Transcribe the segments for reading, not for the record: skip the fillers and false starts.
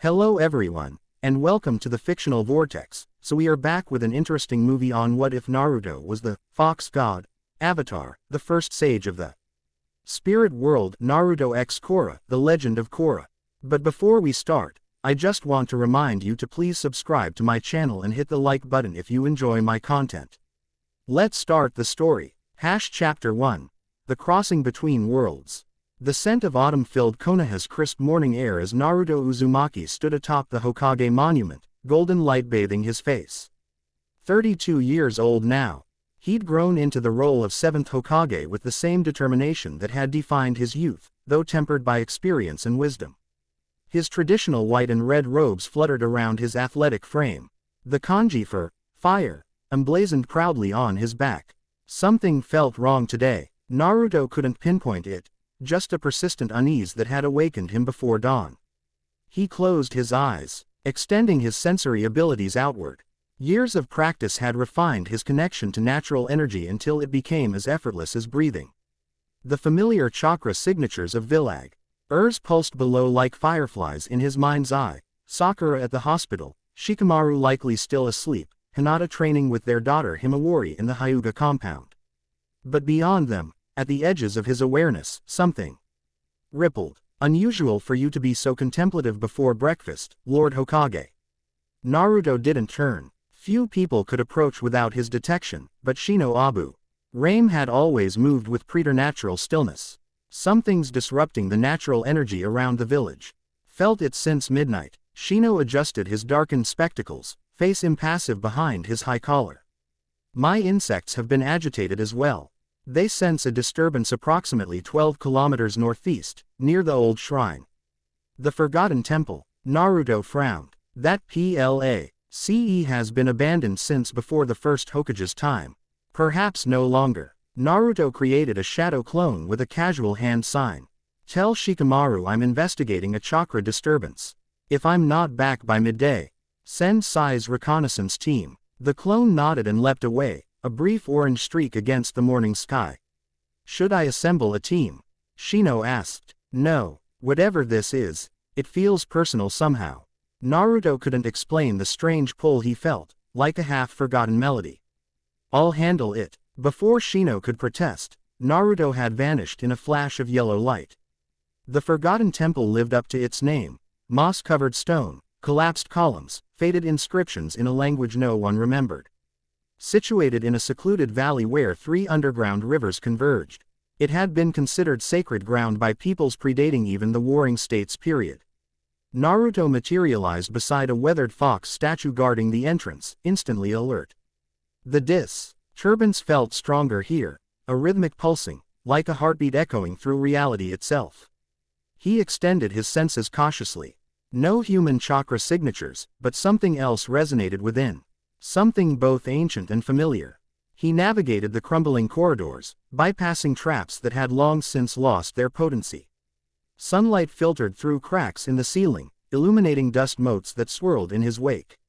Hello everyone, and welcome to the Fictional Vortex. So we are back with an interesting movie on what if Naruto was the fox god, Avatar, the first sage of the spirit world, Naruto x Korra, the legend of Korra. But before we start, I just want to remind you to please subscribe to my channel and hit the like button if you enjoy my content. Let's start the story. Chapter 1. The Crossing Between Worlds. The scent of autumn filled Konoha's crisp morning air as Naruto Uzumaki stood atop the Hokage monument, golden light bathing his face. 32 years old now, he'd grown into the role of 7th Hokage with the same determination that had defined his youth, though tempered by experience and wisdom. His traditional white and red robes fluttered around his athletic frame. The kanji for fire emblazoned proudly on his back. Something felt wrong today. Naruto couldn't pinpoint it. Just a persistent unease that had awakened him before dawn. He closed his eyes, extending his sensory abilities outward. Years of practice had refined his connection to natural energy until it became as effortless as breathing. The familiar chakra signatures of Villag. Urs pulsed below like fireflies in his mind's eye. Sakura at the hospital, Shikamaru likely still asleep, Hinata training with their daughter Himawari in the Hyuga compound. But beyond them, at the edges of his awareness, something rippled. Unusual for you to be so contemplative before breakfast, Lord Hokage. Naruto didn't turn. Few people could approach without his detection, but Shino Abu Rame had always moved with preternatural stillness. Something's disrupting the natural energy around the village. Felt it since midnight. Shino adjusted his darkened spectacles, face impassive behind his high collar. My insects have been agitated as well. They sense a disturbance approximately 12 kilometers northeast, near the old shrine. The Forgotten Temple. Naruto frowned. That place has been abandoned since before the first Hokage's time. Perhaps no longer. Naruto created a shadow clone with a casual hand sign. Tell Shikamaru I'm investigating a chakra disturbance. If I'm not back by midday, send Sai's reconnaissance team. The clone nodded and leapt away, a brief orange streak against the morning sky. Should I assemble a team? Shino asked. No, whatever this is, it feels personal somehow. Naruto couldn't explain the strange pull he felt, like a half-forgotten melody. I'll handle it. Before Shino could protest, Naruto had vanished in a flash of yellow light. The Forgotten Temple lived up to its name. Moss-covered stone, collapsed columns, faded inscriptions in a language no one remembered. Situated in a secluded valley where 3 underground rivers converged, it had been considered sacred ground by peoples predating even the Warring States period. Naruto materialized beside a weathered fox statue guarding the entrance, instantly alert. The disturbance felt stronger here, a rhythmic pulsing, like a heartbeat echoing through reality itself. He extended his senses cautiously. No human chakra signatures, but something else resonated within. Something both ancient and familiar. He navigated the crumbling corridors, bypassing traps that had long since lost their potency. Sunlight filtered through cracks in the ceiling, illuminating dust motes that swirled in his wake.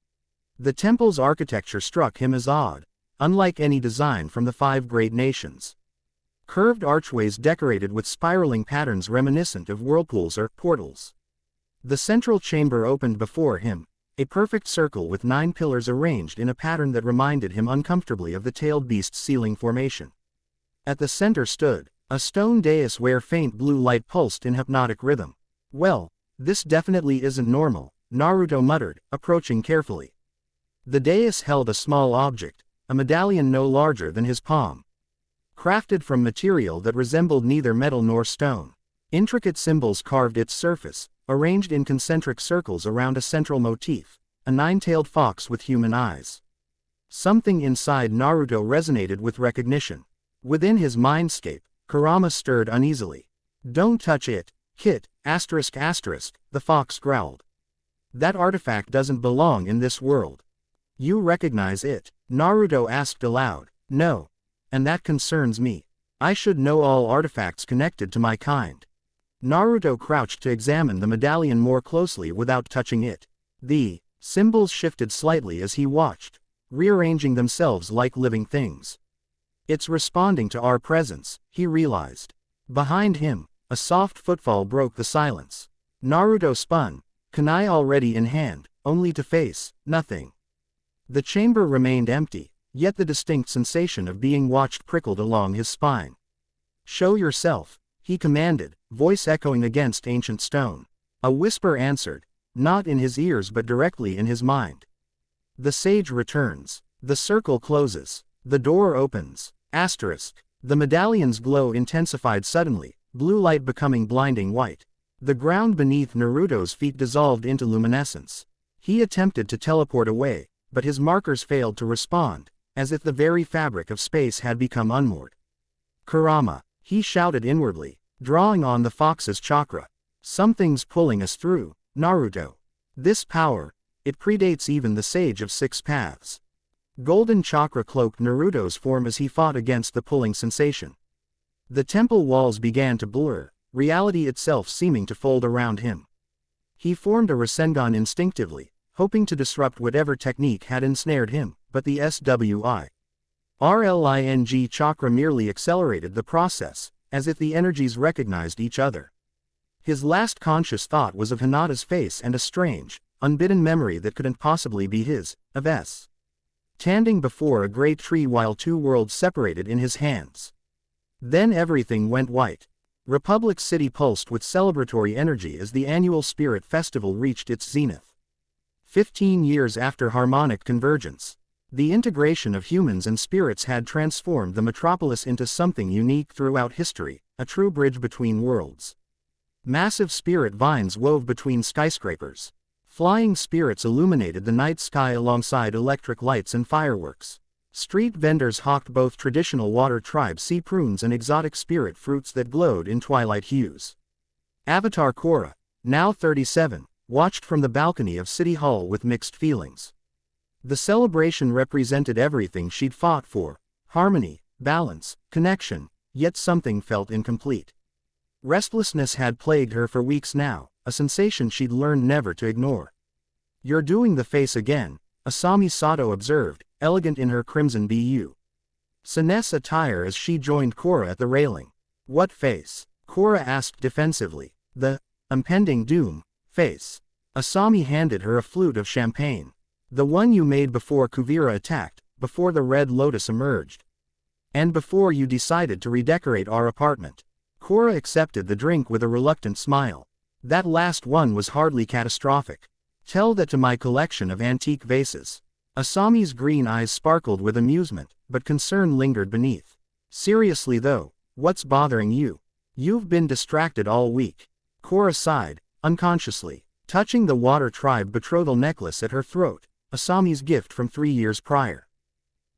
The temple's architecture struck him as odd, unlike any design from the 5 great nations. Curved archways decorated with spiraling patterns reminiscent of whirlpools or portals. The central chamber opened before him, a perfect circle with 9 pillars arranged in a pattern that reminded him uncomfortably of the tailed beast's ceiling formation. At the center stood a stone dais where faint blue light pulsed in hypnotic rhythm. Well, this definitely isn't normal, Naruto muttered, approaching carefully. The dais held a small object, a medallion no larger than his palm. Crafted from material that resembled neither metal nor stone. Intricate symbols carved its surface, arranged in concentric circles around a central motif, a 9-tailed fox with human eyes. Something inside Naruto resonated with recognition. Within his mindscape, Kurama stirred uneasily. Don't touch it, Kit, ***, the fox growled. That artifact doesn't belong in this world. You recognize it? Naruto asked aloud. No. And that concerns me. I should know all artifacts connected to my kind. Naruto crouched to examine the medallion more closely without touching it. The symbols shifted slightly as he watched, rearranging themselves like living things. It's responding to our presence, he realized. Behind him, a soft footfall broke the silence. Naruto spun, kunai already in hand, only to face nothing. The chamber remained empty, yet the distinct sensation of being watched prickled along his spine. "Show yourself," he commanded, voice echoing against ancient stone. A whisper answered, not in his ears but directly in his mind. The sage returns. The circle closes. The door opens. The medallion's glow intensified suddenly, blue light becoming blinding white. The ground beneath Naruto's feet dissolved into luminescence. He attempted to teleport away, but his markers failed to respond, as if the very fabric of space had become unmoored. "Kurama," he shouted inwardly, drawing on the fox's chakra. "Something's pulling us through, Naruto. This power, it predates even the Sage of Six Paths." Golden chakra cloaked Naruto's form as he fought against the pulling sensation. The temple walls began to blur, reality itself seeming to fold around him. He formed a Rasengan instinctively, hoping to disrupt whatever technique had ensnared him, but the SWIRLING chakra merely accelerated the process, as if the energies recognized each other. His last conscious thought was of Hinata's face and a strange, unbidden memory that couldn't possibly be his, of S. Standing before a great tree while two worlds separated in his hands. Then everything went white. Republic City pulsed with celebratory energy as the annual Spirit Festival reached its zenith. 15 years after harmonic convergence, the integration of humans and spirits had transformed the metropolis into something unique throughout history, a true bridge between worlds. Massive spirit vines wove between skyscrapers. Flying spirits illuminated the night sky alongside electric lights and fireworks. Street vendors hawked both traditional water tribe sea prunes and exotic spirit fruits that glowed in twilight hues. Avatar Korra, now 37, watched from the balcony of City Hall with mixed feelings. The celebration represented everything she'd fought for: harmony, balance, connection, yet something felt incomplete. Restlessness had plagued her for weeks now, a sensation she'd learned never to ignore. "You're doing the face again," Asami Sato observed, elegant in her crimson BU Senes attire as she joined Korra at the railing. "What face?" Korra asked defensively. "The impending doom face." Asami handed her a flute of champagne. "The one you made before Kuvira attacked, before the Red Lotus emerged. And before you decided to redecorate our apartment." Korra accepted the drink with a reluctant smile. "That last one was hardly catastrophic. Tell that to my collection of antique vases." Asami's green eyes sparkled with amusement, but concern lingered beneath. "Seriously though, what's bothering you? You've been distracted all week." Korra sighed, unconsciously, touching the water tribe betrothal necklace at her throat, Asami's gift from 3 years prior.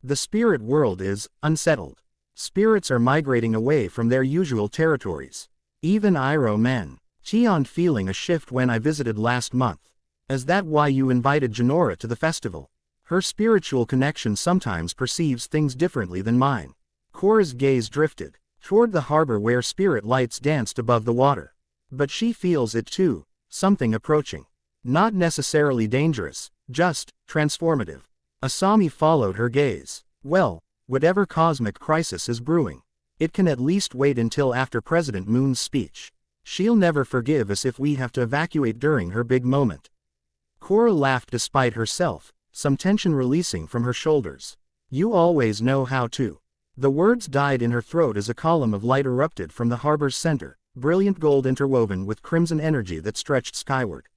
"The spirit world is unsettled. Spirits are migrating away from their usual territories. Even Iroh men. Tioned feeling a shift when I visited last month. Is that why you invited Jinora to the festival? Her spiritual connection sometimes perceives things differently than mine." Korra's gaze drifted toward the harbor where spirit lights danced above the water. "But she feels it too, something approaching. Not necessarily dangerous, just transformative." Asami followed her gaze. "Well, whatever cosmic crisis is brewing, it can at least wait until after President Moon's speech. She'll never forgive us if we have to evacuate during her big moment." Korra laughed despite herself, some tension releasing from her shoulders. "You always know how to." The words died in her throat as a column of light erupted from the harbor's center, brilliant gold interwoven with crimson energy that stretched skyward,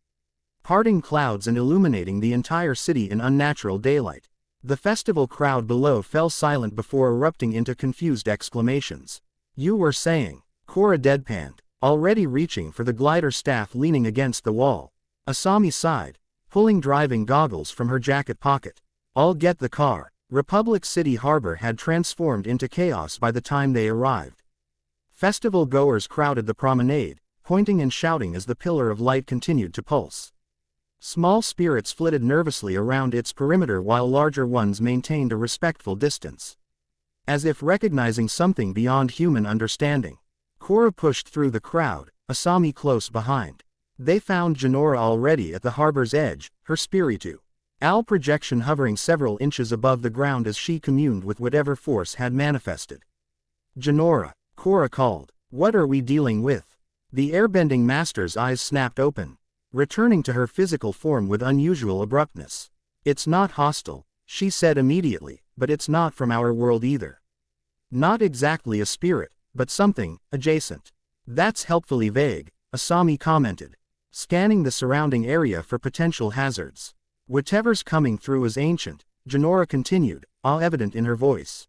parting clouds and illuminating the entire city in unnatural daylight. The festival crowd below fell silent before erupting into confused exclamations. "You were saying," Korra deadpanned, already reaching for the glider staff leaning against the wall. Asami sighed, pulling driving goggles from her jacket pocket. "I'll get the car." Republic City Harbor had transformed into chaos by the time they arrived. Festival goers crowded the promenade, pointing and shouting as the pillar of light continued to pulse. Small spirits flitted nervously around its perimeter while larger ones maintained a respectful distance, as if recognizing something beyond human understanding. Korra pushed through the crowd, Asami close behind. They found Jinora already at the harbor's edge, her spiritu Al projection hovering several inches above the ground as she communed with whatever force had manifested. "Jinora," Korra called, "what are we dealing with?" The airbending master's eyes snapped open. returning to her physical form with unusual abruptness. "It's not hostile," she said immediately, "but it's not from our world either. Not exactly a spirit, but something adjacent." "That's helpfully vague," Asami commented, scanning the surrounding area for potential hazards. "Whatever's coming through is ancient," Jinora continued, awe evident in her voice.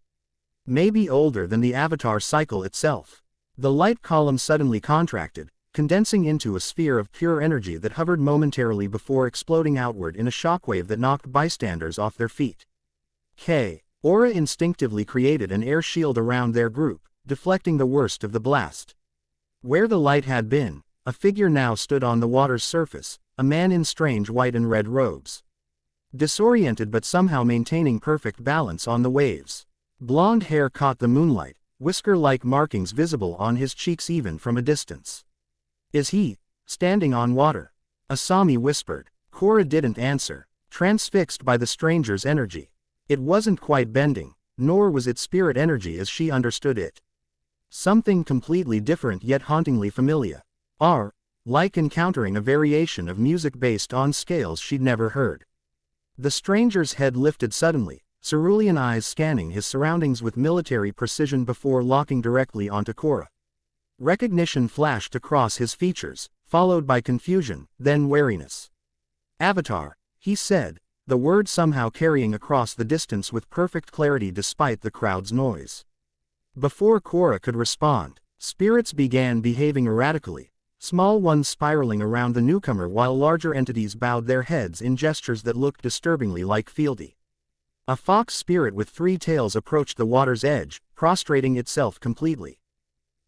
"Maybe older than the Avatar cycle itself." The light column suddenly contracted, condensing into a sphere of pure energy that hovered momentarily before exploding outward in a shockwave that knocked bystanders off their feet. Aura instinctively created an air shield around their group, deflecting the worst of the blast. Where the light had been, a figure now stood on the water's surface, a man in strange white and red robes. Disoriented but somehow maintaining perfect balance on the waves. Blonde hair caught the moonlight, whisker-like markings visible on his cheeks even from a distance. "Is he standing on water?" Asami whispered. Korra didn't answer, transfixed by the stranger's energy. It wasn't quite bending, nor was it spirit energy as she understood it. Something completely different yet hauntingly familiar. Like encountering a variation of music based on scales she'd never heard. The stranger's head lifted suddenly, cerulean eyes scanning his surroundings with military precision before locking directly onto Korra. Recognition flashed across his features, followed by confusion, then wariness. "Avatar," he said, the word somehow carrying across the distance with perfect clarity despite the crowd's noise. Before Korra could respond, spirits began behaving erratically, small ones spiraling around the newcomer while larger entities bowed their heads in gestures that looked disturbingly like fealty. A fox spirit with 3 tails approached the water's edge, prostrating itself completely.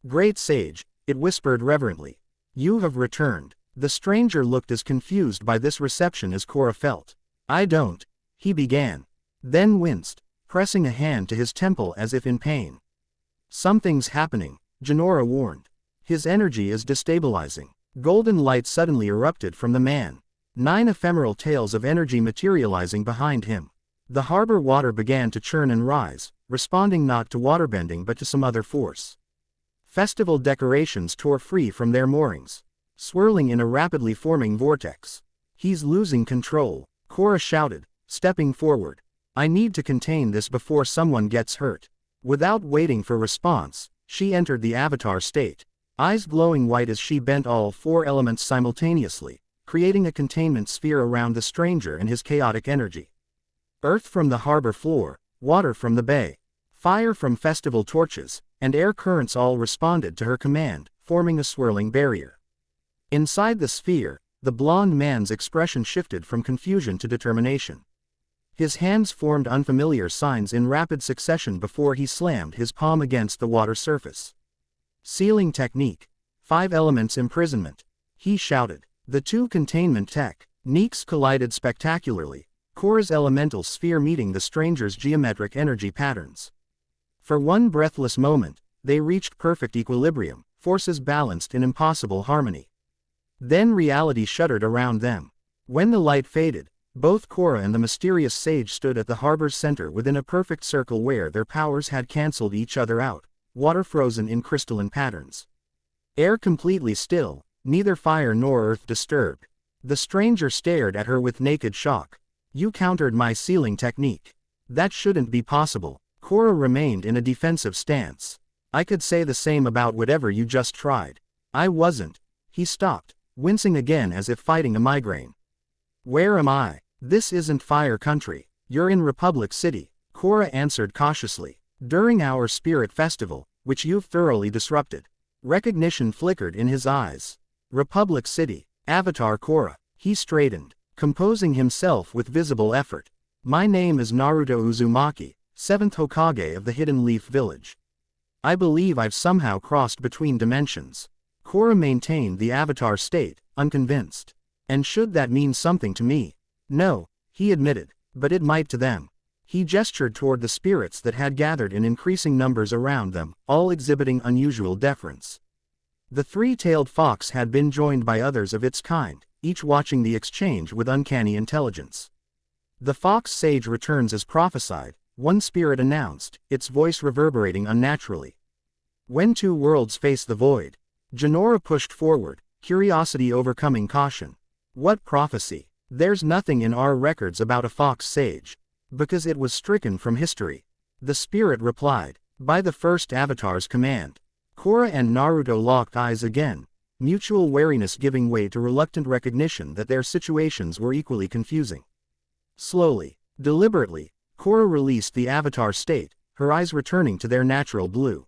"Great sage," it whispered reverently. "You have returned." The stranger looked as confused by this reception as Korra felt. "I don't," he began, then winced, pressing a hand to his temple as if in pain. "Something's happening," Jinora warned. "His energy is destabilizing." Golden light suddenly erupted from the man. 9 ephemeral tails of energy materializing behind him. The harbor water began to churn and rise, responding not to waterbending but to some other force. Festival decorations tore free from their moorings, swirling in a rapidly forming vortex. "He's losing control," Korra shouted, stepping forward. "I need to contain this before someone gets hurt." Without waiting for response, she entered the avatar state, eyes glowing white as she bent all 4 elements simultaneously, creating a containment sphere around the stranger and his chaotic energy. Earth from the harbor floor, water from the bay, fire from festival torches, and air currents all responded to her command, forming a swirling barrier. Inside the sphere, the blond man's expression shifted from confusion to determination. His hands formed unfamiliar signs in rapid succession before he slammed his palm against the water surface. "Sealing technique. 5 elements imprisonment," he shouted. The 2 containment techniques collided spectacularly, Korra's elemental sphere meeting the stranger's geometric energy patterns. For one breathless moment, they reached perfect equilibrium, forces balanced in impossible harmony. Then reality shuddered around them. When the light faded, both Korra and the mysterious sage stood at the harbor's center within a perfect circle where their powers had cancelled each other out, water frozen in crystalline patterns. Air completely still, neither fire nor earth disturbed. The stranger stared at her with naked shock. "You countered my sealing technique. That shouldn't be possible." Korra remained in a defensive stance. "I could say the same about whatever you just tried." "I wasn't." He stopped, wincing again as if fighting a migraine. "Where am I?" "This isn't Fire Country. You're in Republic City," Korra answered cautiously. "During our spirit festival, which you've thoroughly disrupted." Recognition flickered in his eyes. "Republic City, Avatar Korra." He straightened, composing himself with visible effort. "My name is Naruto Uzumaki, 7th Hokage of the Hidden Leaf Village. I believe I've somehow crossed between dimensions." Korra maintained the avatar state, unconvinced. "And should that mean something to me?" "No," he admitted, "but it might to them." He gestured toward the spirits that had gathered in increasing numbers around them, all exhibiting unusual deference. The 3-tailed fox had been joined by others of its kind, each watching the exchange with uncanny intelligence. "The fox sage returns as prophesied," one spirit announced, its voice reverberating unnaturally. "When 2 worlds face the void." Jinora pushed forward, curiosity overcoming caution. What prophecy? There's nothing in our records about a fox sage. Because it was stricken from history. The spirit replied. By the first avatar's command. Korra and Naruto locked eyes again, mutual wariness giving way to reluctant recognition that their situations were equally confusing. Slowly, deliberately, Korra released the avatar state, her eyes returning to their natural blue.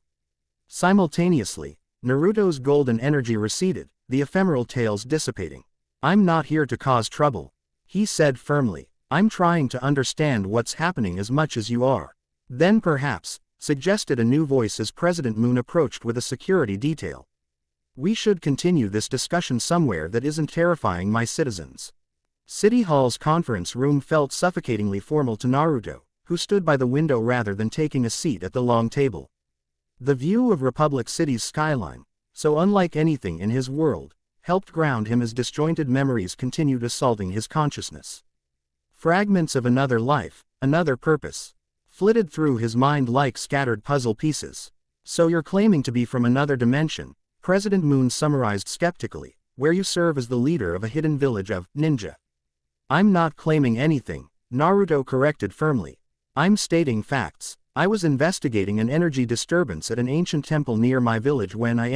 Simultaneously, Naruto's golden energy receded, the ephemeral tails dissipating. I'm not here to cause trouble, he said firmly. I'm trying to understand what's happening as much as you are. Then perhaps, suggested a new voice as President Moon approached with a security detail. We should continue this discussion somewhere that isn't terrifying my citizens. City Hall's conference room felt suffocatingly formal to Naruto, who stood by the window rather than taking a seat at the long table. The view of Republic City's skyline, so unlike anything in his world, helped ground him as disjointed memories continued assaulting his consciousness. Fragments of another life, another purpose, flitted through his mind like scattered puzzle pieces. So you're claiming to be from another dimension, President Moon summarized skeptically, where you serve as the leader of a hidden village of ninja. I'm not claiming anything, Naruto corrected firmly. I'm stating facts. I was investigating an energy disturbance at an ancient temple near my village when I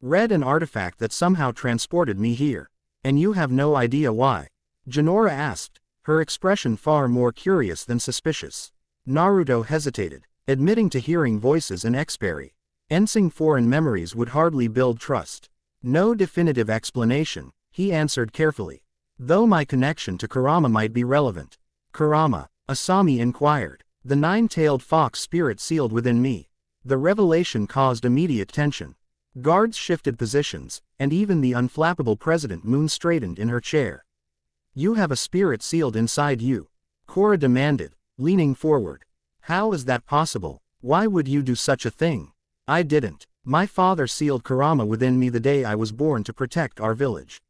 read an artifact that somehow transported me here. And you have no idea why? Jinora asked, her expression far more curious than suspicious. Naruto hesitated, admitting to hearing voices and experiencing foreign memories would hardly build trust. No definitive explanation, he answered carefully. Though my connection to Kurama might be relevant. Kurama, Asami inquired. The nine-tailed fox spirit sealed within me. The revelation caused immediate tension. Guards shifted positions, and even the unflappable President Moon straightened in her chair. You have a spirit sealed inside you, Korra demanded, leaning forward. How is that possible? Why would you do such a thing? I didn't. My father sealed Kurama within me the day I was born to protect our village.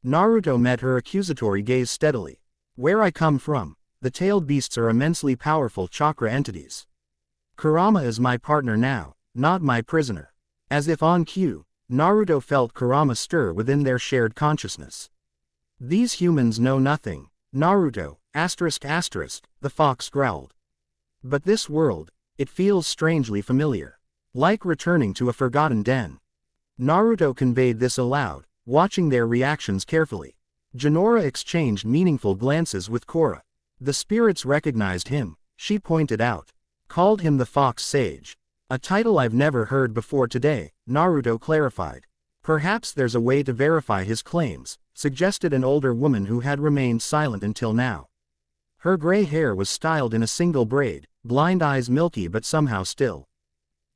Naruto met her accusatory gaze steadily. Where I come from, the tailed beasts are immensely powerful chakra entities. Kurama is my partner now, not my prisoner. As if on cue, Naruto felt Kurama stir within their shared consciousness. These humans know nothing, Naruto, the fox growled. But this world, it feels strangely familiar. Like returning to a forgotten den. Naruto conveyed this aloud, watching their reactions carefully. Jinora exchanged meaningful glances with Korra. The spirits recognized him, she pointed out. Called him the Fox Sage. A title I've never heard before today, Naruto clarified. Perhaps there's a way to verify his claims, suggested an older woman who had remained silent until now. Her gray hair was styled in a single braid, blind eyes milky but somehow still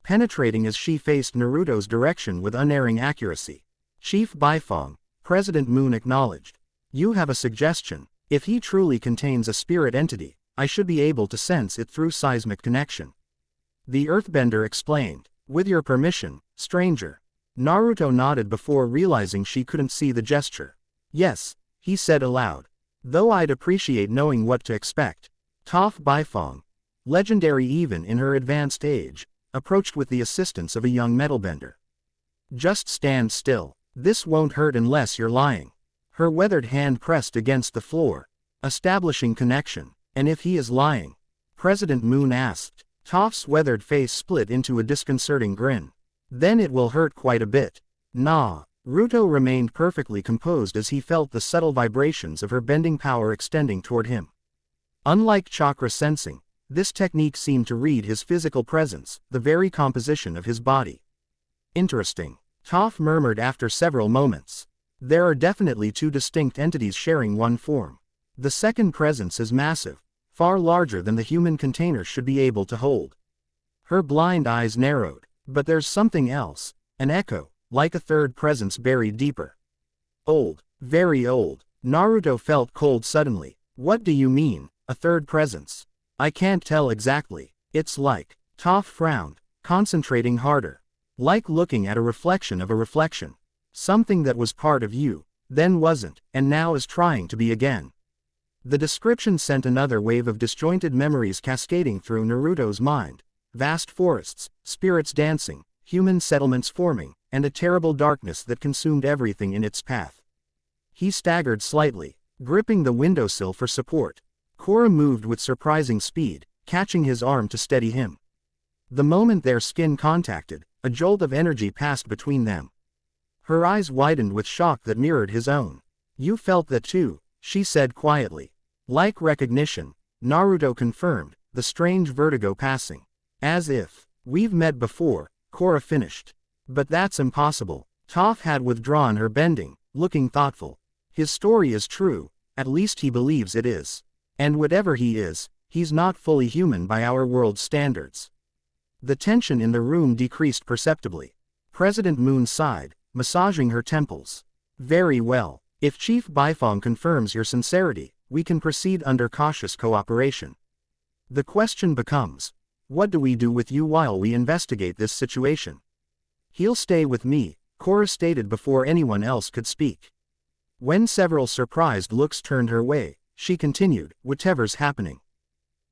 penetrating as she faced Naruto's direction with unerring accuracy. Chief Baifeng, President Moon acknowledged. You have a suggestion. If he truly contains a spirit entity, I should be able to sense it through seismic connection. The Earthbender explained. With your permission, stranger. Naruto nodded before realizing she couldn't see the gesture. Yes, he said aloud. Though I'd appreciate knowing what to expect. Toph Baifeng, legendary even in her advanced age, approached with the assistance of a young metalbender. Just stand still. This won't hurt unless you're lying. Her weathered hand pressed against the floor, establishing connection. And if he is lying? President Moon asked. Toph's weathered face split into a disconcerting grin. Then it will hurt quite a bit. Nah. Naruto remained perfectly composed as he felt the subtle vibrations of her bending power extending toward him. Unlike chakra sensing, this technique seemed to read his physical presence, the very composition of his body. Interesting. Toph murmured after several moments. There are definitely two distinct entities sharing one form. The second presence is massive, far larger than the human container should be able to hold. Her blind eyes narrowed. But there's something else, an echo, like a third presence buried deeper. Old, very old. Naruto felt cold suddenly. What do you mean, a third presence? I can't tell exactly. It's like. Toph frowned, concentrating harder. Like looking at a reflection of a reflection. Something that was part of you, then wasn't, and now is trying to be again. The description sent another wave of disjointed memories cascading through Naruto's mind. Vast forests, spirits dancing, human settlements forming, and a terrible darkness that consumed everything in its path. He staggered slightly, gripping the windowsill for support. Korra moved with surprising speed, catching his arm to steady him. The moment their skin contacted, a jolt of energy passed between them. Her eyes widened with shock that mirrored his own. "You felt that too," she said quietly. Like recognition, Naruto confirmed, the strange vertigo passing. "As if we've met before," Korra finished. "But that's impossible." Toph had withdrawn her bending, looking thoughtful. "His story is true, at least he believes it is. And whatever he is, he's not fully human by our world's standards." The tension in the room decreased perceptibly. President Moon sighed, massaging her temples. "Very well. If Chief Baifeng confirms your sincerity, we can proceed under cautious cooperation. The question becomes, what do we do with you while we investigate this situation?" "He'll stay with me," Korra stated before anyone else could speak. When several surprised looks turned her way, she continued, "Whatever's happening,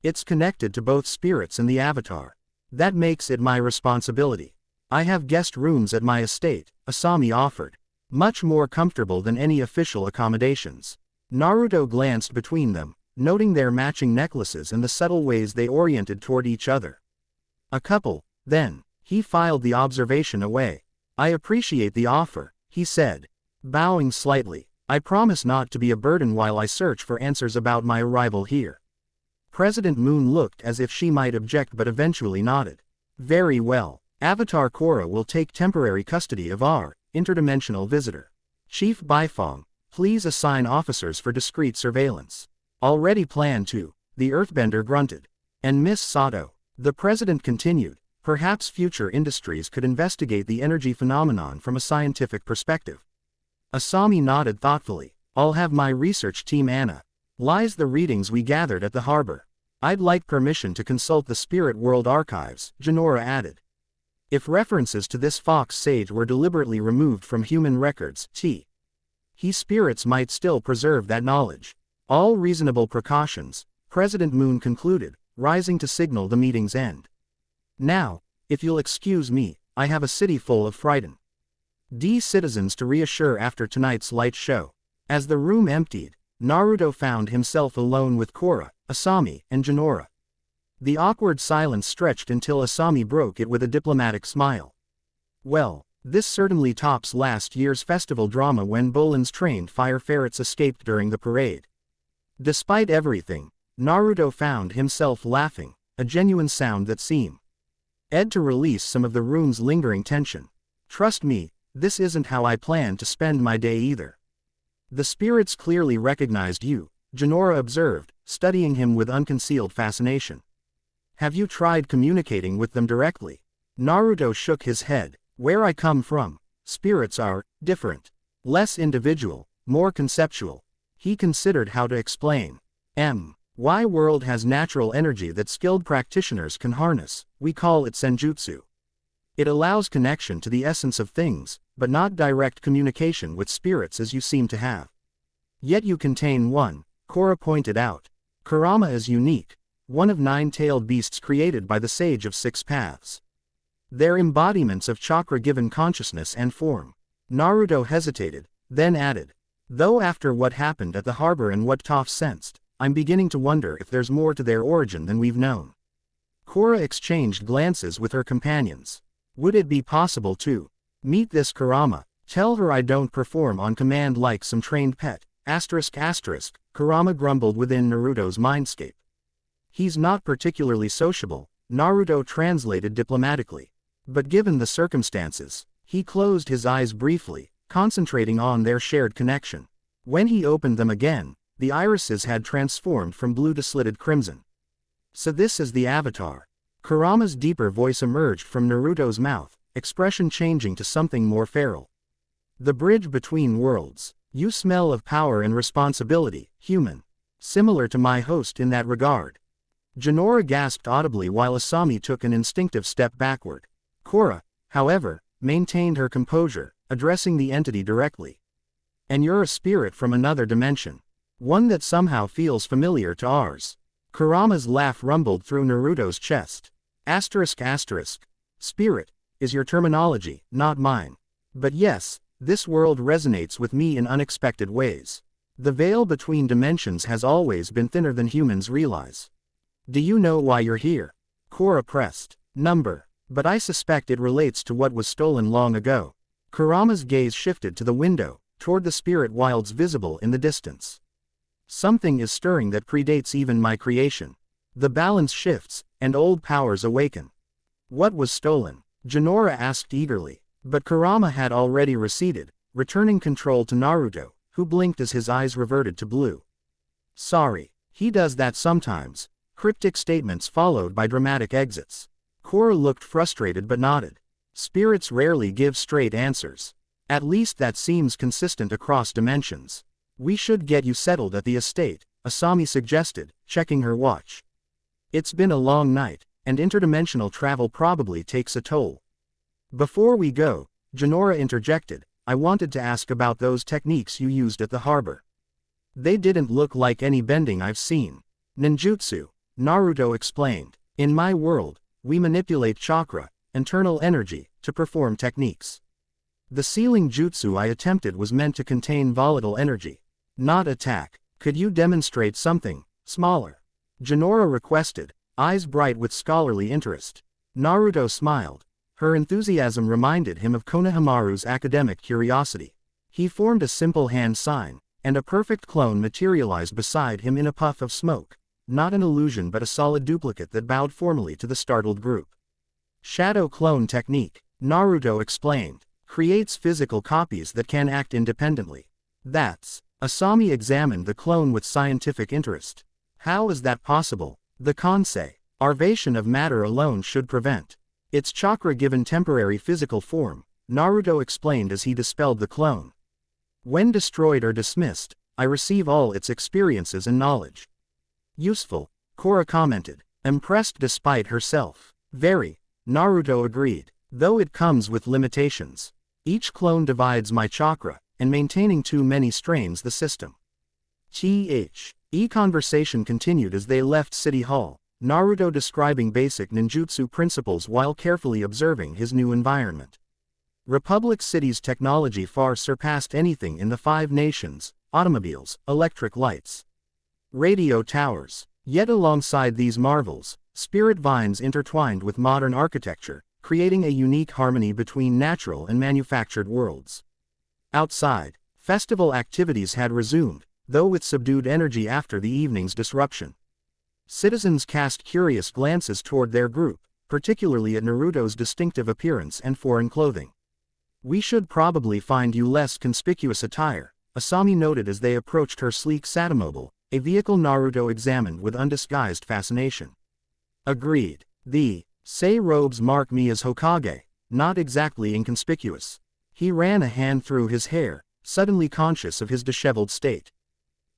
it's connected to both spirits and the Avatar. That makes it my responsibility. I have guest rooms at my estate," Asami offered. "Much more comfortable than any official accommodations." Naruto glanced between them, noting their matching necklaces and the subtle ways they oriented toward each other. "A couple, then." He filed the observation away. "I appreciate the offer," he said, bowing slightly. "I promise not to be a burden while I search for answers about my arrival here." President Moon looked as if she might object but eventually nodded. "Very well. Avatar Korra will take temporary custody of our interdimensional visitor. Chief Baifeng, please assign officers for discreet surveillance." "Already planned to," the Earthbender grunted. "And Miss Sato," the president continued, "perhaps future industries could investigate the energy phenomenon from a scientific perspective." Asami nodded thoughtfully. "I'll have my research team analyze the readings we gathered at the harbor. I'd like permission to consult the Spirit World archives," Jinora added. "If references to this fox sage were deliberately removed from human records, his spirits might still preserve that knowledge. All reasonable precautions," President Moon concluded, rising to signal the meeting's end. "Now, if you'll excuse me, I have a city full of frightened citizens to reassure after tonight's light show." As the room emptied, Naruto found himself alone with Korra, Asami, and Jinora. The awkward silence stretched until Asami broke it with a diplomatic smile. "Well, this certainly tops last year's festival drama when Bolin's trained fire ferrets escaped during the parade." Despite everything, Naruto found himself laughing, a genuine sound that seemed to release some of the room's lingering tension. "Trust me, this isn't how I plan to spend my day either." "The spirits clearly recognized you," Jinora observed, studying him with unconcealed fascination. "Have you tried communicating with them directly?" Naruto shook his head. "Where I come from, spirits are different. Less individual, more conceptual." He considered how to explain. "My world has natural energy that skilled practitioners can harness. We call it senjutsu. It allows connection to the essence of things, but not direct communication with spirits as you seem to have. Yet you contain one," Korra pointed out. "Kurama is unique, one of 9-tailed beasts created by the Sage of Six Paths. They're embodiments of chakra-given consciousness and form." Naruto hesitated, then added, "Though after what happened at the harbor and what Toph sensed, I'm beginning to wonder if there's more to their origin than we've known." Korra exchanged glances with her companions. "Would it be possible to meet this Kurama? Tell her I don't perform on command like some trained pet, ****, Kurama grumbled within Naruto's mindscape. "He's not particularly sociable," Naruto translated diplomatically. But given the circumstances, he closed his eyes briefly, concentrating on their shared connection. When he opened them again, the irises had transformed from blue to slitted crimson. "So this is the Avatar." Kurama's deeper voice emerged from Naruto's mouth, expression changing to something more feral. "The bridge between worlds. You smell of power and responsibility, human. Similar to my host in that regard." Jinora gasped audibly while Asami took an instinctive step backward. Korra, however, maintained her composure, addressing the entity directly. "And you're a spirit from another dimension. One that somehow feels familiar to ours." Kurama's laugh rumbled through Naruto's chest. ****. Spirit is your terminology, not mine. But yes, This world resonates with me in unexpected ways. The veil between dimensions has always been thinner than humans realize. Do you know why you're here? Korra pressed. Number. But I suspect it relates to what was stolen long ago. Kurama's gaze shifted to the window, toward the spirit wilds visible in the distance. Something is stirring that predates even my creation. The balance shifts, and old powers awaken. What was stolen? Jinora asked eagerly. But Kurama had already receded, returning control to Naruto, who blinked as his eyes reverted to blue. Sorry. He does that sometimes. Cryptic statements followed by dramatic exits. Korra looked frustrated but nodded. Spirits rarely give straight answers. At least that seems consistent across dimensions. We should get you settled at the estate, Asami suggested, checking her watch. It's been a long night, and interdimensional travel probably takes a toll. Before we go, Jinora interjected, I wanted to ask about those techniques you used at the harbor. They didn't look like any bending I've seen. Ninjutsu, Naruto explained. In my world, we manipulate chakra, internal energy, to perform techniques. The sealing jutsu I attempted was meant to contain volatile energy, not attack. Could you demonstrate something smaller? Jinora requested, eyes bright with scholarly interest. Naruto smiled. Her enthusiasm reminded him of Konohamaru's academic curiosity. He formed a simple hand sign, and a perfect clone materialized beside him in a puff of smoke. Not an illusion but a solid duplicate that bowed formally to the startled group. Shadow clone technique, Naruto explained, creates physical copies that can act independently. That's. Asami examined the clone with scientific interest. How is that possible? The Kansei, arvation of matter alone should prevent. It's chakra given temporary physical form, Naruto explained as he dispelled the clone. When destroyed or dismissed, I receive all its experiences and knowledge. Useful, Korra commented, impressed despite herself. Very, Naruto agreed, though it comes with limitations. Each clone divides my chakra, and maintaining too many strains the system. Conversation continued as they left City Hall, Naruto describing basic ninjutsu principles while carefully observing his new environment. Republic City's technology far surpassed anything in the 5 nations, automobiles, electric lights, radio towers. Yet alongside these marvels, spirit vines intertwined with modern architecture, creating a unique harmony between natural and manufactured worlds. Outside, festival activities had resumed, though with subdued energy after the evening's disruption. Citizens cast curious glances toward their group, particularly at Naruto's distinctive appearance and foreign clothing. We should probably find you less conspicuous attire, Asami noted as they approached her sleek Satomobile, a vehicle Naruto examined with undisguised fascination. Agreed. The Sei robes mark me as Hokage, not exactly inconspicuous. He ran a hand through his hair, suddenly conscious of his disheveled state.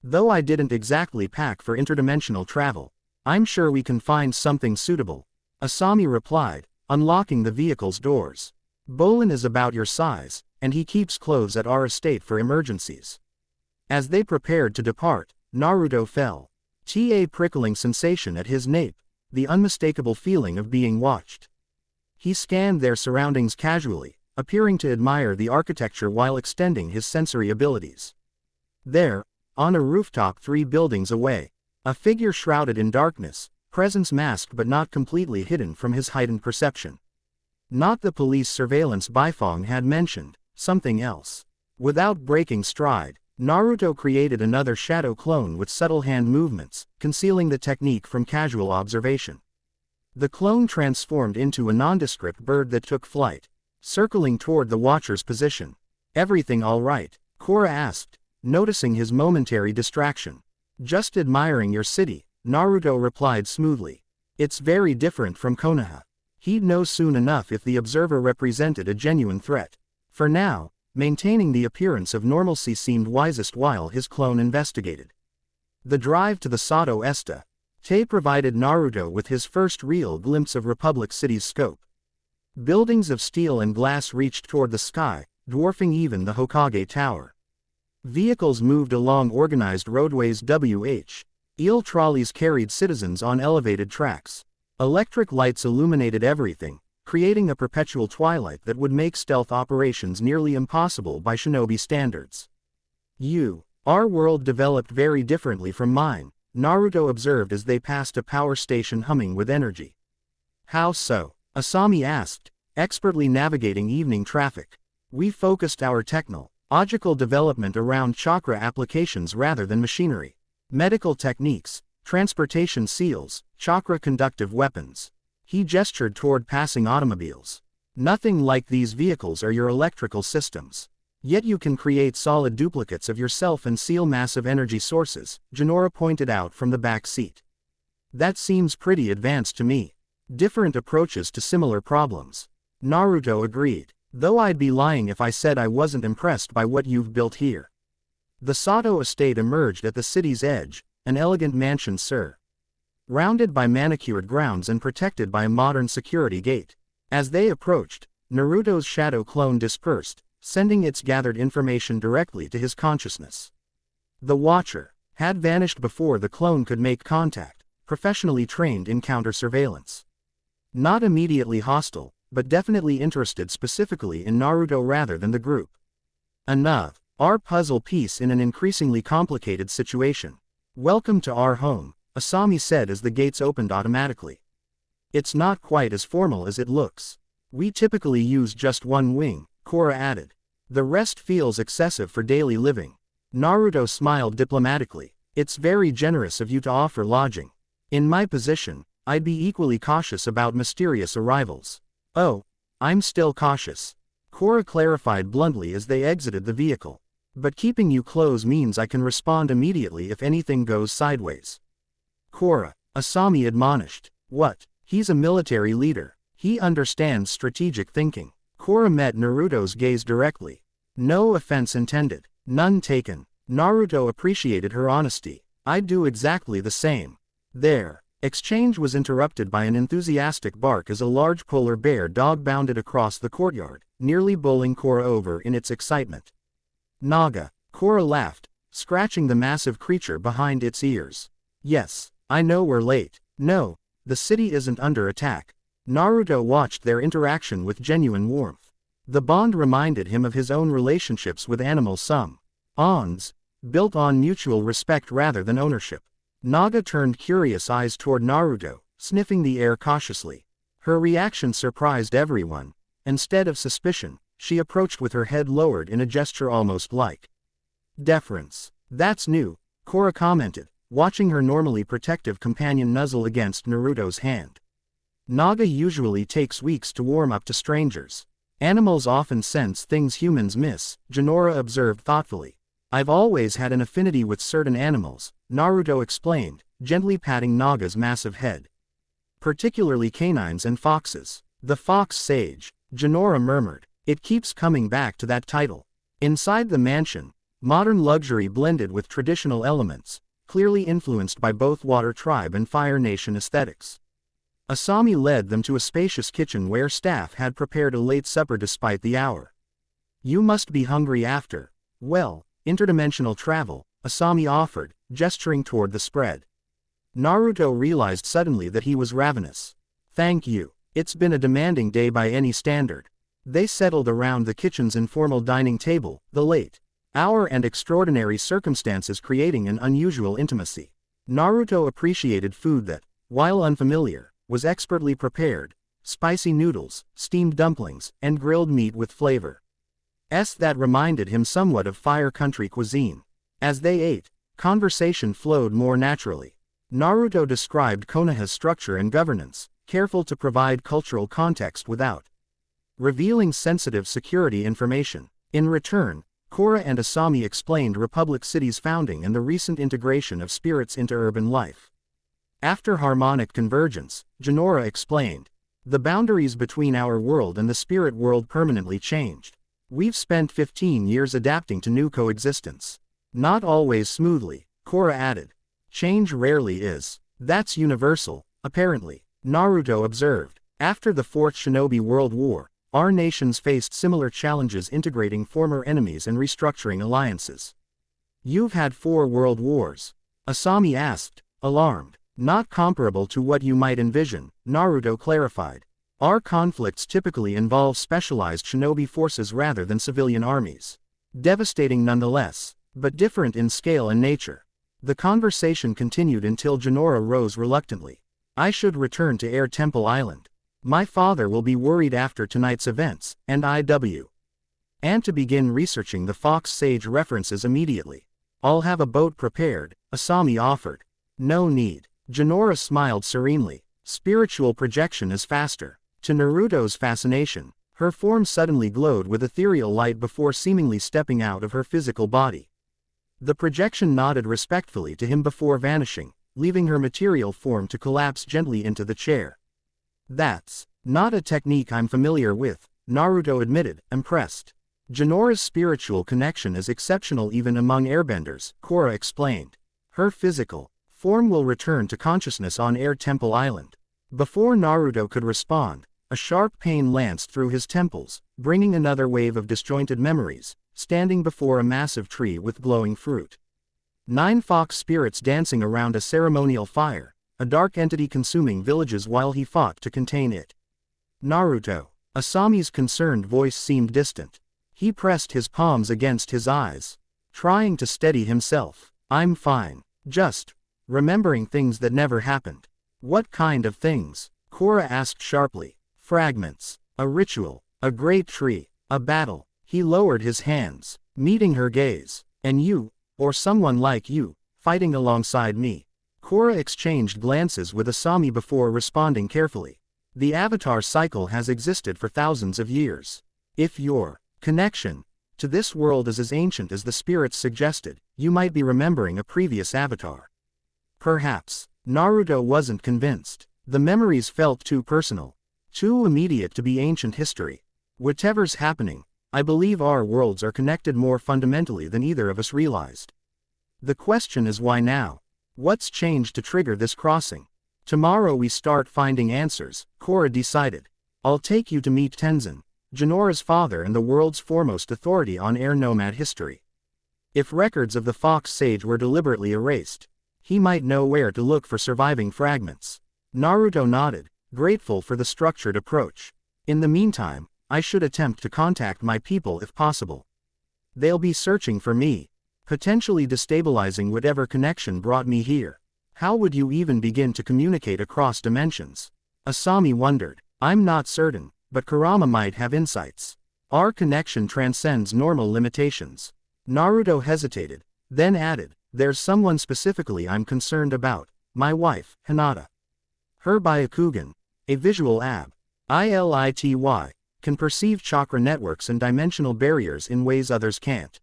Though I didn't exactly pack for interdimensional travel, I'm sure we can find something suitable, Asami replied, unlocking the vehicle's doors. Bolin is about your size, and he keeps clothes at our estate for emergencies. As they prepared to depart, Naruto felt a prickling sensation at his nape, the unmistakable feeling of being watched. He scanned their surroundings casually, appearing to admire the architecture while extending his sensory abilities. There, on a rooftop 3 buildings away, a figure shrouded in darkness, presence masked but not completely hidden from his heightened perception. Not the police surveillance Baifeng had mentioned, something else. Without breaking stride, Naruto created another shadow clone with subtle hand movements, concealing the technique from casual observation. The clone transformed into a nondescript bird that took flight, circling toward the watcher's position. Everything all right? Korra asked, noticing his momentary distraction. Just admiring your city, Naruto replied smoothly. It's very different from Konoha. He'd know soon enough if the observer represented a genuine threat. For now, maintaining the appearance of normalcy seemed wisest while his clone investigated. The drive to the Sato Esta provided Naruto with his first real glimpse of Republic City's scope. Buildings of steel and glass reached toward the sky, dwarfing even the Hokage Tower. Vehicles moved along organized roadways. Eel trolleys carried citizens on elevated tracks. Electric lights illuminated everything, creating a perpetual twilight that would make stealth operations nearly impossible by shinobi standards. Our world developed very differently from mine, Naruto observed as they passed a power station humming with energy. How so? Asami asked, expertly navigating evening traffic. We focused our technological development around chakra applications rather than machinery. Medical techniques, transportation seals, chakra-conductive weapons. He gestured toward passing automobiles. Nothing like these vehicles are your electrical systems. Yet you can create solid duplicates of yourself and seal massive energy sources, Jinora pointed out from the back seat. That seems pretty advanced to me. Different approaches to similar problems. Naruto agreed, though I'd be lying if I said I wasn't impressed by what you've built here. The Sato estate emerged at the city's edge, an elegant mansion surrounded by manicured grounds and protected by a modern security gate. As they approached, Naruto's shadow clone dispersed, sending its gathered information directly to his consciousness. The Watcher had vanished before the clone could make contact, professionally trained in counter-surveillance. Not immediately hostile, but definitely interested specifically in Naruto rather than the group. Our puzzle piece in an increasingly complicated situation. Welcome to our home, Asami said as the gates opened automatically. It's not quite as formal as it looks. We typically use just one wing, Korra added. The rest feels excessive for daily living. Naruto smiled diplomatically. It's very generous of you to offer lodging. In my position, I'd be equally cautious about mysterious arrivals. Oh, I'm still cautious. Korra clarified bluntly as they exited the vehicle. But keeping you close means I can respond immediately if anything goes sideways. Korra, Asami admonished. What? He's a military leader. He understands strategic thinking. Korra met Naruto's gaze directly. No offense intended. None taken. Naruto appreciated her honesty. I'd do exactly the same. Their exchange was interrupted by an enthusiastic bark as a large polar bear dog bounded across the courtyard, nearly bowling Korra over in its excitement. Naga, Korra laughed, scratching the massive creature behind its ears. Yes, I know we're late. No, the city isn't under attack. Naruto watched their interaction with genuine warmth. The bond reminded him of his own relationships with animals, some ons, built on mutual respect rather than ownership. Naga turned curious eyes toward Naruto, sniffing the air cautiously. Her reaction surprised everyone. Instead of suspicion, she approached with her head lowered in a gesture almost like deference. That's new, Korra commented, watching her normally protective companion nuzzle against Naruto's hand. Naga usually takes weeks to warm up to strangers. Animals often sense things humans miss, Jinora observed thoughtfully. I've always had an affinity with certain animals, Naruto explained, gently patting Naga's massive head. Particularly canines and foxes. The fox sage, Jinora murmured. It keeps coming back to that title. Inside the mansion, modern luxury blended with traditional elements, clearly influenced by both Water Tribe and Fire Nation aesthetics. Asami led them to a spacious kitchen where staff had prepared a late supper despite the hour. You must be hungry after, well, interdimensional travel, Asami offered, gesturing toward the spread. Naruto realized suddenly that he was ravenous. Thank you. It's been a demanding day by any standard. They settled around the kitchen's informal dining table, the late hour and extraordinary circumstances creating an unusual intimacy. Naruto appreciated food that, while unfamiliar, was expertly prepared: spicy noodles, steamed dumplings, and grilled meat with flavor. That reminded him somewhat of Fire Country cuisine. As they ate, conversation flowed more naturally. Naruto described Konoha's structure and governance, careful to provide cultural context without revealing sensitive security information. In return, Korra and Asami explained Republic City's founding and the recent integration of spirits into urban life. After harmonic convergence, Jinora explained, the boundaries between our world and the spirit world permanently changed. We've spent 15 years adapting to new coexistence. Not always smoothly, Korra added. Change rarely is. That's universal, apparently, Naruto observed. After the Fourth Shinobi World War, our nations faced similar challenges integrating former enemies and restructuring alliances. You've had 4 world wars? Asami asked, alarmed. Not comparable to what you might envision, Naruto clarified. Our conflicts typically involve specialized shinobi forces rather than civilian armies. Devastating nonetheless, but different in scale and nature. The conversation continued until Jinora rose reluctantly. I should return to Air Temple Island. My father will be worried after tonight's events, and to begin researching the Fox Sage references immediately. I'll have a boat prepared, Asami offered. No need. Jinora smiled serenely. Spiritual projection is faster. To Naruto's fascination, her form suddenly glowed with ethereal light before seemingly stepping out of her physical body. The projection nodded respectfully to him before vanishing, leaving her material form to collapse gently into the chair. That's not a technique I'm familiar with, Naruto admitted, impressed. Jinora's spiritual connection is exceptional even among airbenders, Korra explained. Her physical form will return to consciousness on Air Temple Island. Before Naruto could respond, a sharp pain lanced through his temples, bringing another wave of disjointed memories, standing before a massive tree with glowing fruit. 9 fox spirits dancing around a ceremonial fire, a dark entity consuming villages while he fought to contain it. Naruto. Asami's concerned voice seemed distant. He pressed his palms against his eyes, trying to steady himself. I'm fine. Just remembering things that never happened. What kind of things? Korra asked sharply. Fragments. A ritual. A great tree. A battle. He lowered his hands, meeting her gaze. And you, or someone like you, fighting alongside me. Korra exchanged glances with Asami before responding carefully. The Avatar cycle has existed for thousands of years. If your connection to this world is as ancient as the spirits suggested, you might be remembering a previous avatar. Perhaps. Naruto wasn't convinced. The memories felt too personal, too immediate to be ancient history. Whatever's happening, I believe our worlds are connected more fundamentally than either of us realized. The question is why now? What's changed to trigger this crossing? Tomorrow we start finding answers, Korra decided. I'll take you to meet Tenzin, Jinora's father and the world's foremost authority on air nomad history. If records of the Fox Sage were deliberately erased, he might know where to look for surviving fragments. Naruto nodded, grateful for the structured approach. In the meantime, I should attempt to contact my people if possible. They'll be searching for me, potentially destabilizing whatever connection brought me here. How would you even begin to communicate across dimensions? Asami wondered. I'm not certain, but Kurama might have insights. Our connection transcends normal limitations. Naruto hesitated, then added, there's someone specifically I'm concerned about, my wife, Hinata. Her Byakugan, a visual ability, can perceive chakra networks and dimensional barriers in ways others can't.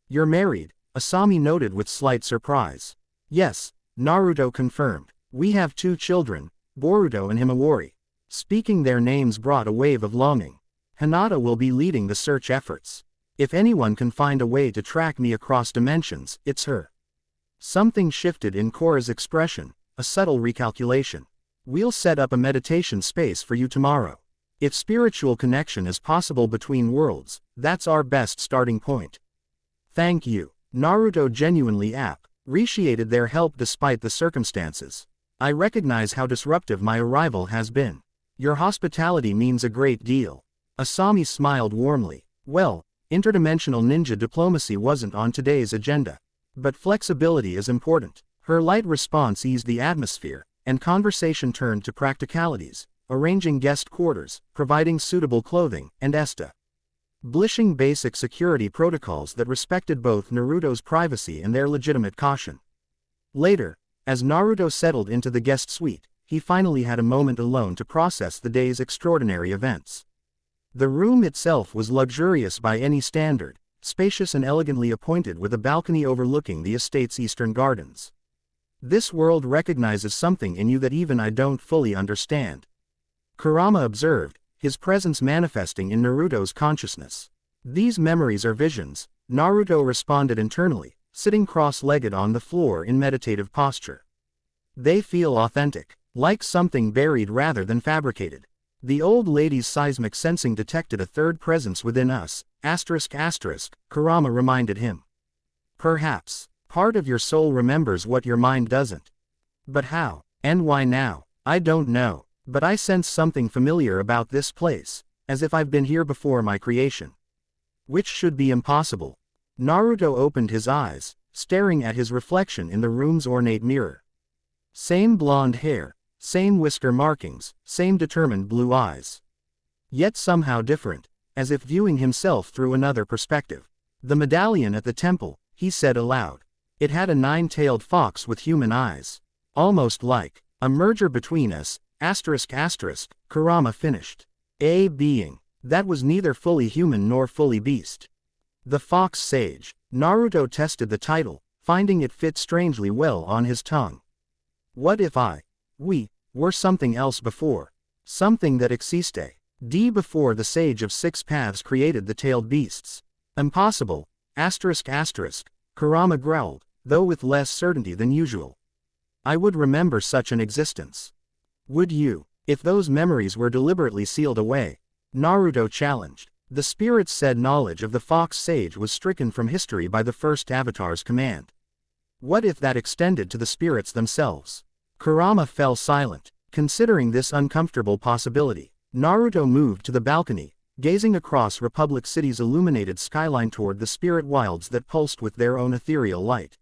You're married, Asami noted with slight surprise. Yes, Naruto confirmed. We have 2 children, Boruto and Himawari. Speaking their names brought a wave of longing. Hinata will be leading the search efforts. If anyone can find a way to track me across dimensions, it's her. Something shifted in Korra's expression, a subtle recalculation. We'll set up a meditation space for you tomorrow. If spiritual connection is possible between worlds, that's our best starting point. Thank you. Naruto genuinely appreciated their help despite the circumstances. I recognize how disruptive my arrival has been. Your hospitality means a great deal. Asami smiled warmly. Well, interdimensional ninja diplomacy wasn't on today's agenda. But flexibility is important. Her light response eased the atmosphere, and conversation turned to practicalities, arranging guest quarters, providing suitable clothing, and establishing basic security protocols that respected both Naruto's privacy and their legitimate caution. Later, as Naruto settled into the guest suite, he finally had a moment alone to process the day's extraordinary events. The room itself was luxurious by any standard, spacious and elegantly appointed with a balcony overlooking the estate's eastern gardens. This world recognizes something in you that even I don't fully understand, Kurama observed, his presence manifesting in Naruto's consciousness. These memories are visions, Naruto responded internally, sitting cross-legged on the floor in meditative posture. They feel authentic, like something buried rather than fabricated. The old lady's seismic sensing detected a third presence within us, Kurama reminded him. Perhaps, part of your soul remembers what your mind doesn't. But how, and why now? I don't know. But I sense something familiar about this place, as if I've been here before my creation. Which should be impossible. Naruto opened his eyes, staring at his reflection in the room's ornate mirror. Same blonde hair, same whisker markings, same determined blue eyes. Yet somehow different, as if viewing himself through another perspective. The medallion at the temple, he said aloud. It had a nine-tailed fox with human eyes. Almost like a merger between us, Kurama finished. A being that was neither fully human nor fully beast. The Fox Sage. Naruto tested the title, finding it fit strangely well on his tongue. What if we, were something else before? Something that existed. Before the Sage of Six Paths created the tailed beasts. Impossible, Kurama growled, though with less certainty than usual. I would remember such an existence. Would you, if those memories were deliberately sealed away? Naruto challenged. The spirits said knowledge of the Fox Sage was stricken from history by the first Avatar's command. What if that extended to the spirits themselves? Kurama fell silent, considering this uncomfortable possibility. Naruto moved to the balcony, gazing across Republic City's illuminated skyline toward the spirit wilds that pulsed with their own ethereal light.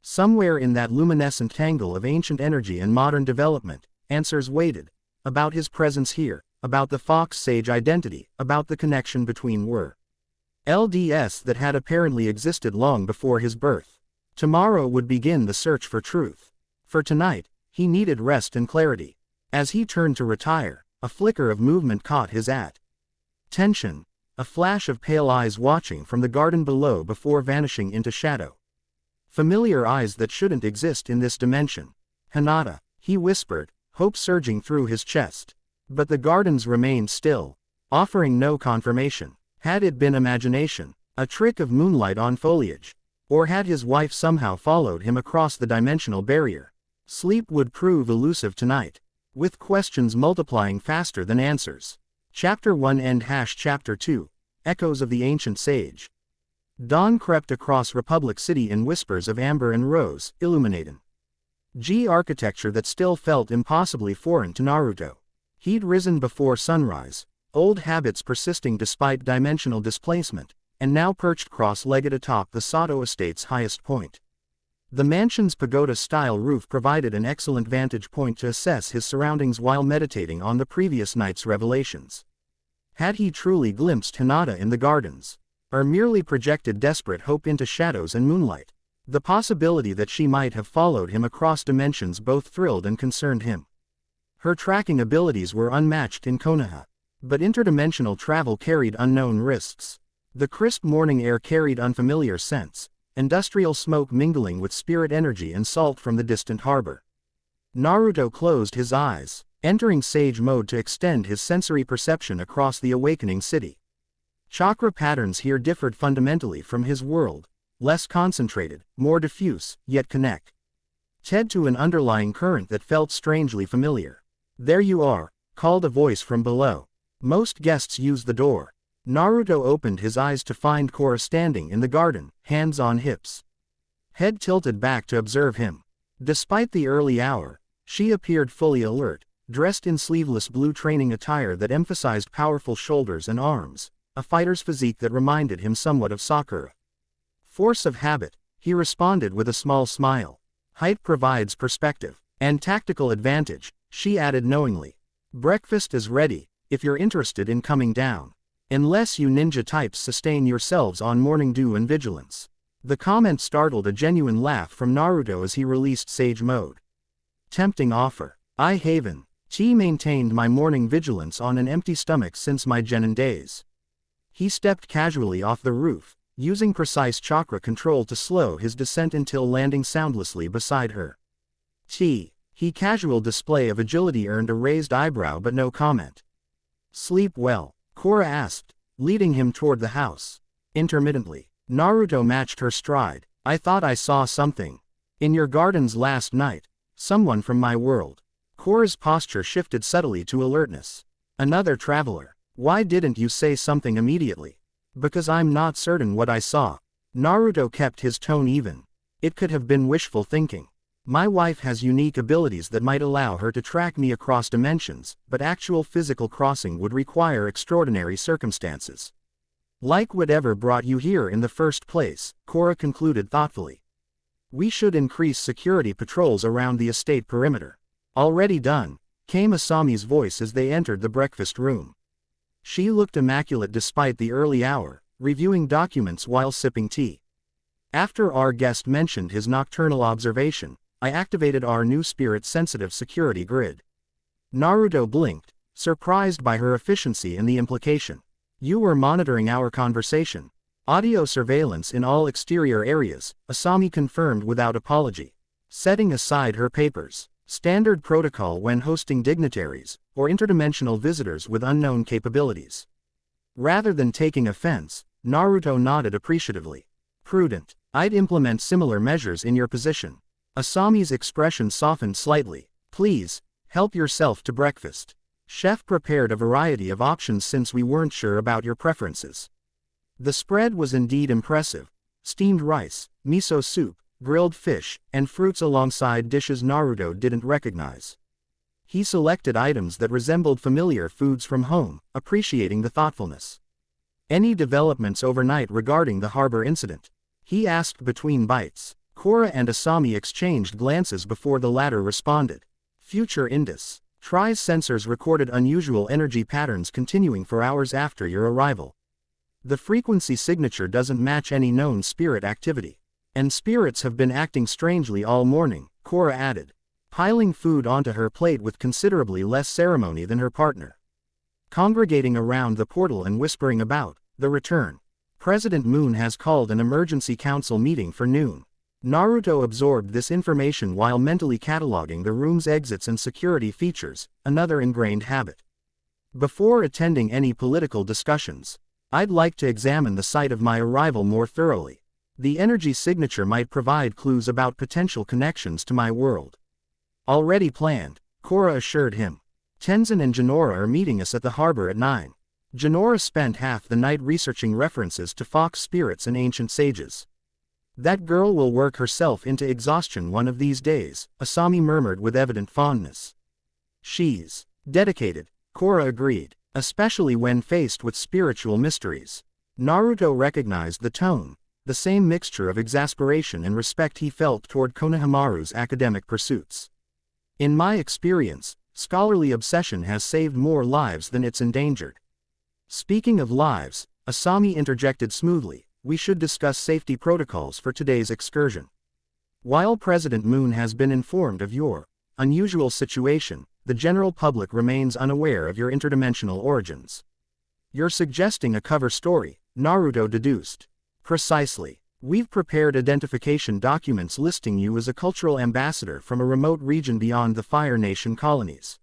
Somewhere in that luminescent tangle of ancient energy and modern development, answers waited. About his presence here, about the Fox Sage identity, about the connection between LDS that had apparently existed long before his birth. Tomorrow would begin the search for truth. For tonight, he needed rest and clarity. As he turned to retire, a flicker of movement caught his attention, a flash of pale eyes watching from the garden below before vanishing into shadow. Familiar eyes that shouldn't exist in this dimension. Hinata, he whispered, hope surging through his chest. But the gardens remained still, offering no confirmation. Had it been imagination, a trick of moonlight on foliage? Or had his wife somehow followed him across the dimensional barrier? Sleep would prove elusive tonight, with questions multiplying faster than answers. Chapter 1 End Chapter 2 Echoes of the Ancient Sage. Dawn crept across Republic City in whispers of amber and rose, illuminating architecture that still felt impossibly foreign to Naruto. He'd risen before sunrise, old habits persisting despite dimensional displacement, and now perched cross-legged atop the Sato estate's highest point. The mansion's pagoda-style roof provided an excellent vantage point to assess his surroundings while meditating on the previous night's revelations. Had he truly glimpsed Hinata in the gardens, or merely projected desperate hope into shadows and moonlight? The possibility that she might have followed him across dimensions both thrilled and concerned him. Her tracking abilities were unmatched in Konoha, but interdimensional travel carried unknown risks. The crisp morning air carried unfamiliar scents, industrial smoke mingling with spirit energy and salt from the distant harbor. Naruto closed his eyes, entering sage mode to extend his sensory perception across the awakening city. Chakra patterns here differed fundamentally from his world, less concentrated, more diffuse, yet connected to an underlying current that felt strangely familiar. There you are, called a voice from below. Most guests use the door. Naruto opened his eyes to find Korra standing in the garden, hands on hips. Head tilted back to observe him. Despite the early hour, she appeared fully alert, dressed in sleeveless blue training attire that emphasized powerful shoulders and arms, a fighter's physique that reminded him somewhat of Sakura. Force of habit, he responded with a small smile. Height provides perspective and tactical advantage, she added knowingly. Breakfast is ready, if you're interested in coming down. Unless you ninja types sustain yourselves on morning dew and vigilance. The comment startled a genuine laugh from Naruto as he released sage mode. Tempting offer. I haven't maintained my morning vigilance on an empty stomach since my genin days. He stepped casually off the roof, using precise chakra control to slow his descent until landing soundlessly beside her. Casual display of agility earned a raised eyebrow but no comment. Sleep well? Korra asked, leading him toward the house. Intermittently. Naruto matched her stride. I thought I saw something. In your gardens last night. Someone from my world. Korra's posture shifted subtly to alertness. Another traveler. Why didn't you say something immediately? Because I'm not certain what I saw. Naruto kept his tone even. It could have been wishful thinking. My wife has unique abilities that might allow her to track me across dimensions, but actual physical crossing would require extraordinary circumstances. Like whatever brought you here in the first place, Korra concluded thoughtfully. We should increase security patrols around the estate perimeter. Already done, came Asami's voice as they entered the breakfast room. She looked immaculate despite the early hour, reviewing documents while sipping tea. After our guest mentioned his nocturnal observation, I activated our new spirit-sensitive security grid. Naruto blinked, surprised by her efficiency and the implication. You were monitoring our conversation. Audio surveillance in all exterior areas, Asami confirmed without apology. Setting aside her papers, standard protocol when hosting dignitaries, or interdimensional visitors with unknown capabilities. Rather than taking offense, Naruto nodded appreciatively. Prudent. I'd implement similar measures in your position. Asami's expression softened slightly. Please, help yourself to breakfast. Chef prepared a variety of options since we weren't sure about your preferences. The spread was indeed impressive. Steamed rice, miso soup, grilled fish, and fruits alongside dishes Naruto didn't recognize. He selected items that resembled familiar foods from home, appreciating the thoughtfulness. Any developments overnight regarding the harbor incident? He asked between bites. Korra and Asami exchanged glances before the latter responded. Future Indus. Tri's sensors recorded unusual energy patterns continuing for hours after your arrival. The frequency signature doesn't match any known spirit activity. And spirits have been acting strangely all morning, Korra added, piling food onto her plate with considerably less ceremony than her partner. Congregating around the portal and whispering about the return. President Moon has called an emergency council meeting for noon. Naruto absorbed this information while mentally cataloging the room's exits and security features, another ingrained habit. Before attending any political discussions, I'd like to examine the site of my arrival more thoroughly. The energy signature might provide clues about potential connections to my world. Already planned, Korra assured him. Tenzin and Jinora are meeting us at the harbor at 9. Jinora spent half the night researching references to fox spirits and ancient sages. That girl will work herself into exhaustion one of these days, Asami murmured with evident fondness. She's dedicated, Korra agreed, especially when faced with spiritual mysteries. Naruto recognized the tone, the same mixture of exasperation and respect he felt toward Konohamaru's academic pursuits. In my experience, scholarly obsession has saved more lives than it's endangered. Speaking of lives, Asami interjected smoothly. We should discuss safety protocols for today's excursion. While President Moon has been informed of your unusual situation, the general public remains unaware of your interdimensional origins. You're suggesting a cover story, Naruto deduced. Precisely. We've prepared identification documents listing you as a cultural ambassador from a remote region beyond the Fire Nation colonies.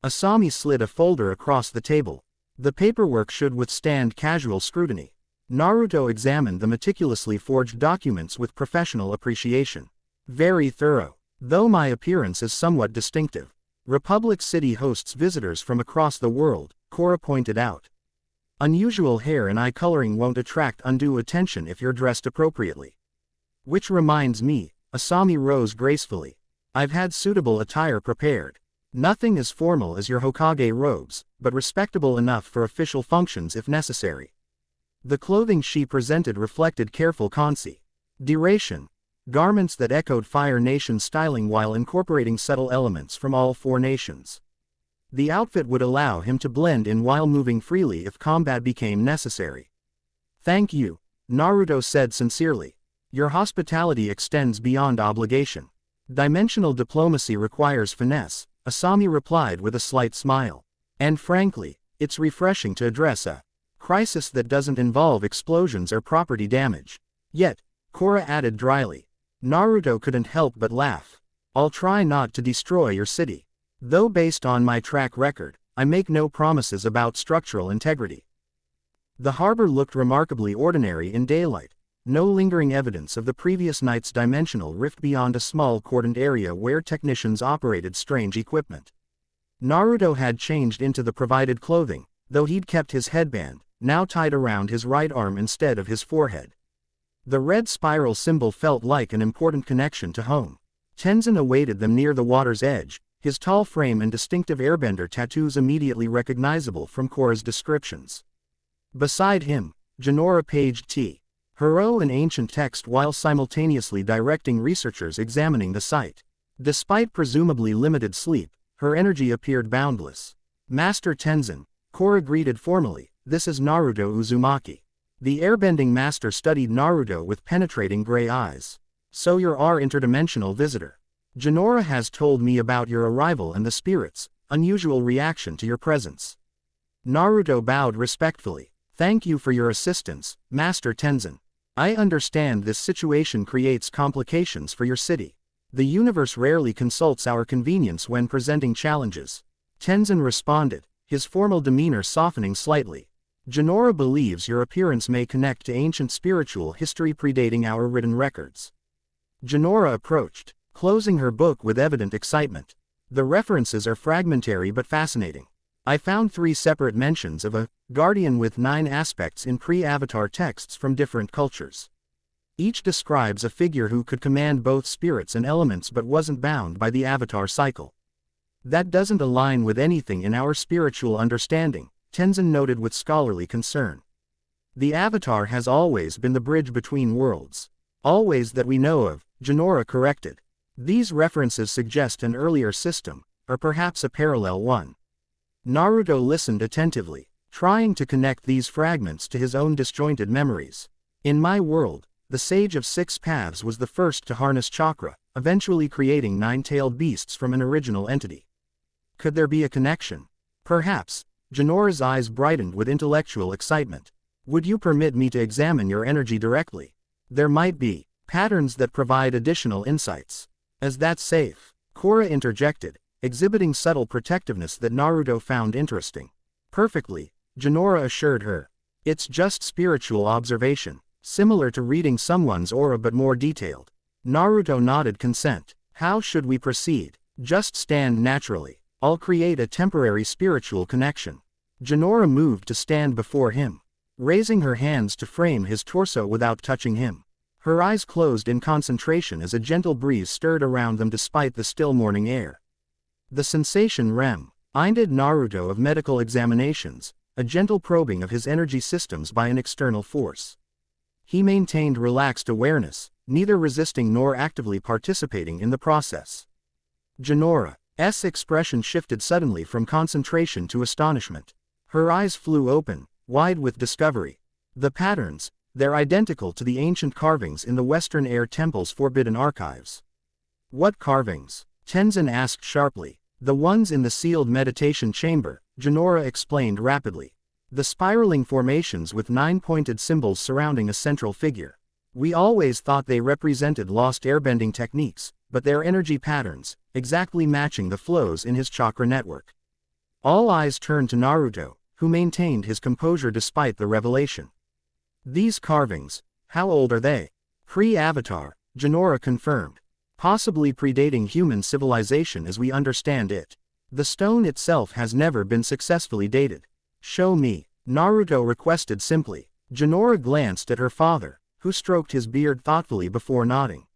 Asami slid a folder across the table. The paperwork should withstand casual scrutiny. Naruto examined the meticulously forged documents with professional appreciation. Very thorough. Though my appearance is somewhat distinctive. Republic City hosts visitors from across the world, Korra pointed out. Unusual hair and eye coloring won't attract undue attention if you're dressed appropriately. Which reminds me, Asami rose gracefully. I've had suitable attire prepared. Nothing as formal as your Hokage robes, but respectable enough for official functions if necessary. The clothing she presented reflected careful consideration. Garments that echoed Fire Nation styling while incorporating subtle elements from all four nations. The outfit would allow him to blend in while moving freely if combat became necessary. Thank you, Naruto said sincerely. Your hospitality extends beyond obligation. Dimensional diplomacy requires finesse, Asami replied with a slight smile. And frankly, it's refreshing to address a crisis that doesn't involve explosions or property damage. Yet, Korra added dryly. Naruto couldn't help but laugh. I'll try not to destroy your city. Though based on my track record, I make no promises about structural integrity. The harbor looked remarkably ordinary in daylight. No lingering evidence of the previous night's dimensional rift beyond a small cordoned area where technicians operated strange equipment. Naruto had changed into the provided clothing, though he'd kept his headband, now tied around his right arm instead of his forehead. The red spiral symbol felt like an important connection to home. Tenzin awaited them near the water's edge, his tall frame and distinctive airbender tattoos immediately recognizable from Korra's descriptions. Beside him, Jinora paged T. Hero an ancient text while simultaneously directing researchers examining the site. Despite presumably limited sleep, her energy appeared boundless. Master Tenzin, Korra greeted formally, this is Naruto Uzumaki. The airbending master studied Naruto with penetrating gray eyes. So you're our interdimensional visitor. Jinora has told me about your arrival and the spirit's unusual reaction to your presence. Naruto bowed respectfully. Thank you for your assistance, Master Tenzin. I understand this situation creates complications for your city. The universe rarely consults our convenience when presenting challenges. Tenzin responded, his formal demeanor softening slightly. Jinora believes your appearance may connect to ancient spiritual history predating our written records. Jinora approached, closing her book with evident excitement. The references are fragmentary but fascinating. I found 3 separate mentions of a guardian with 9 aspects in pre-Avatar texts from different cultures. Each describes a figure who could command both spirits and elements but wasn't bound by the Avatar cycle. That doesn't align with anything in our spiritual understanding, Tenzin noted with scholarly concern. The Avatar has always been the bridge between worlds. Always that we know of, Jinora corrected. These references suggest an earlier system, or perhaps a parallel one. Naruto listened attentively, trying to connect these fragments to his own disjointed memories. In my world, the Sage of 6 Paths was the first to harness chakra, eventually creating 9-tailed beasts from an original entity. Could there be a connection? Perhaps. Jinora's eyes brightened with intellectual excitement. Would you permit me to examine your energy directly? There might be patterns that provide additional insights. Is that safe? Korra interjected, exhibiting subtle protectiveness that Naruto found interesting. Perfectly, Jinora assured her. It's just spiritual observation, similar to reading someone's aura but more detailed. Naruto nodded consent. How should we proceed? Just stand naturally. I'll create a temporary spiritual connection. Jinora moved to stand before him, raising her hands to frame his torso without touching him. Her eyes closed in concentration as a gentle breeze stirred around them despite the still morning air. The sensation reminded Naruto of medical examinations, a gentle probing of his energy systems by an external force. He maintained relaxed awareness, neither resisting nor actively participating in the process. Jinora's expression shifted suddenly from concentration to astonishment. Her eyes flew open, wide with discovery. The patterns, they're identical to the ancient carvings in the Western Air Temple's forbidden archives. What carvings? Tenzin asked sharply. The ones in the sealed meditation chamber, Jinora explained rapidly. The spiraling formations with 9 pointed symbols surrounding a central figure. We always thought they represented lost airbending techniques, but they're energy patterns, exactly matching the flows in his chakra network. All eyes turned to Naruto, who maintained his composure despite the revelation. These carvings, how old are they? Pre-Avatar, Jinora confirmed. Possibly predating human civilization as we understand it. The stone itself has never been successfully dated. Show me, Naruto requested simply. Jinora glanced at her father, who stroked his beard thoughtfully before nodding.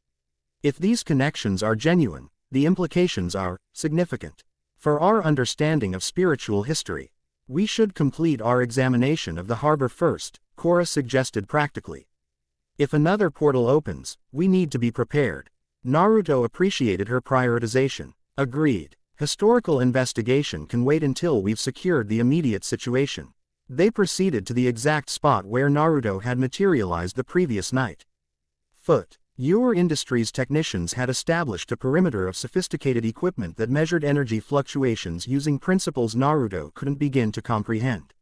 If these connections are genuine, the implications are significant. For our understanding of spiritual history, we should complete our examination of the harbor first, Korra suggested practically. If another portal opens, we need to be prepared. Naruto appreciated her prioritization. Agreed. Historical investigation can wait until we've secured the immediate situation. They proceeded to the exact spot where Naruto had materialized the previous night. Your Industries technicians had established a perimeter of sophisticated equipment that measured energy fluctuations using principles Naruto couldn't begin to comprehend.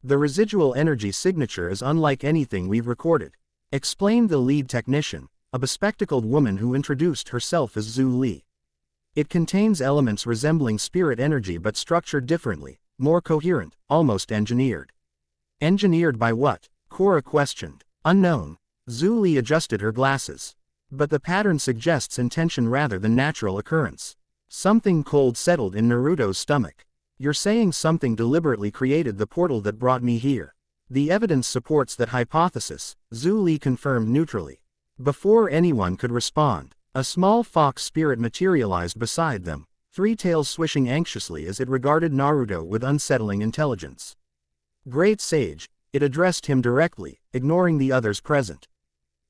The residual energy signature is unlike anything we've recorded, explained the lead technician, a bespectacled woman who introduced herself as Zhu Li. It contains elements resembling spirit energy but structured differently, more coherent, almost engineered. Engineered by what? Korra questioned. Unknown. Zhu Li adjusted her glasses. But the pattern suggests intention rather than natural occurrence. Something cold settled in Naruto's stomach. You're saying something deliberately created the portal that brought me here. The evidence supports that hypothesis, Zhu Li confirmed neutrally. Before anyone could respond, A small fox spirit materialized beside them, three tails swishing anxiously as it regarded Naruto with unsettling intelligence. Great sage, it addressed him directly, ignoring the others present.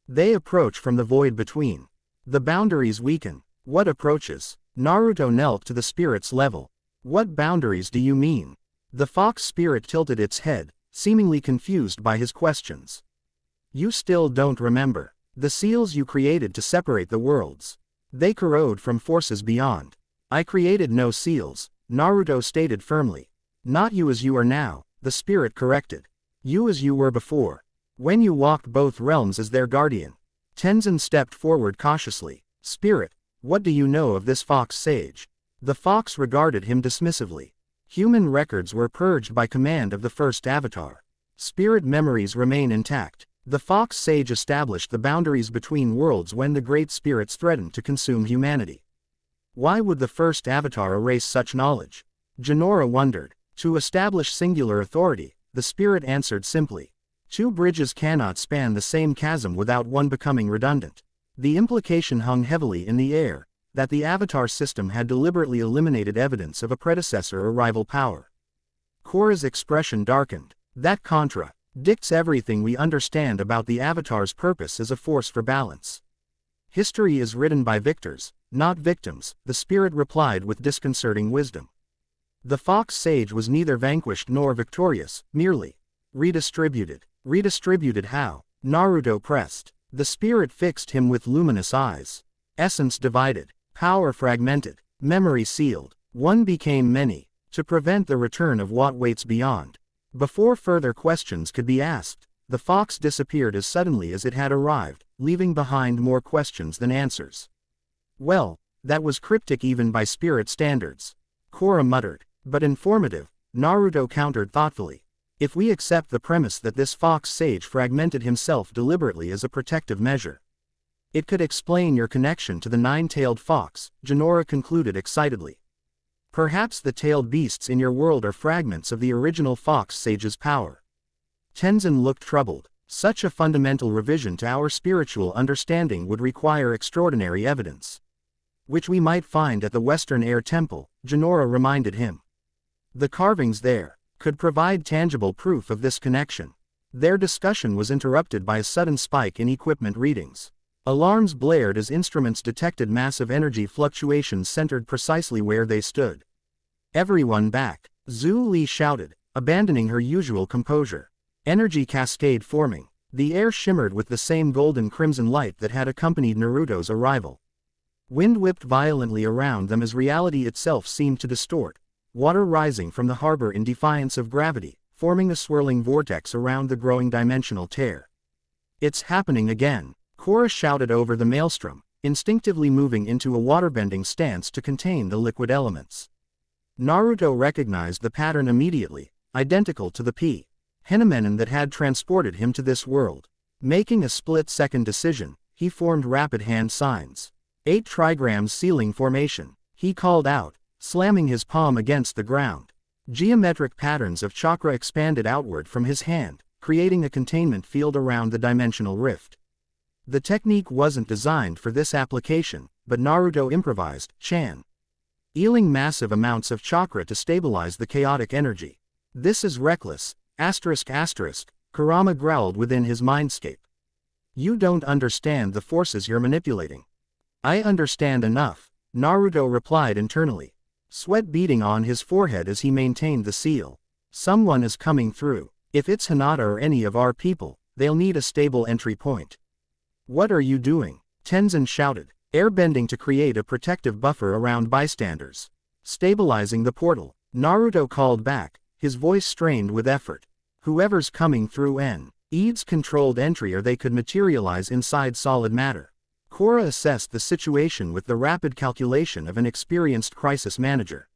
They approach from the void between. The boundaries weaken. What approaches? Naruto knelt to the spirit's level. What boundaries do you mean? The fox spirit tilted its head, seemingly confused by his questions. You still don't remember. The seals you created to separate the worlds. They corrode from forces beyond. I created no seals, Naruto stated firmly. Not you as you are now, the spirit corrected. You as you were before. When you walked both realms as their guardian. Tenzin stepped forward cautiously. Spirit, what do you know of this fox sage? The fox regarded him dismissively. Human records were purged by command of the first avatar. Spirit memories remain intact. The fox sage established the boundaries between worlds when the great spirits threatened to consume humanity. Why would the first avatar erase such knowledge? Jinora wondered. To establish singular authority, the spirit answered simply. Two bridges cannot span the same chasm without one becoming redundant. The implication hung heavily in the air, that the avatar system had deliberately eliminated evidence of a predecessor or rival power. Korra's expression darkened. That contradicts everything we understand about the avatar's purpose as a force for balance. History is written by victors, not victims, the spirit replied with disconcerting wisdom. The fox sage was neither vanquished nor victorious, merely redistributed. Redistributed how? Naruto pressed. The spirit fixed him with luminous eyes. Essence divided. Power fragmented. Memory sealed. One became many. To prevent the return of what waits beyond. Before further questions could be asked, the fox disappeared as suddenly as it had arrived, leaving behind more questions than answers. Well, that was cryptic even by spirit standards. Korra muttered. But informative, Naruto countered thoughtfully. If we accept the premise that this fox sage fragmented himself deliberately as a protective measure, it could explain your connection to the nine-tailed fox, Jinora concluded excitedly. Perhaps the tailed beasts in your world are fragments of the original fox sage's power. Tenzin looked troubled. Such a fundamental revision to our spiritual understanding would require extraordinary evidence, which we might find at the Western Air Temple, Jinora reminded him. The carvings there could provide tangible proof of this connection. Their discussion was interrupted by a sudden spike in equipment readings. Alarms blared as instruments detected massive energy fluctuations centered precisely where they stood. Everyone back, Zhu Li shouted, abandoning her usual composure. Energy cascade forming. The air shimmered with the same golden-crimson light that had accompanied Naruto's arrival. Wind whipped violently around them as reality itself seemed to distort. Water rising from the harbor in defiance of gravity, forming a swirling vortex around the growing dimensional tear. It's happening again, Korra shouted over the maelstrom, instinctively moving into a waterbending stance to contain the liquid elements. Naruto recognized the pattern immediately, identical to the phenomenon that had transported him to this world. Making a split-second decision, he formed rapid hand signs. 8 trigrams sealing formation, he called out, slamming his palm against the ground. Geometric patterns of chakra expanded outward from his hand, creating a containment field around the dimensional rift. The technique wasn't designed for this application, but Naruto improvised, channeling massive amounts of chakra to stabilize the chaotic energy. This is reckless, Kurama growled within his mindscape. You don't understand the forces you're manipulating. I understand enough, Naruto replied internally. Sweat beading on his forehead as he maintained the seal. Someone is coming through. If it's Hinata or any of our people, they'll need a stable entry point. What are you doing? Tenzin shouted, airbending to create a protective buffer around bystanders. Stabilizing the portal, Naruto called back, his voice strained with effort. Whoever's coming through needs controlled entry or they could materialize inside solid matter. Korra assessed the situation with the rapid calculation of an experienced crisis manager.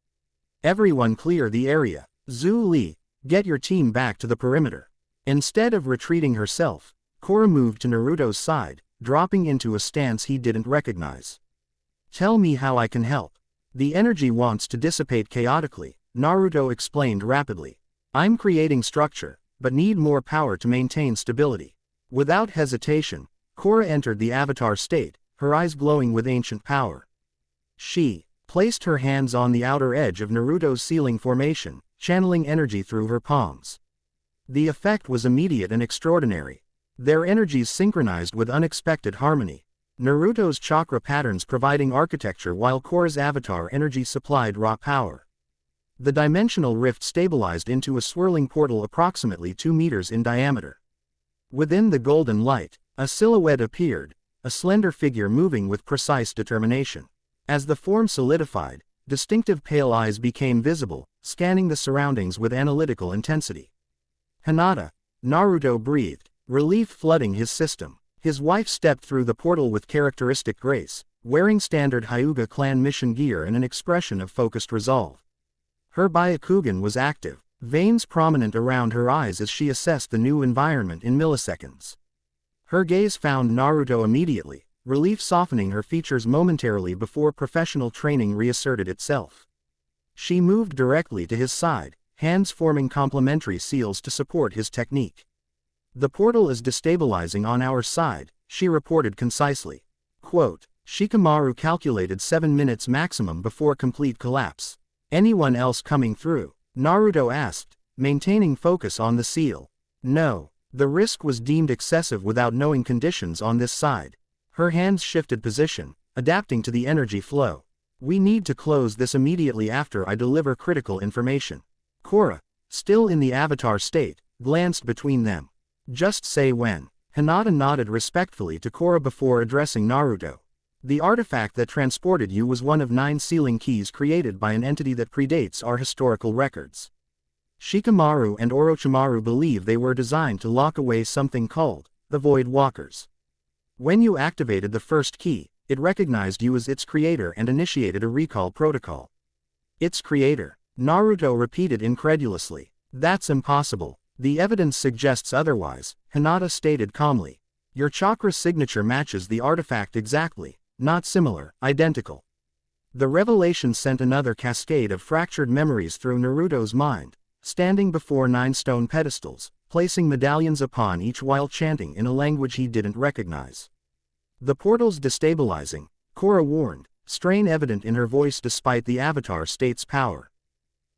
Everyone clear the area. Zhu Li, get your team back to the perimeter. Instead of retreating herself, Korra moved to Naruto's side, dropping into a stance he didn't recognize. Tell me how I can help. The energy wants to dissipate chaotically, Naruto explained rapidly. I'm creating structure, but need more power to maintain stability. Without hesitation, Korra entered the avatar state, her eyes glowing with ancient power. She placed her hands on the outer edge of Naruto's sealing formation, channeling energy through her palms. The effect was immediate and extraordinary. Their energies synchronized with unexpected harmony. Naruto's chakra patterns providing architecture while Korra's avatar energy supplied raw power. The dimensional rift stabilized into a swirling portal approximately 2 meters in diameter. Within the golden light, a silhouette appeared, a slender figure moving with precise determination. As the form solidified, distinctive pale eyes became visible, scanning the surroundings with analytical intensity. "Hinata," Naruto breathed, relief flooding his system. His wife stepped through the portal with characteristic grace, wearing standard Hyuga clan mission gear and an expression of focused resolve. Her Byakugan was active, veins prominent around her eyes as she assessed the new environment in milliseconds. Her gaze found Naruto immediately, relief softening her features momentarily before professional training reasserted itself. She moved directly to his side, hands forming complementary seals to support his technique. "The portal is destabilizing on our side," she reported concisely. Quote, "Shikamaru calculated 7 minutes maximum before complete collapse. Anyone else coming through?" Naruto asked, maintaining focus on the seal. "No, the risk was deemed excessive without knowing conditions on this side." Her hands shifted position, adapting to the energy flow. "We need to close this immediately after I deliver critical information." Korra, still in the avatar state, glanced between them. "Just say when." Hinata nodded respectfully to Korra before addressing Naruto. "The artifact that transported you was one of 9 sealing keys created by an entity that predates our historical records. Shikamaru and Orochimaru believe they were designed to lock away something called the Void Walkers. When you activated the first key, it recognized you as its creator and initiated a recall protocol." "Its creator?" Naruto repeated incredulously. "That's impossible. The evidence suggests otherwise," Hinata stated calmly. "Your chakra signature matches the artifact exactly, not similar, identical." The revelation sent another cascade of fractured memories through Naruto's mind, standing before 9 stone pedestals, placing medallions upon each while chanting in a language he didn't recognize. "The portal's destabilizing," Korra warned, strain evident in her voice despite the avatar state's power.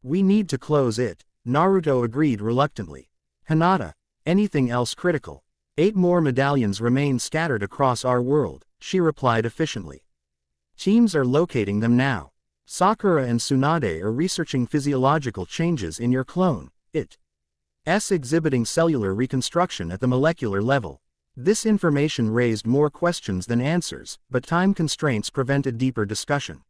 "We need to close it," Naruto agreed reluctantly. "Hinata, anything else critical?" 8 more medallions remain scattered across our world," she replied efficiently. "Teams are locating them now. Sakura and Tsunade are researching physiological changes in your clone, it's exhibiting cellular reconstruction at the molecular level." This information raised more questions than answers, but time constraints prevented deeper discussion.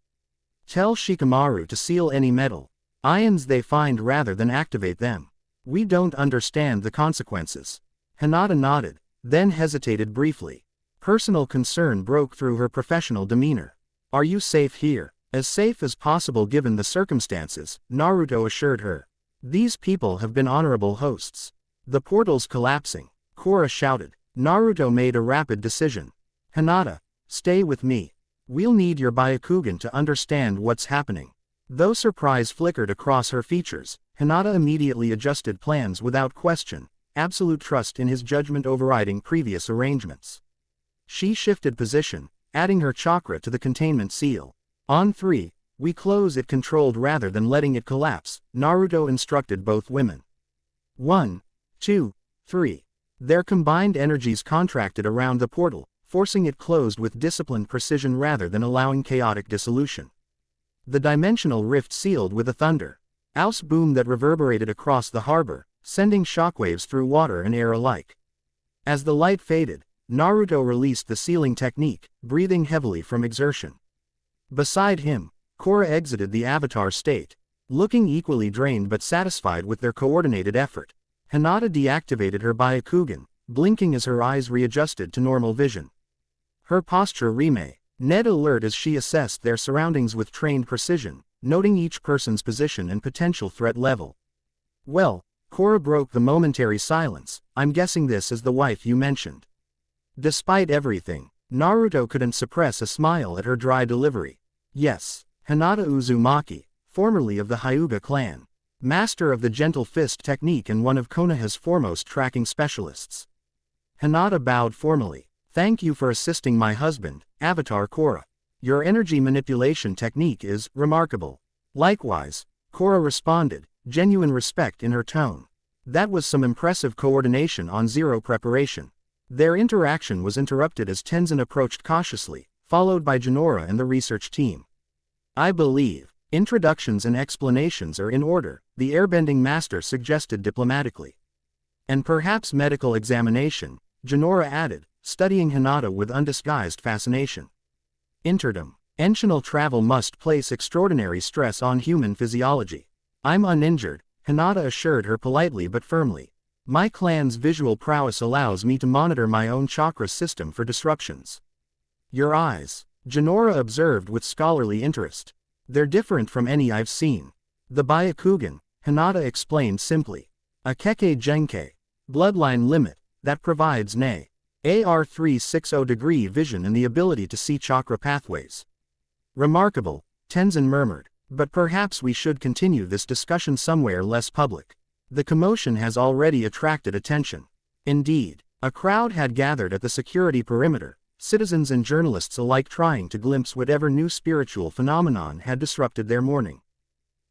"Tell Shikamaru to seal any metal ions they find rather than activate them. We don't understand the consequences." Hinata nodded, then hesitated briefly. Personal concern broke through her professional demeanor. "Are you safe here?" "As safe as possible given the circumstances," Naruto assured her. "These people have been honorable hosts." "The portal's collapsing," Korra shouted. Naruto made a rapid decision. "Hinata, stay with me. We'll need your Byakugan to understand what's happening." Though surprise flickered across her features, Hinata immediately adjusted plans without question, absolute trust in his judgment overriding previous arrangements. She shifted position, adding her chakra to the containment seal. "On 3, we close it controlled rather than letting it collapse," Naruto instructed both women. 1, 2, 3. Their combined energies contracted around the portal, forcing it closed with disciplined precision rather than allowing chaotic dissolution. The dimensional rift sealed with a thunder ouse boom that reverberated across the harbor, sending shockwaves through water and air alike. As the light faded, Naruto released the sealing technique, breathing heavily from exertion. Beside him, Korra exited the avatar state, looking equally drained but satisfied with their coordinated effort. Hinata deactivated her Byakugan, blinking as her eyes readjusted to normal vision. Her posture remained alert as she assessed their surroundings with trained precision, noting each person's position and potential threat level. "Well," Korra broke the momentary silence, "I'm guessing this is the wife you mentioned." Despite everything, Naruto couldn't suppress a smile at her dry delivery. "Yes, Hinata Uzumaki, formerly of the Hyuga clan. Master of the gentle fist technique and one of Konoha's foremost tracking specialists." Hinata bowed formally. Thank you for assisting my husband, Avatar Korra. Your energy manipulation technique is remarkable. Likewise, Korra responded, genuine respect in her tone. That was some impressive coordination on zero preparation. Their interaction was interrupted as Tenzin approached cautiously, followed by Jinora and the research team. I believe introductions and explanations are in order, the airbending master suggested diplomatically. And perhaps medical examination, Jinora added, studying Hinata with undisguised fascination. Interdimensional travel must place extraordinary stress on human physiology. I'm uninjured, Hinata assured her politely but firmly. My clan's visual prowess allows me to monitor my own chakra system for disruptions. Your eyes, Jinora observed with scholarly interest. They're different from any I've seen. The Byakugan, Hinata explained simply. A Kekkei Genkei, bloodline limit, that provides Ne. AR 360-degree vision and the ability to see chakra pathways. Remarkable, Tenzin murmured, but perhaps we should continue this discussion somewhere less public. The commotion has already attracted attention. Indeed, a crowd had gathered at the security perimeter, citizens and journalists alike trying to glimpse whatever new spiritual phenomenon had disrupted their morning.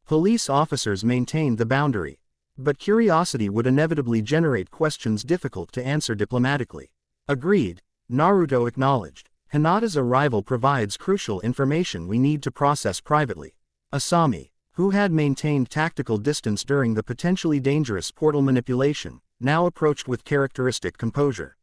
Police officers maintained the boundary, but curiosity would inevitably generate questions difficult to answer diplomatically. Agreed, Naruto acknowledged. Hinata's arrival provides crucial information we need to process privately. Asami, who had maintained tactical distance during the potentially dangerous portal manipulation, now approached with characteristic composure.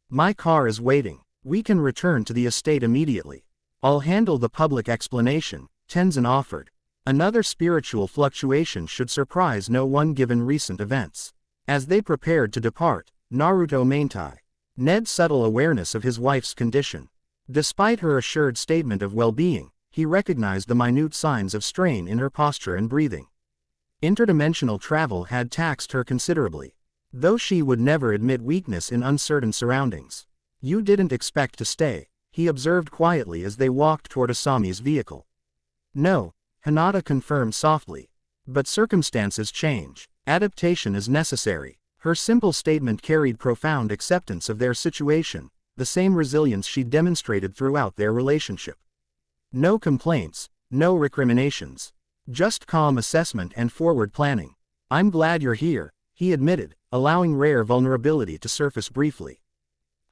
My car is waiting. We can return to the estate immediately. I'll handle the public explanation, Tenzin offered. Another spiritual fluctuation should surprise no one given recent events. As they prepared to depart, Naruto maintained Ned's subtle awareness of his wife's condition. Despite her assured statement of well-being, he recognized the minute signs of strain in her posture and breathing. Interdimensional travel had taxed her considerably, though she would never admit weakness in uncertain surroundings. You didn't expect to stay, he observed quietly as they walked toward Asami's vehicle. No, Hinata confirmed softly. But circumstances change. Adaptation is necessary. Her simple statement carried profound acceptance of their situation, the same resilience she demonstrated throughout their relationship. No complaints, no recriminations. Just calm assessment and forward planning. I'm glad you're here, he admitted, allowing rare vulnerability to surface briefly.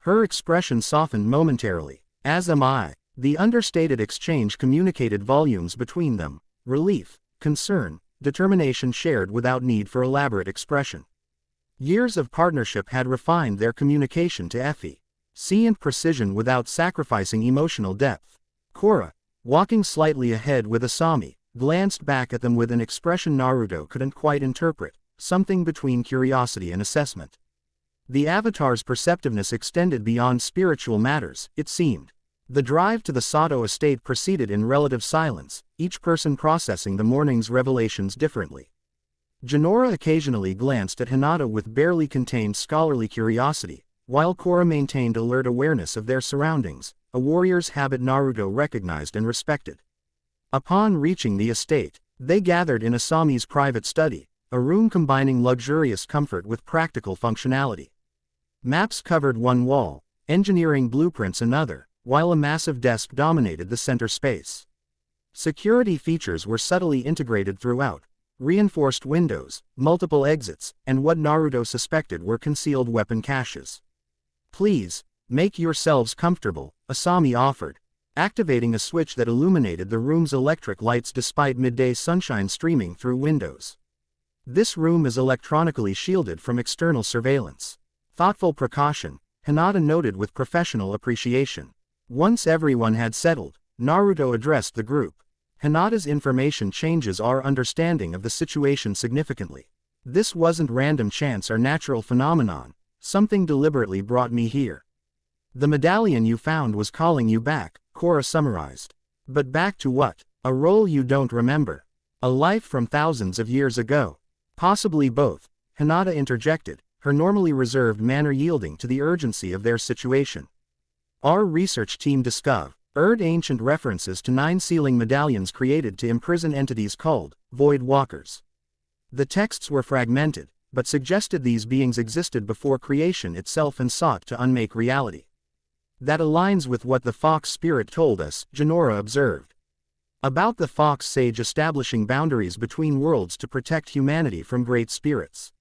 Her expression softened momentarily. As am I. The understated exchange communicated volumes between them. Relief, concern, determination shared without need for elaborate expression. Years of partnership had refined their communication to efficiency and precision without sacrificing emotional depth. Korra, walking slightly ahead with Asami, glanced back at them with an expression Naruto couldn't quite interpret, something between curiosity and assessment. The Avatar's perceptiveness extended beyond spiritual matters, it seemed. The drive to the Sato estate proceeded in relative silence, each person processing the morning's revelations differently. Jinora occasionally glanced at Hinata with barely contained scholarly curiosity, while Korra maintained alert awareness of their surroundings, a warrior's habit Naruto recognized and respected. Upon reaching the estate, they gathered in Asami's private study, a room combining luxurious comfort with practical functionality. Maps covered one wall, engineering blueprints another, while a massive desk dominated the center space. Security features were subtly integrated throughout. Reinforced windows, multiple exits, and what Naruto suspected were concealed weapon caches. Please, make yourselves comfortable, Asami offered, activating a switch that illuminated the room's electric lights despite midday sunshine streaming through windows. This room is electronically shielded from external surveillance. Thoughtful precaution, Hinata noted with professional appreciation. Once everyone had settled, Naruto addressed the group. Hinata's information changes our understanding of the situation significantly. This wasn't random chance or natural phenomenon, something deliberately brought me here. The medallion you found was calling you back, Korra summarized. But back to what? A role you don't remember. A life from thousands of years ago. Possibly both, Hinata interjected, her normally reserved manner yielding to the urgency of their situation. Our research team discovered ancient references to 9 sealing medallions created to imprison entities called Void Walkers. The texts were fragmented, but suggested these beings existed before creation itself and sought to unmake reality. That aligns with what the fox spirit told us, Jinora observed. About the fox sage establishing boundaries between worlds to protect humanity from great spirits.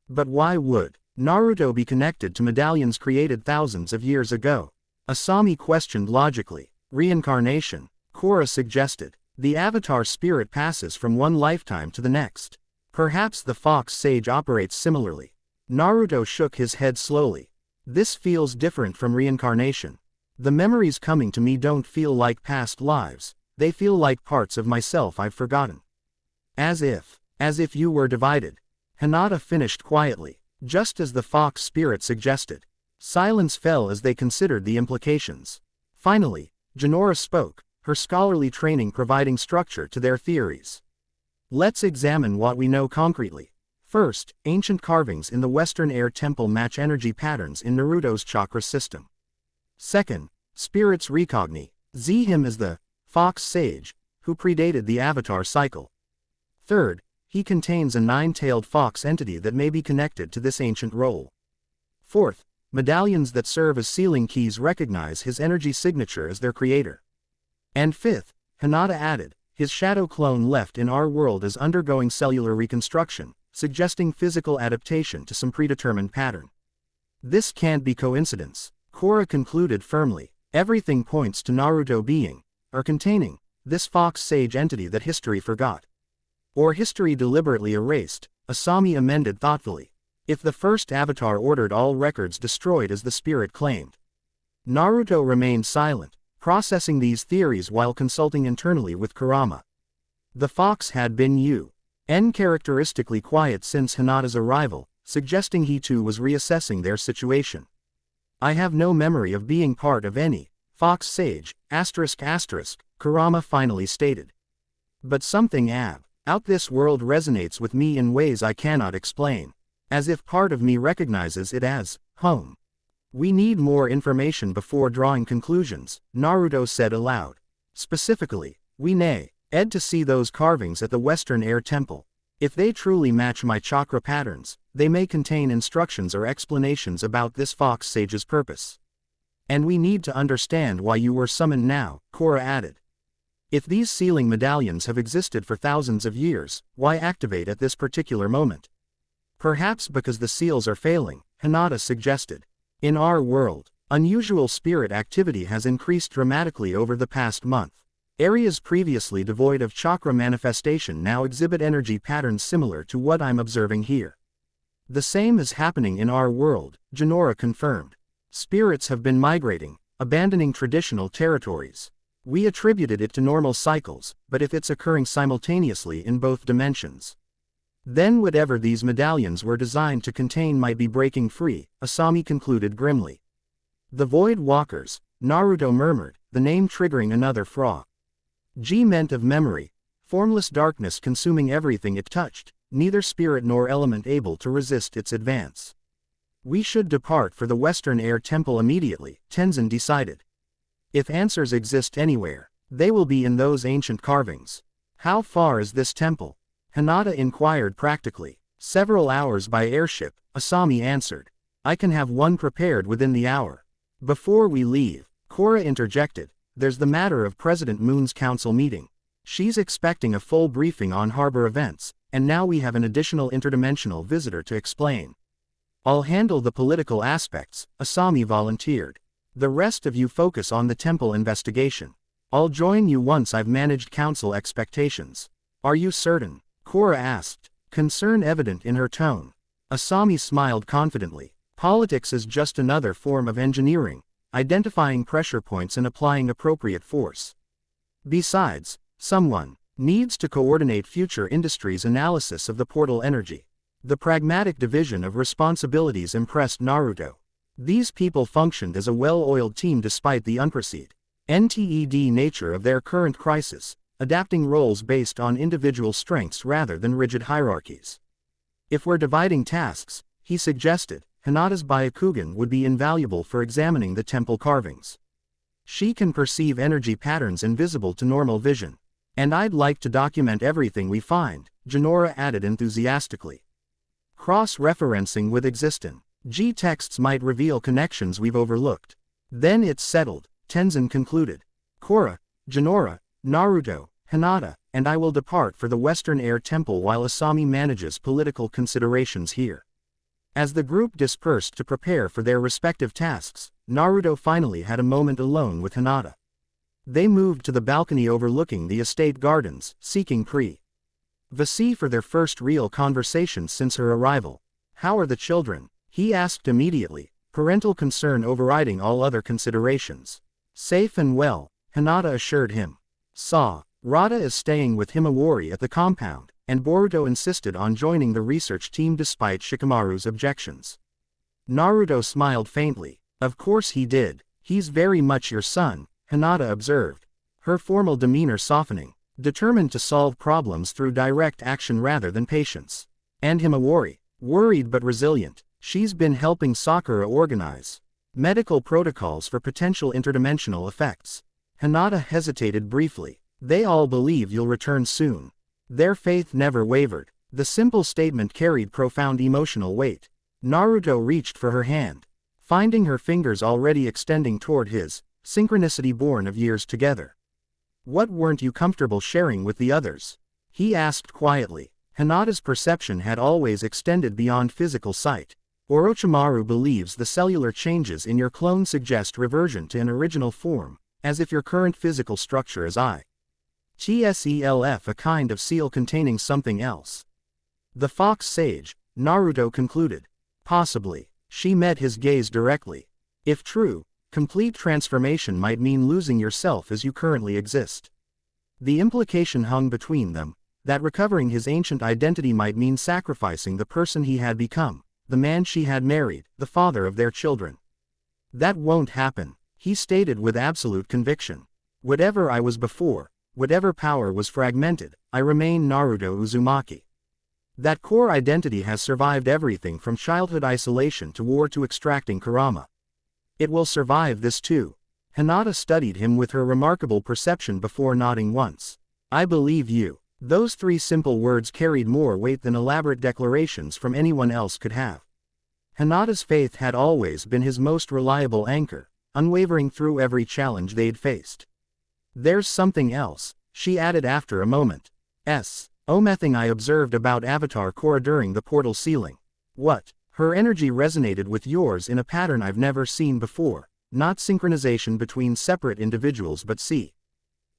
But why would Naruto be connected to medallions created thousands of years ago? Asami questioned logically. Reincarnation, Korra suggested. The avatar spirit passes from one lifetime to the next. Perhaps the fox sage operates similarly. Naruto shook his head slowly. This feels different from reincarnation. The memories coming to me don't feel like past lives, they feel like parts of myself I've forgotten. As if you were divided. Hinata finished quietly, just as the fox spirit suggested. Silence fell as they considered the implications. Finally, Jinora spoke, her scholarly training providing structure to their theories. Let's examine what we know concretely. First, ancient carvings in the Western Air Temple match energy patterns in Naruto's chakra system. Second, spirits recognize him as the fox sage, who predated the avatar cycle. Third, he contains a nine-tailed fox entity that may be connected to this ancient role. Fourth, medallions that serve as sealing keys recognize his energy signature as their creator. And fifth, Hinata added, his shadow clone left in our world is undergoing cellular reconstruction, suggesting physical adaptation to some predetermined pattern. This can't be coincidence, Korra concluded firmly. Everything points to Naruto being, or containing, this fox sage entity that history forgot. Or history deliberately erased, Asami amended thoughtfully. If the first avatar ordered all records destroyed as the spirit claimed. Naruto remained silent, processing these theories while consulting internally with Kurama. The fox had been uncharacteristically quiet since Hinata's arrival, suggesting he too was reassessing their situation. I have no memory of being part of any fox sage, Kurama finally stated. But something out this world resonates with me in ways I cannot explain. As if part of me recognizes it as home. We need more information before drawing conclusions, Naruto said aloud. Specifically, we need to see those carvings at the Western Air Temple. If they truly match my chakra patterns, they may contain instructions or explanations about this fox sage's purpose. And we need to understand why you were summoned now, Korra added. If these sealing medallions have existed for thousands of years, why activate at this particular moment? Perhaps because the seals are failing, Hinata suggested. In our world, unusual spirit activity has increased dramatically over the past month. Areas previously devoid of chakra manifestation now exhibit energy patterns similar to what I'm observing here. The same is happening in our world, Jinora confirmed. Spirits have been migrating, abandoning traditional territories. We attributed it to normal cycles, but if it's occurring simultaneously in both dimensions, then whatever these medallions were designed to contain might be breaking free, Asami concluded grimly. The Void Walkers, Naruto murmured, the name triggering another fragment of memory, formless darkness consuming everything it touched, neither spirit nor element able to resist its advance. We should depart for the Western Air Temple immediately, Tenzin decided. If answers exist anywhere, they will be in those ancient carvings. How far is this temple? Hinata inquired practically. Several hours by airship, Asami answered. I can have one prepared within the hour. Before we leave, Korra interjected, there's the matter of President Moon's council meeting. She's expecting a full briefing on harbor events, and now we have an additional interdimensional visitor to explain. I'll handle the political aspects, Asami volunteered. The rest of you focus on the temple investigation. I'll join you once I've managed council expectations. Are you certain? Korra asked, concern evident in her tone. Asami smiled confidently. Politics is just another form of engineering, identifying pressure points and applying appropriate force. Besides, someone needs to coordinate future industries' analysis of the portal energy. The pragmatic division of responsibilities impressed Naruto. These people functioned as a well-oiled team despite the unprecedented nature of their current crisis, adapting roles based on individual strengths rather than rigid hierarchies. If we're dividing tasks, he suggested, Hinata's Byakugan would be invaluable for examining the temple carvings. She can perceive energy patterns invisible to normal vision. And I'd like to document everything we find, Jinora added enthusiastically. Cross-referencing with existing texts might reveal connections we've overlooked. Then it's settled, Tenzin concluded. Korra, Jinora, Naruto, Hinata, and I will depart for the Western Air Temple while Asami manages political considerations here. As the group dispersed to prepare for their respective tasks, Naruto finally had a moment alone with Hinata. They moved to the balcony overlooking the estate gardens, seeking privacy for their first real conversation since her arrival. "How are the children?" he asked immediately, parental concern overriding all other considerations. "Safe and well," Hinata assured him. Rada is staying with Himawari at the compound, and Boruto insisted on joining the research team despite Shikamaru's objections. Naruto smiled faintly. "Of course he did. He's very much your son," Hinata observed, her formal demeanor softening, determined to solve problems through direct action rather than patience. "And Himawari, worried but resilient, she's been helping Sakura organize medical protocols for potential interdimensional effects." Hinata hesitated briefly. "They all believe you'll return soon." Their faith never wavered. The simple statement carried profound emotional weight. Naruto reached for her hand, finding her fingers already extending toward his, synchronicity born of years together. "What weren't you comfortable sharing with the others?" he asked quietly. Hinata's perception had always extended beyond physical sight. "Orochimaru believes the cellular changes in your clone suggest reversion to an original form, as if your current physical structure is itself a kind of seal containing something else." "The Fox Sage," Naruto concluded. "Possibly." She met his gaze directly. "If true, complete transformation might mean losing yourself as you currently exist." The implication hung between them, that recovering his ancient identity might mean sacrificing the person he had become, the man she had married, the father of their children. "That won't happen," he stated with absolute conviction. "Whatever I was before, whatever power was fragmented, I remain Naruto Uzumaki. That core identity has survived everything from childhood isolation to war to extracting Kurama. It will survive this too." Hinata studied him with her remarkable perception before nodding once. "I believe you." Those three simple words carried more weight than elaborate declarations from anyone else could have. Hinata's faith had always been his most reliable anchor, unwavering through every challenge they'd faced. "There's something else," she added after a moment. Omething I observed about Avatar Korra during the portal sealing." "What?" "Her energy resonated with yours in a pattern I've never seen before, not synchronization between separate individuals but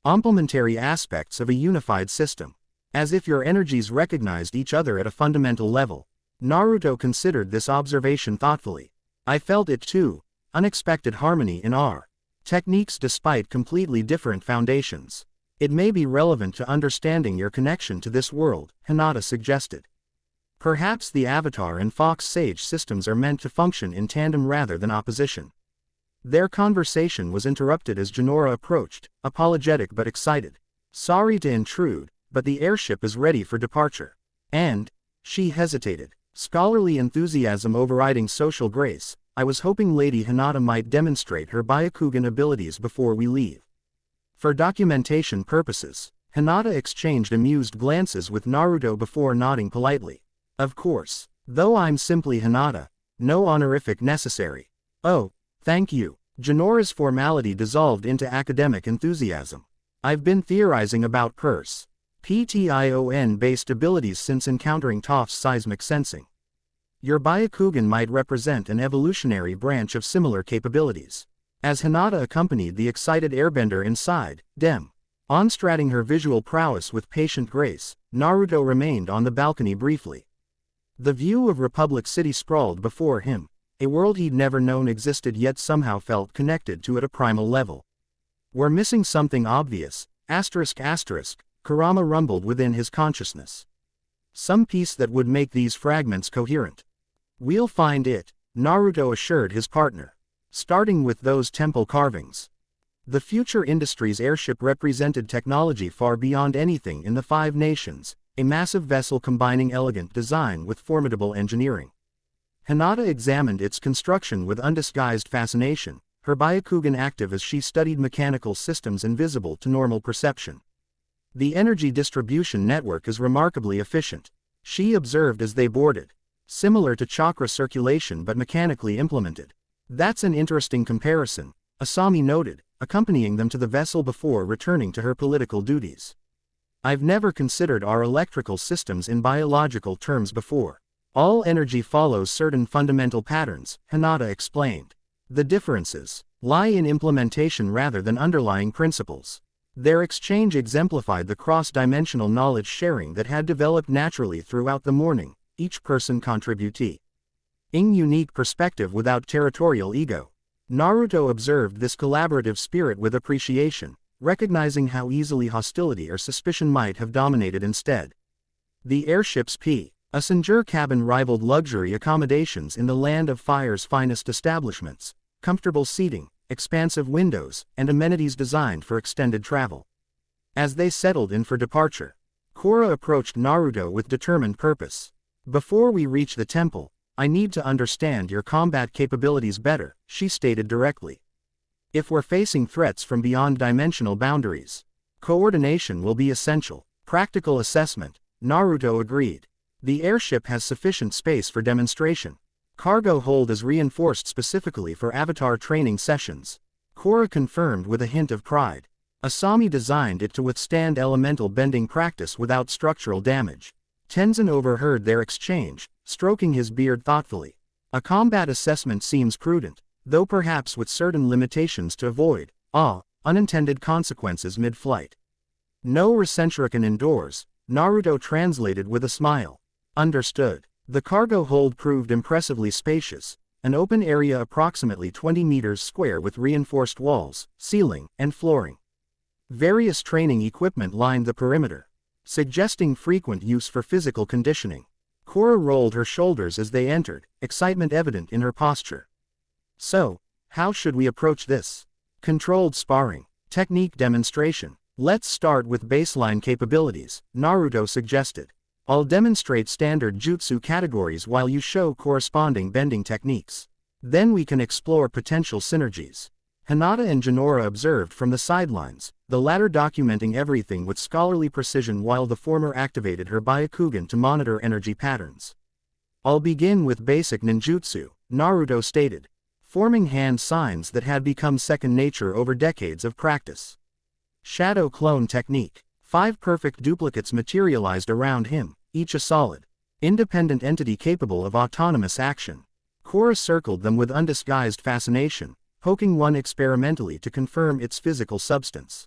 complementary aspects of a unified system. As if your energies recognized each other at a fundamental level." Naruto considered this observation thoughtfully. "I felt it too, unexpected harmony in our techniques despite completely different foundations. It may be relevant to understanding your connection to this world," Hinata suggested. "Perhaps the Avatar and Fox Sage systems are meant to function in tandem rather than opposition." Their conversation was interrupted as Jinora approached, apologetic but excited. "Sorry to intrude, but the airship is ready for departure." And, she hesitated, scholarly enthusiasm overriding social grace, "I was hoping Lady Hinata might demonstrate her Byakugan abilities before we leave." For documentation purposes, Hinata exchanged amused glances with Naruto before nodding politely. "Of course. Though I'm simply Hinata, no honorific necessary." "Oh, thank you." Jinora's formality dissolved into academic enthusiasm. "I've been theorizing about PTION-based abilities since encountering Toph's seismic sensing. Your Byakugan might represent an evolutionary branch of similar capabilities." As Hinata accompanied the excited airbender inside, demonstrating her visual prowess with patient grace, Naruto remained on the balcony briefly. The view of Republic City sprawled before him, a world he'd never known existed yet somehow felt connected to at a primal level. "We're missing something obvious, Kurama rumbled within his consciousness. "Some piece that would make these fragments coherent." "We'll find it," Naruto assured his partner. "Starting with those temple carvings." The future industry's airship represented technology far beyond anything in the Five Nations, a massive vessel combining elegant design with formidable engineering. Hinata examined its construction with undisguised fascination, her Byakugan active as she studied mechanical systems invisible to normal perception. "The energy distribution network is remarkably efficient," she observed as they boarded. "Similar to chakra circulation but mechanically implemented." "That's an interesting comparison," Asami noted, accompanying them to the vessel before returning to her political duties. I've never considered our electrical systems in biological terms before. All energy follows certain fundamental patterns, Hinata explained. The differences lie in implementation rather than underlying principles. Their exchange exemplified the cross-dimensional knowledge sharing that had developed naturally throughout the morning, each person contributing unique perspective without territorial ego. Naruto observed this collaborative spirit with appreciation, recognizing how easily hostility or suspicion might have dominated instead. The airship's passenger cabin rivaled luxury accommodations in the Land of Fire's finest establishments, comfortable seating, expansive windows, and amenities designed for extended travel. As they settled in for departure, Korra approached Naruto with determined purpose. Before we reach the temple, I need to understand your combat capabilities better, she stated directly. If we're facing threats from beyond dimensional boundaries, coordination will be essential. Practical assessment, Naruto agreed. The airship has sufficient space for demonstration. Cargo hold is reinforced specifically for avatar training sessions. Korra confirmed with a hint of pride. Asami designed it to withstand elemental bending practice without structural damage. Tenzin overheard their exchange, stroking his beard thoughtfully. A combat assessment seems prudent, though perhaps with certain limitations to avoid unintended consequences mid-flight. No Rasenshuriken indoors, Naruto translated with a smile. Understood. The cargo hold proved impressively spacious, an open area approximately 20 meters square with reinforced walls, ceiling, and flooring. Various training equipment lined the perimeter, suggesting frequent use for physical conditioning. Korra rolled her shoulders as they entered, excitement evident in her posture. So, how should we approach this? Controlled sparring, technique demonstration. Let's start with baseline capabilities, Naruto suggested. I'll demonstrate standard jutsu categories while you show corresponding bending techniques. Then we can explore potential synergies. Hinata and Jinora observed from the sidelines, the latter documenting everything with scholarly precision while the former activated her Byakugan to monitor energy patterns. I'll begin with basic ninjutsu, Naruto stated, forming hand signs that had become second nature over decades of practice. Shadow clone technique. 5 perfect duplicates materialized around him, each a solid, independent entity capable of autonomous action. Korra circled them with undisguised fascination, poking one experimentally to confirm its physical substance.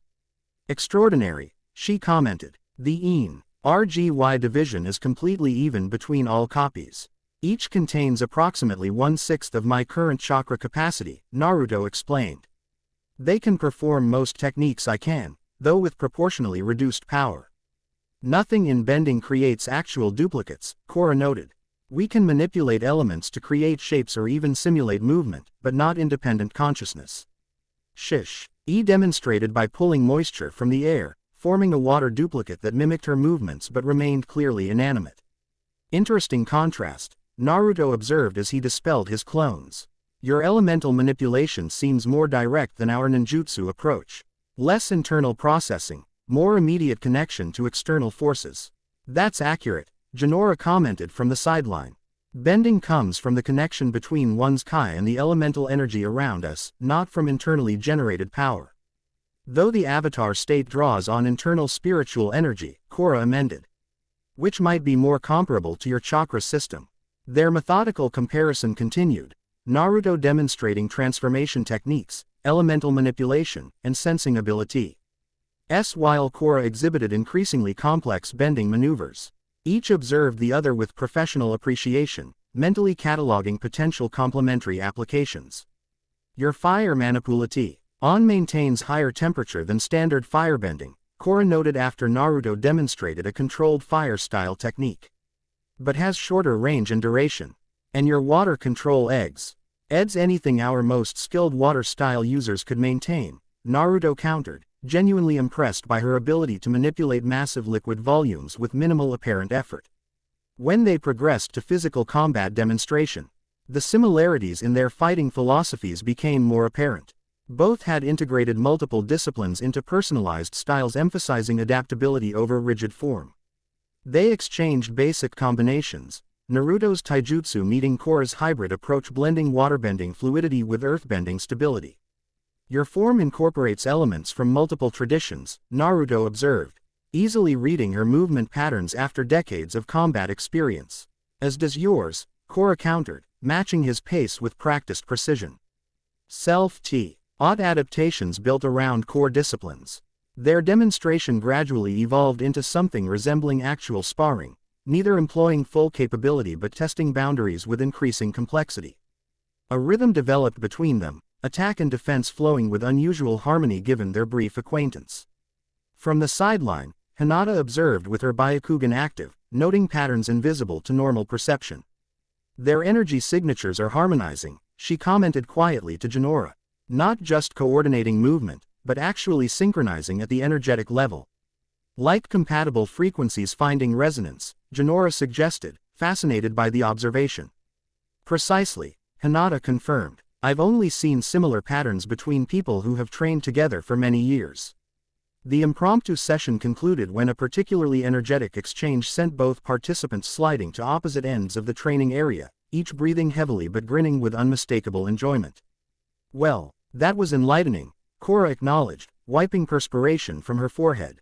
Extraordinary, she commented. The RGY division is completely even between all copies. Each contains approximately 1/6 of my current chakra capacity, Naruto explained. They can perform most techniques I can, though with proportionally reduced power. Nothing in bending creates actual duplicates, Korra noted. We can manipulate elements to create shapes or even simulate movement, but not independent consciousness. Demonstrated by pulling moisture from the air, forming a water duplicate that mimicked her movements but remained clearly inanimate. Interesting contrast, Naruto observed as he dispelled his clones. Your elemental manipulation seems more direct than our ninjutsu approach. Less internal processing, more immediate connection to external forces. That's accurate, Jinora commented from the sideline. Bending comes from the connection between one's kai and the elemental energy around us, not from internally generated power. Though the avatar state draws on internal spiritual energy, Korra amended, which might be more comparable to your chakra system. Their methodical comparison continued, Naruto demonstrating transformation techniques, elemental manipulation, and sensing ability. While Korra exhibited increasingly complex bending maneuvers. Each observed the other with professional appreciation, mentally cataloging potential complementary applications. Your fire manipulati maintains higher temperature than standard firebending, Korra noted after Naruto demonstrated a controlled fire-style technique. But has shorter range and duration. And your water control adds anything our most skilled water-style users could maintain, Naruto countered, genuinely impressed by her ability to manipulate massive liquid volumes with minimal apparent effort. When they progressed to physical combat demonstration, the similarities in their fighting philosophies became more apparent. Both had integrated multiple disciplines into personalized styles emphasizing adaptability over rigid form. They exchanged basic combinations, Naruto's taijutsu meeting Korra's hybrid approach blending waterbending fluidity with earthbending stability. Your form incorporates elements from multiple traditions, Naruto observed, easily reading her movement patterns after decades of combat experience. As does yours, Korra countered, matching his pace with practiced precision. Self-T. Odd adaptations built around core disciplines. Their demonstration gradually evolved into something resembling actual sparring, neither employing full capability but testing boundaries with increasing complexity. A rhythm developed between them, attack and defense flowing with unusual harmony given their brief acquaintance. From the sideline, Hinata observed with her Byakugan active, noting patterns invisible to normal perception. Their energy signatures are harmonizing, she commented quietly to Jinora. Not just coordinating movement, but actually synchronizing at the energetic level. Like compatible frequencies finding resonance, Jinora suggested, fascinated by the observation. Precisely, Hinata confirmed. I've only seen similar patterns between people who have trained together for many years. The impromptu session concluded when a particularly energetic exchange sent both participants sliding to opposite ends of the training area, each breathing heavily but grinning with unmistakable enjoyment. Well, that was enlightening, Korra acknowledged, wiping perspiration from her forehead.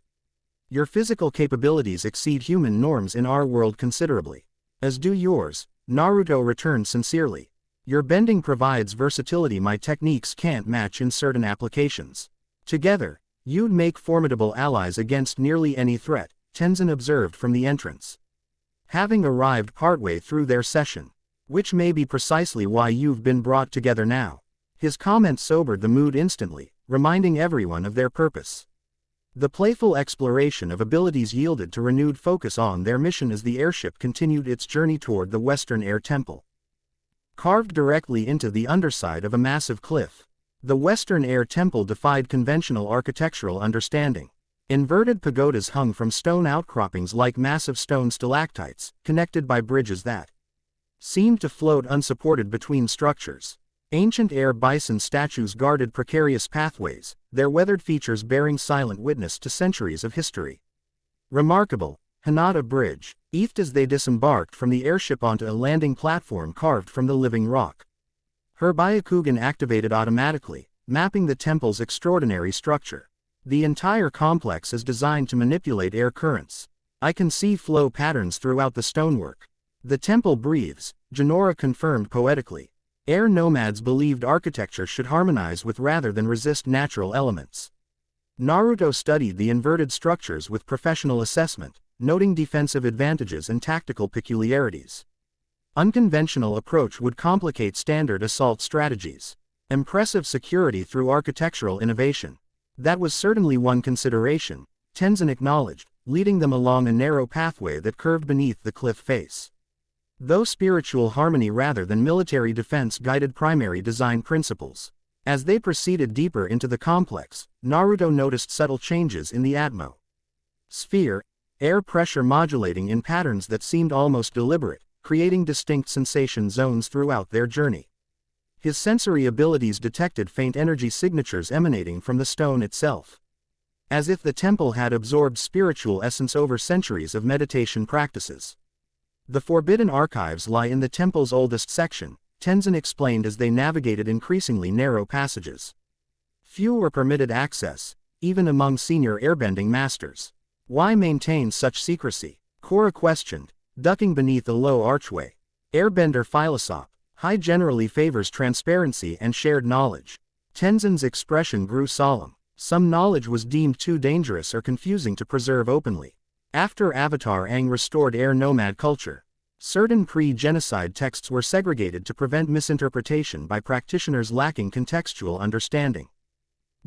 Your physical capabilities exceed human norms in our world considerably. As do yours, Naruto returned sincerely. Your bending provides versatility my techniques can't match in certain applications. Together, you'd make formidable allies against nearly any threat, Tenzin observed from the entrance. Having arrived partway through their session, which may be precisely why you've been brought together now. His comment sobered the mood instantly, reminding everyone of their purpose. The playful exploration of abilities yielded to renewed focus on their mission as the airship continued its journey toward the Western Air Temple. Carved directly into the underside of a massive cliff, the Western Air Temple defied conventional architectural understanding. Inverted pagodas hung from stone outcroppings like massive stone stalactites, connected by bridges that seemed to float unsupported between structures. Ancient air bison statues guarded precarious pathways, their weathered features bearing silent witness to centuries of history. Remarkable, Hinata Bridge, eathed as they disembarked from the airship onto a landing platform carved from the living rock. Her Byakugan activated automatically, mapping the temple's extraordinary structure. The entire complex is designed to manipulate air currents. I can see flow patterns throughout the stonework. The temple breathes, Jinora confirmed poetically. Air nomads believed architecture should harmonize with rather than resist natural elements. Naruto studied the inverted structures with professional assessment, noting defensive advantages and tactical peculiarities. Unconventional approach would complicate standard assault strategies. Impressive security through architectural innovation. That was certainly one consideration, Tenzin acknowledged, leading them along a narrow pathway that curved beneath the cliff face. Though spiritual harmony rather than military defense guided primary design principles. As they proceeded deeper into the complex, Naruto noticed subtle changes in the atmosphere, air pressure modulating in patterns that seemed almost deliberate, creating distinct sensation zones throughout their journey. His sensory abilities detected faint energy signatures emanating from the stone itself. As if the temple had absorbed spiritual essence over centuries of meditation practices. The forbidden archives lie in the temple's oldest section, Tenzin explained as they navigated increasingly narrow passages. Few were permitted access, even among senior airbending masters. Why maintain such secrecy? Korra questioned, ducking beneath a low archway. Airbender philosoph. High generally favors transparency and shared knowledge. Tenzin's expression grew solemn. Some knowledge was deemed too dangerous or confusing to preserve openly. After Avatar Aang restored air nomad culture, certain pre-genocide texts were segregated to prevent misinterpretation by practitioners lacking contextual understanding.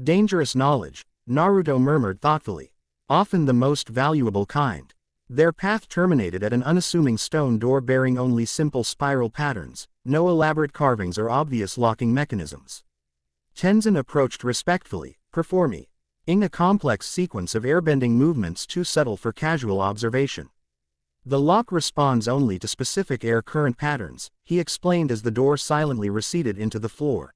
Dangerous knowledge, Naruto murmured thoughtfully. Often the most valuable kind. Their path terminated at an unassuming stone door bearing only simple spiral patterns, no elaborate carvings or obvious locking mechanisms. Tenzin approached respectfully, performing a complex sequence of airbending movements too subtle for casual observation. The lock responds only to specific air current patterns, he explained as the door silently receded into the floor.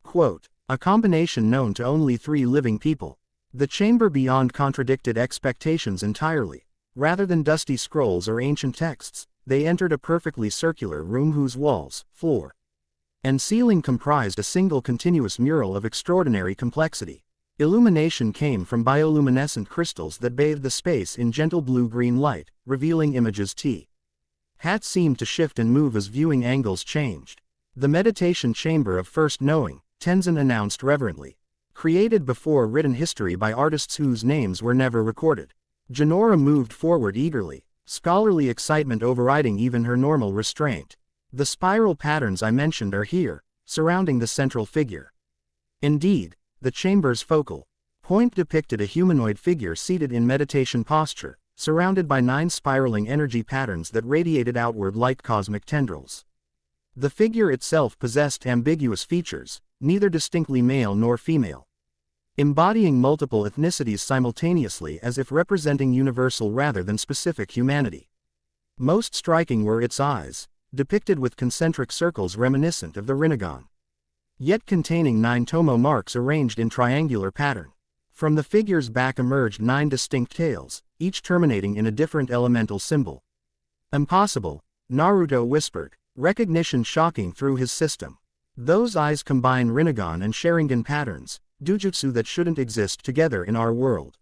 Quote, a combination known to only 3 living people. The chamber beyond contradicted expectations entirely. Rather than dusty scrolls or ancient texts, they entered a perfectly circular room whose walls, floor, and ceiling comprised a single continuous mural of extraordinary complexity. Illumination came from bioluminescent crystals that bathed the space in gentle blue-green light, revealing images Hat seemed to shift and move as viewing angles changed. The meditation chamber of first knowing, Tenzin announced reverently. Created before written history by artists whose names were never recorded. Jinora moved forward eagerly, scholarly excitement overriding even her normal restraint. The spiral patterns I mentioned are here, surrounding the central figure. Indeed, the chamber's focal point depicted a humanoid figure seated in meditation posture, surrounded by 9 spiraling energy patterns that radiated outward like cosmic tendrils. The figure itself possessed ambiguous features, neither distinctly male nor female, embodying multiple ethnicities simultaneously as if representing universal rather than specific humanity. Most striking were its eyes, depicted with concentric circles reminiscent of the Rinnegan, yet containing 9 tomo marks arranged in triangular pattern. From the figure's back emerged 9 distinct tails, each terminating in a different elemental symbol. Impossible, Naruto whispered, recognition shocking through his system. Those eyes combine Rinnegan and Sharingan patterns, dujutsu that shouldn't exist together in our world.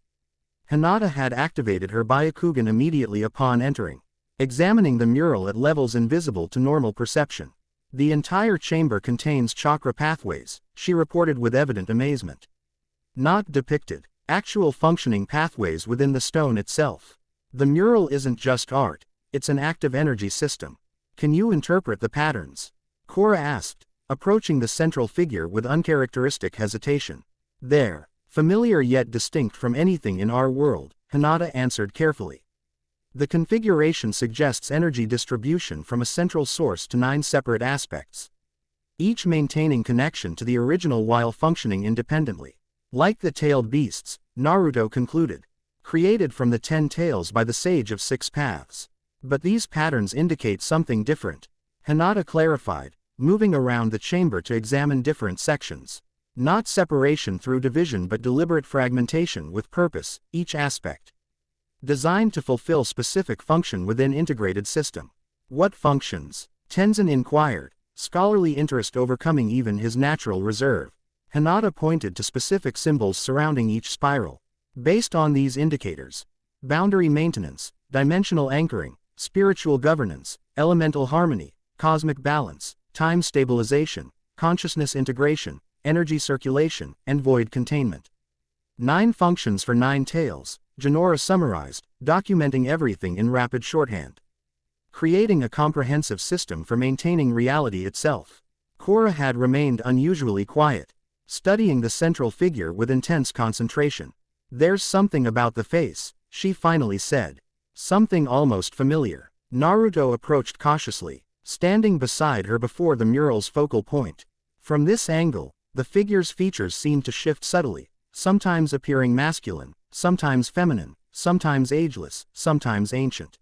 Hinata had activated her Byakugan immediately upon entering, examining the mural at levels invisible to normal perception. The entire chamber contains chakra pathways, she reported with evident amazement. Not depicted, actual functioning pathways within the stone itself. The mural isn't just art, it's an active energy system. Can you interpret the patterns? Korra asked, approaching the central figure with uncharacteristic hesitation. They're familiar yet distinct from anything in our world, Hinata answered carefully. The configuration suggests energy distribution from a central source to 9 separate aspects, each maintaining connection to the original while functioning independently. Like the tailed beasts, Naruto concluded, created from the 10 tails by the Sage of 6 Paths. But these patterns indicate something different, Hinata clarified, moving around the chamber to examine different sections. Not separation through division but deliberate fragmentation with purpose, each aspect designed to fulfill specific function within integrated system. What functions? Tenzin inquired, scholarly interest overcoming even his natural reserve. Hinata pointed to specific symbols surrounding each spiral. Based on these indicators, boundary maintenance, dimensional anchoring, spiritual governance, elemental harmony, cosmic balance, time stabilization, consciousness integration, energy circulation, and void containment. 9 functions for 9 tails, Jinora summarized, documenting everything in rapid shorthand. Creating a comprehensive system for maintaining reality itself. Korra had remained unusually quiet, studying the central figure with intense concentration. There's something about the face, she finally said. Something almost familiar. Naruto approached cautiously, standing beside her before the mural's focal point. From this angle, the figure's features seemed to shift subtly, sometimes appearing masculine, sometimes feminine, sometimes ageless, sometimes ancient.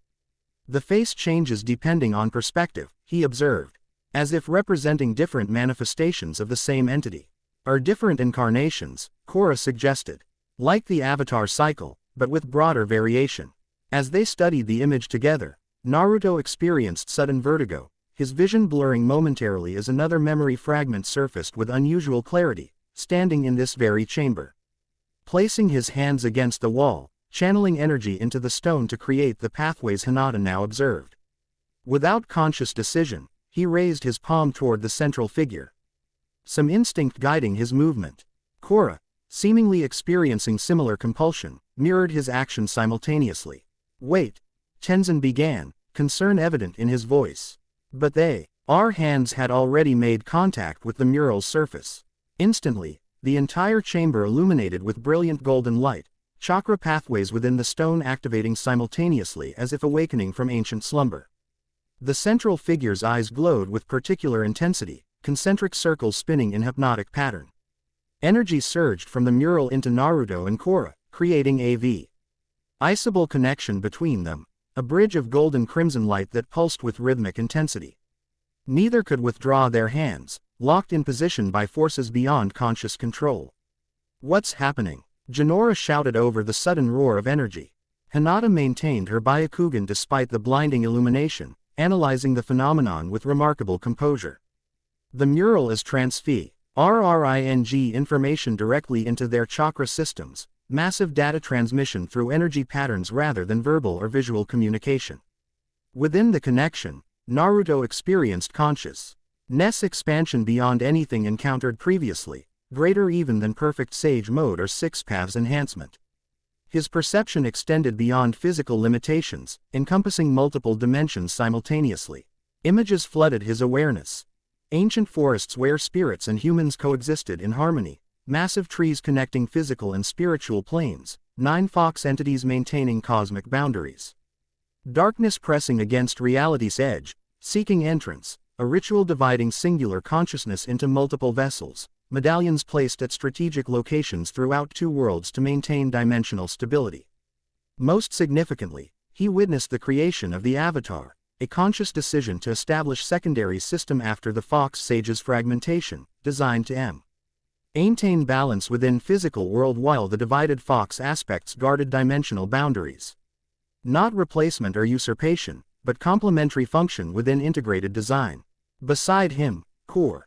The face changes depending on perspective, he observed, as if representing different manifestations of the same entity. Or different incarnations, Korra suggested. Like the avatar cycle, but with broader variation. As they studied the image together, Naruto experienced sudden vertigo, his vision blurring momentarily as another memory fragment surfaced with unusual clarity, standing in this very chamber. Placing his hands against the wall, channeling energy into the stone to create the pathways Hinata now observed. Without conscious decision, he raised his palm toward the central figure, some instinct guiding his movement. Korra, seemingly experiencing similar compulsion, mirrored his action simultaneously. Wait, Tenzin began, concern evident in his voice. But our hands had already made contact with the mural's surface. Instantly, the entire chamber illuminated with brilliant golden light, chakra pathways within the stone activating simultaneously as if awakening from ancient slumber. The central figure's eyes glowed with particular intensity, concentric circles spinning in hypnotic pattern. Energy surged from the mural into Naruto and Korra, creating a visible connection between them, a bridge of golden crimson light that pulsed with rhythmic intensity. Neither could withdraw their hands, locked in position by forces beyond conscious control. What's happening? Jinora shouted over the sudden roar of energy. Hinata maintained her Byakugan despite the blinding illumination, analyzing the phenomenon with remarkable composure. The mural is transfer information directly into their chakra systems, massive data transmission through energy patterns rather than verbal or visual communication. Within the connection, Naruto experienced consciousness expansion beyond anything encountered previously, greater even than perfect sage mode or six paths enhancement. His perception extended beyond physical limitations, encompassing multiple dimensions simultaneously. Images flooded his awareness. Ancient forests where spirits and humans coexisted in harmony, massive trees connecting physical and spiritual planes, 9 fox entities maintaining cosmic boundaries. Darkness pressing against reality's edge, seeking entrance, a ritual dividing singular consciousness into multiple vessels, medallions placed at strategic locations throughout 2 worlds to maintain dimensional stability. Most significantly, he witnessed the creation of the Avatar, a conscious decision to establish secondary system after the Fox Sage's fragmentation, designed to maintain balance within physical world while the divided Fox aspects guarded dimensional boundaries. Not replacement or usurpation, but complementary function within integrated design. Beside him, Korra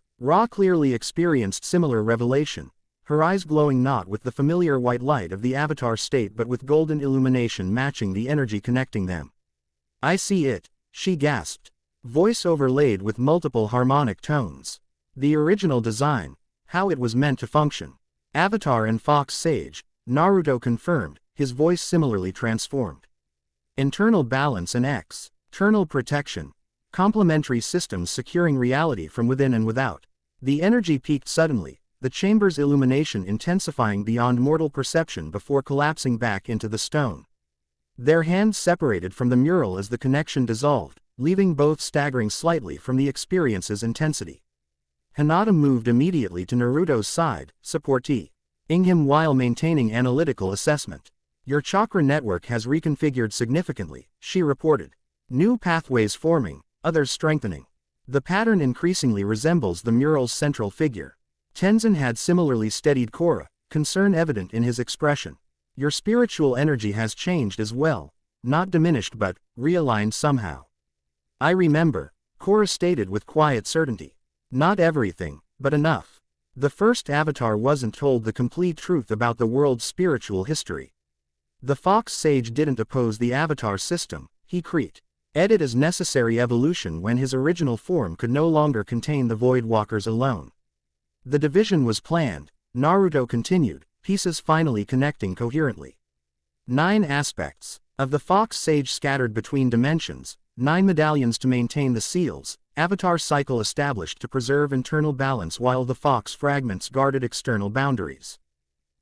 clearly experienced similar revelation, her eyes glowing not with the familiar white light of the Avatar state but with golden illumination matching the energy connecting them. "I see it," she gasped. Voice overlaid with multiple harmonic tones. The original design, how it was meant to function. Avatar and Fox Sage, Naruto confirmed, his voice similarly transformed. Internal balance and external protection. Complementary systems securing reality from within and without. The energy peaked suddenly, the chamber's illumination intensifying beyond mortal perception before collapsing back into the stone. Their hands separated from the mural as the connection dissolved, leaving both staggering slightly from the experience's intensity. Hinata moved immediately to Naruto's side, supporting him while maintaining analytical assessment. "Your chakra network has reconfigured significantly," she reported. "New pathways forming, others strengthening. The pattern increasingly resembles the mural's central figure." Tenzin had similarly steadied Korra, concern evident in his expression. "Your spiritual energy has changed as well, not diminished but realigned somehow." "I remember," Korra stated with quiet certainty. "Not everything, but enough." The first Avatar wasn't told the complete truth about the world's spiritual history. The Fox Sage didn't oppose the Avatar system, he created it as necessary evolution when his original form could no longer contain the Void Walkers alone. The division was planned, Naruto continued, pieces finally connecting coherently. 9 aspects of the Fox Sage scattered between dimensions, 9 medallions to maintain the seals, Avatar cycle established to preserve internal balance while the Fox fragments guarded external boundaries.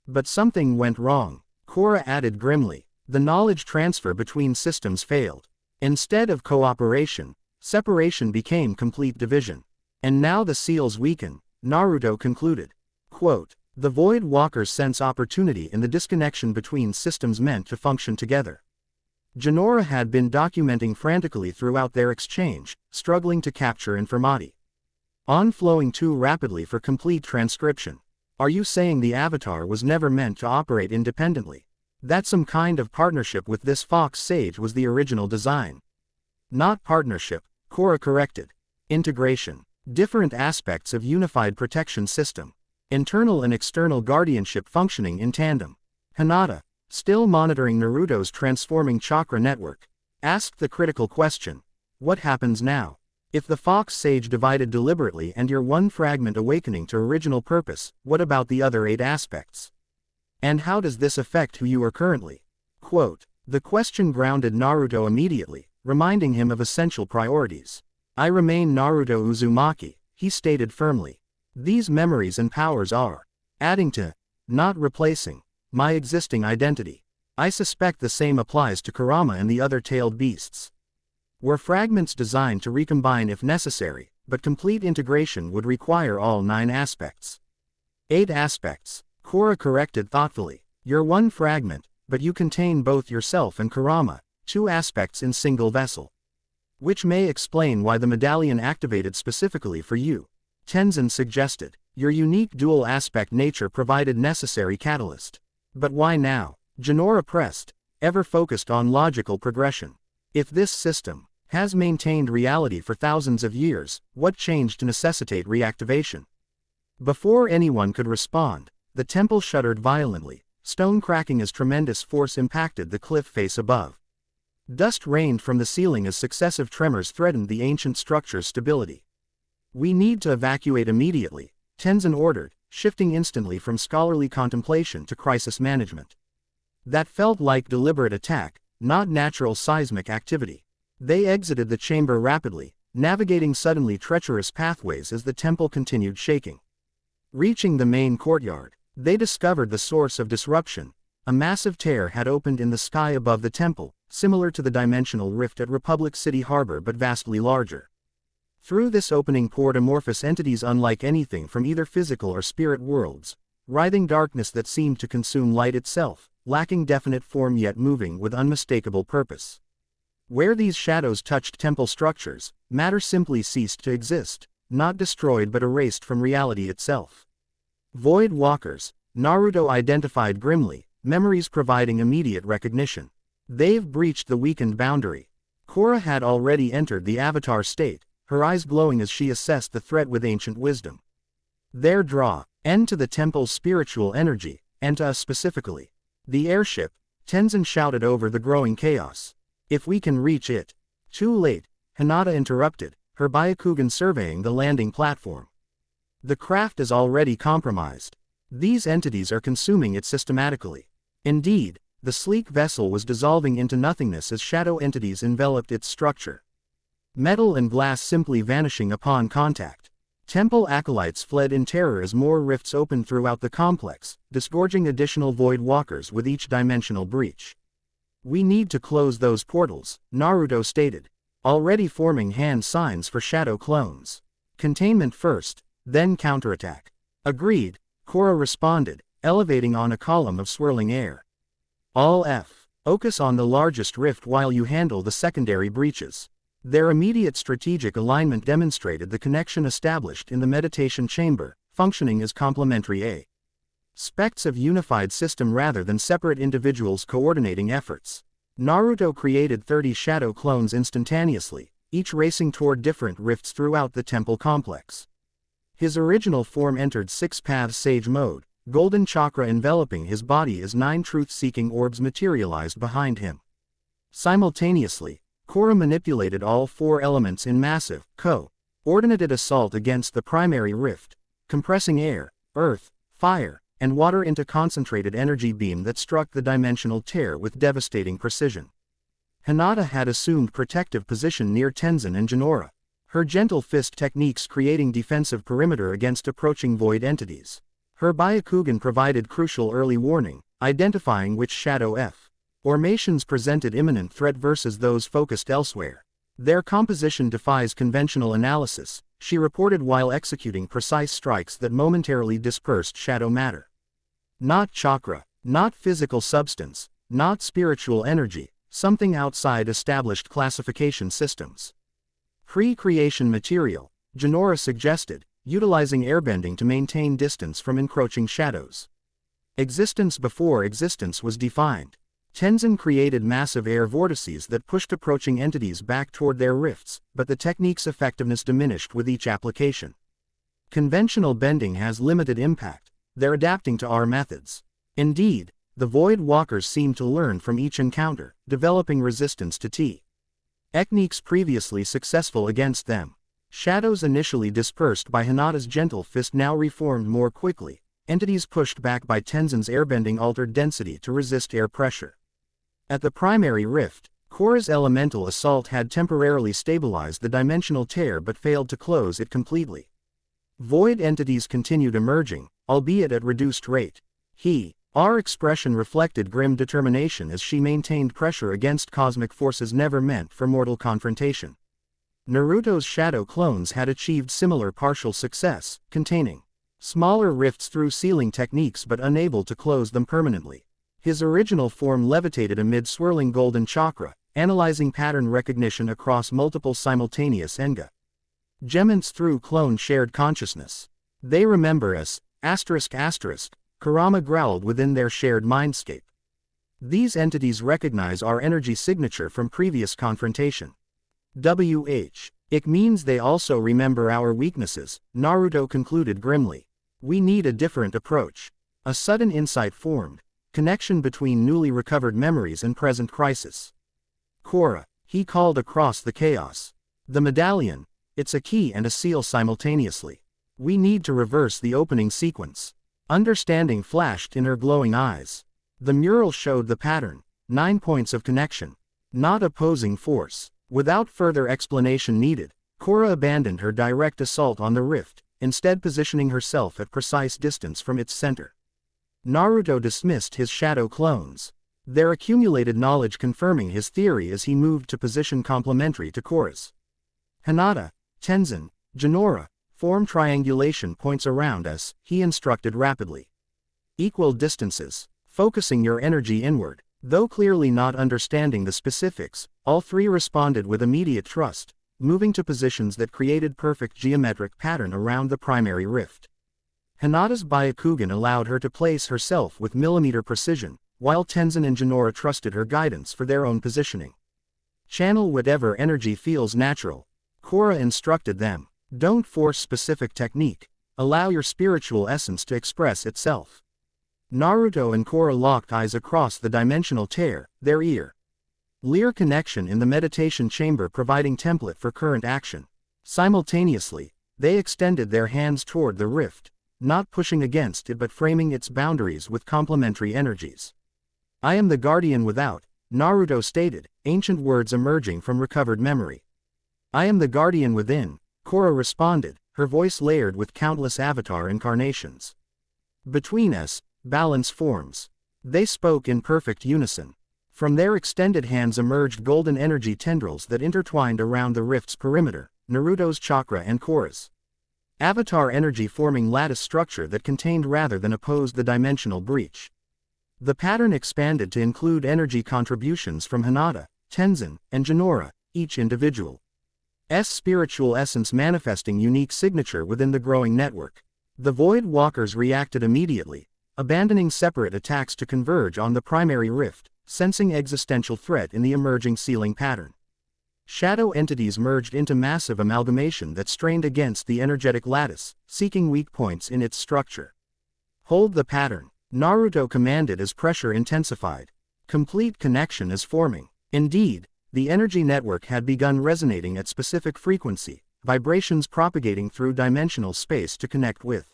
But something went wrong, Korra added grimly. The knowledge transfer between systems failed. Instead of cooperation, separation became complete division. And now the seals weaken, Naruto concluded. Quote, "The Void Walkers sense opportunity in the disconnection between systems meant to function together." Jinora had been documenting frantically throughout their exchange, struggling to capture information. On-flowing too rapidly for complete transcription. "Are you saying the Avatar was never meant to operate independently? That some kind of partnership with this Fox Sage was the original design?" "Not partnership," Korra corrected. "Integration. Different aspects of unified protection system. Internal and external guardianship functioning in tandem." Hinata, still monitoring Naruto's transforming chakra network, asked the critical question. "What happens now? If the Fox Sage divided deliberately and you're one fragment awakening to original purpose, what about the other 8 aspects? And how does this affect who you are currently?" Quote, the question grounded Naruto immediately, reminding him of essential priorities. "I remain Naruto Uzumaki," he stated firmly. "These memories and powers are adding to, not replacing, my existing identity. I suspect the same applies to Kurama and the other tailed beasts. We're fragments designed to recombine if necessary, but complete integration would require all 9 aspects." 8 aspects, Korra corrected thoughtfully. "You're one fragment, but you contain both yourself and Kurama, 2 aspects in single vessel. Which may explain why the medallion activated specifically for you," Tenzin suggested. "Your unique dual aspect nature provided necessary catalyst." "But why now?" Jinora pressed, ever focused on logical progression. "If this system has maintained reality for thousands of years. What changed to necessitate reactivation? Before anyone could respond, the temple shuddered violently, stone cracking as tremendous force impacted the cliff face above. Dust rained from the ceiling as successive tremors threatened the ancient structure's stability. "We need to evacuate immediately," Tenzin ordered, shifting instantly from scholarly contemplation to crisis management. That felt like deliberate attack, not natural seismic activity. They exited the chamber rapidly, navigating suddenly treacherous pathways as the temple continued shaking. Reaching the main courtyard, they discovered the source of disruption. A massive tear had opened in the sky above the temple, similar to the dimensional rift at Republic City Harbor but vastly larger. Through this opening poured amorphous entities unlike anything from either physical or spirit worlds, writhing darkness that seemed to consume light itself, lacking definite form yet moving with unmistakable purpose. Where these shadows touched temple structures, matter simply ceased to exist, not destroyed but erased from reality itself. Void walkers, Naruto identified grimly, memories providing immediate recognition. They've breached the weakened boundary. Korra had already entered the avatar state, her eyes glowing as she assessed the threat with ancient wisdom. Their draw, end to the temple's spiritual energy, and to us specifically. The airship, Tenzin shouted over the growing chaos. "If we can reach it." Too late, Hinata interrupted, her Byakugan surveying the landing platform. "The craft is already compromised. These entities are consuming it systematically." Indeed, the sleek vessel was dissolving into nothingness as shadow entities enveloped its structure. Metal and glass simply vanishing upon contact. Temple acolytes fled in terror as more rifts opened throughout the complex, disgorging additional void walkers with each dimensional breach. "We need to close those portals," Naruto stated, already forming hand signs for shadow clones. "Containment first, then counterattack." "Agreed," Korra responded, elevating on a column of swirling air. "All focus on the largest rift while you handle the secondary breaches." Their immediate strategic alignment demonstrated the connection established in the meditation chamber, functioning as complementary aspects of unified system rather than separate individuals coordinating efforts. Naruto created 30 shadow clones instantaneously, each racing toward different rifts throughout the temple complex. His original form entered Six Paths Sage mode, golden chakra enveloping his body as 9 truth-seeking orbs materialized behind him. Simultaneously, Korra manipulated all 4 elements in massive, coordinated assault against the primary rift, compressing air, earth, fire, and water into concentrated energy beam that struck the dimensional tear with devastating precision. Hinata had assumed protective position near Tenzin and Jinora, her gentle fist techniques creating defensive perimeter against approaching void entities. Her Byakugan provided crucial early warning, identifying which shadow formations presented imminent threat versus those focused elsewhere. "Their composition defies conventional analysis," she reported while executing precise strikes that momentarily dispersed shadow matter. "Not chakra, not physical substance, not spiritual energy, something outside established classification systems. Pre-creation material," Jinora suggested, utilizing airbending to maintain distance from encroaching shadows. "Existence before existence was defined." Tenzin created massive air vortices that pushed approaching entities back toward their rifts, but the technique's effectiveness diminished with each application. "Conventional bending has limited impact. They're adapting to our methods." Indeed, the Void Walkers seemed to learn from each encounter, developing resistance to techniques previously successful against them. Shadows initially dispersed by Hinata's gentle fist now reformed more quickly, entities pushed back by Tenzin's airbending altered density to resist air pressure. At the primary rift, Korra's elemental assault had temporarily stabilized the dimensional tear but failed to close it completely. Void entities continued emerging, albeit at reduced rate. Our expression reflected grim determination as she maintained pressure against cosmic forces never meant for mortal confrontation. Naruto's shadow clones had achieved similar partial success, containing smaller rifts through sealing techniques but unable to close them permanently. His original form levitated amid swirling golden chakra, analyzing pattern recognition across multiple simultaneous engagements through clone shared consciousness. "They remember us, Kurama growled within their shared mindscape. "These entities recognize our energy signature from previous confrontation." It means they also remember our weaknesses, Naruto concluded grimly. We need a different approach. A sudden insight formed, connection between newly recovered memories and present crisis. Korra, he called across the chaos. The medallion, it's a key and a seal simultaneously. We need to reverse the opening sequence. Understanding flashed in her glowing eyes. The mural showed the pattern, 9 points of connection. Not opposing force. Without further explanation needed, Korra abandoned her direct assault on the rift, instead positioning herself at precise distance from its center. Naruto dismissed his shadow clones, their accumulated knowledge confirming his theory as he moved to position complementary to Korra's. Hinata, Tenzin, Jinora, form triangulation points around us, he instructed rapidly. Equal distances, focusing your energy inward. Though clearly not understanding the specifics, all three responded with immediate trust, moving to positions that created perfect geometric pattern around the primary rift. Hinata's Byakugan allowed her to place herself with millimeter precision, while Tenzin and Jinora trusted her guidance for their own positioning. Channel whatever energy feels natural, Korra instructed them. Don't force specific technique, allow your spiritual essence to express itself. Naruto and Korra locked eyes across the dimensional tear, their ear-lear connection in the meditation chamber providing template for current action. Simultaneously, they extended their hands toward the rift, not pushing against it but framing its boundaries with complementary energies. I am the guardian without, Naruto stated, ancient words emerging from recovered memory. I am the guardian within, Korra responded, her voice layered with countless avatar incarnations. Between us, balance forms. They spoke in perfect unison. From their extended hands emerged golden energy tendrils that intertwined around the rift's perimeter, Naruto's chakra and Korra's avatar energy forming lattice structure that contained rather than opposed the dimensional breach. The pattern expanded to include energy contributions from Hinata, Tenzin, and Jinora, each individual's spiritual essence manifesting unique signature within the growing network. The Void Walkers reacted immediately, abandoning separate attacks to converge on the primary rift, sensing existential threat in the emerging sealing pattern. Shadow entities merged into massive amalgamation that strained against the energetic lattice, seeking weak points in its structure. Hold the pattern, Naruto commanded as pressure intensified. Complete connection is forming. Indeed, the energy network had begun resonating at specific frequency, vibrations propagating through dimensional space to connect with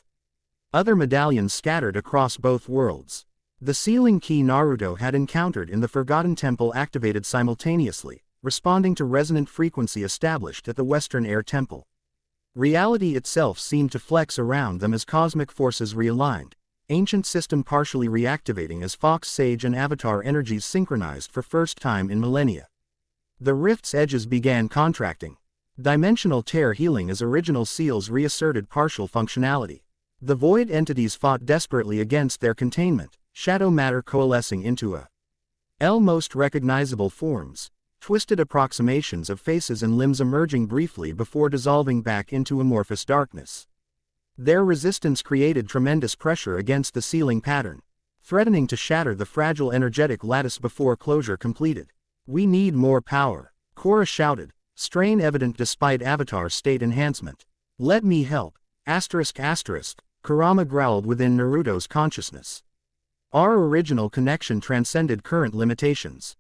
other medallions scattered across both worlds. The sealing key Naruto had encountered in the Forgotten Temple activated simultaneously, responding to resonant frequency established at the Western Air Temple. Reality itself seemed to flex around them as cosmic forces realigned, ancient system partially reactivating as Fox Sage and Avatar energies synchronized for first time in millennia. The rift's edges began contracting. Dimensional tear healing as original seals reasserted partial functionality. The void entities fought desperately against their containment, shadow matter coalescing into most recognizable forms, twisted approximations of faces and limbs emerging briefly before dissolving back into amorphous darkness. Their resistance created tremendous pressure against the sealing pattern, threatening to shatter the fragile energetic lattice before closure completed. We need more power, Korra shouted, strain evident despite Avatar state enhancement. Let me help, Kurama growled within Naruto's consciousness. Our original connection transcended current limitations.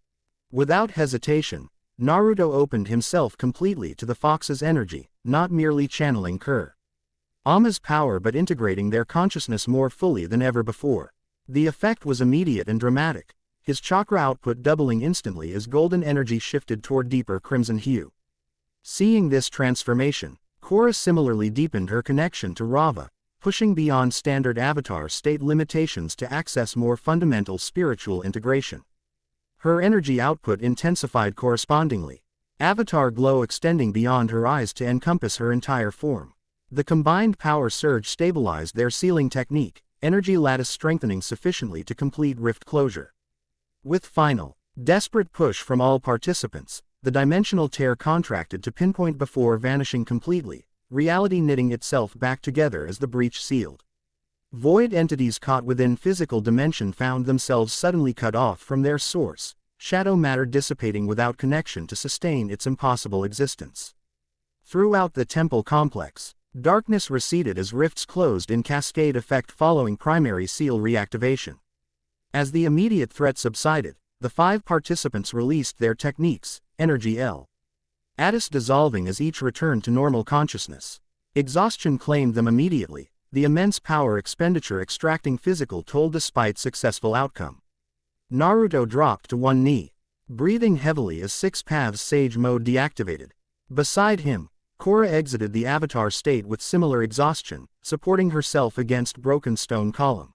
Without hesitation, Naruto opened himself completely to the fox's energy, not merely channeling Kurama's power but integrating their consciousness more fully than ever before. The effect was immediate and dramatic, his chakra output doubling instantly as golden energy shifted toward deeper crimson hue. Seeing this transformation, Korra similarly deepened her connection to Rava, pushing beyond standard avatar state limitations to access more fundamental spiritual integration. Her energy output intensified correspondingly, avatar glow extending beyond her eyes to encompass her entire form. The combined power surge stabilized their sealing technique, energy lattice strengthening sufficiently to complete rift closure. With final, desperate push from all participants, the dimensional tear contracted to pinpoint before vanishing completely, reality knitting itself back together as the breach sealed. Void entities caught within physical dimension found themselves suddenly cut off from their source, shadow matter dissipating without connection to sustain its impossible existence. Throughout the temple complex, darkness receded as rifts closed in cascade effect following primary seal reactivation. As the immediate threat subsided, the 5 participants released their techniques, Energy L. Addis dissolving as each returned to normal consciousness. Exhaustion claimed them immediately, the immense power expenditure extracting physical toll despite successful outcome. Naruto dropped to one knee, breathing heavily as 6 Paths Sage Mode deactivated. Beside him, Korra exited the avatar state with similar exhaustion, supporting herself against broken stone column.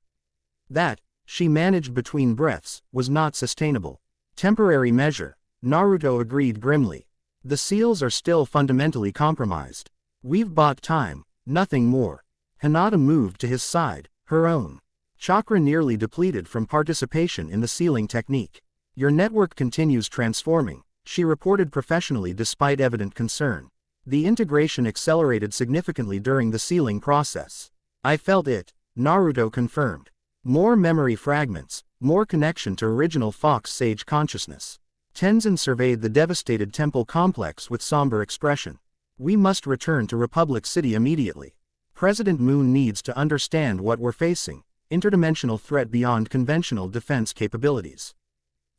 That, she managed between breaths, was not sustainable. Temporary measure, Naruto agreed grimly. The seals are still fundamentally compromised. We've bought time, nothing more. Hinata moved to his side, her own chakra nearly depleted from participation in the sealing technique. Your network continues transforming, she reported professionally despite evident concern. The integration accelerated significantly during the sealing process. I felt it, Naruto confirmed. More memory fragments, more connection to original Fox Sage consciousness. Tenzin surveyed the devastated temple complex with somber expression. We must return to Republic City immediately. President Moon needs to understand what we're facing, interdimensional threat beyond conventional defense capabilities.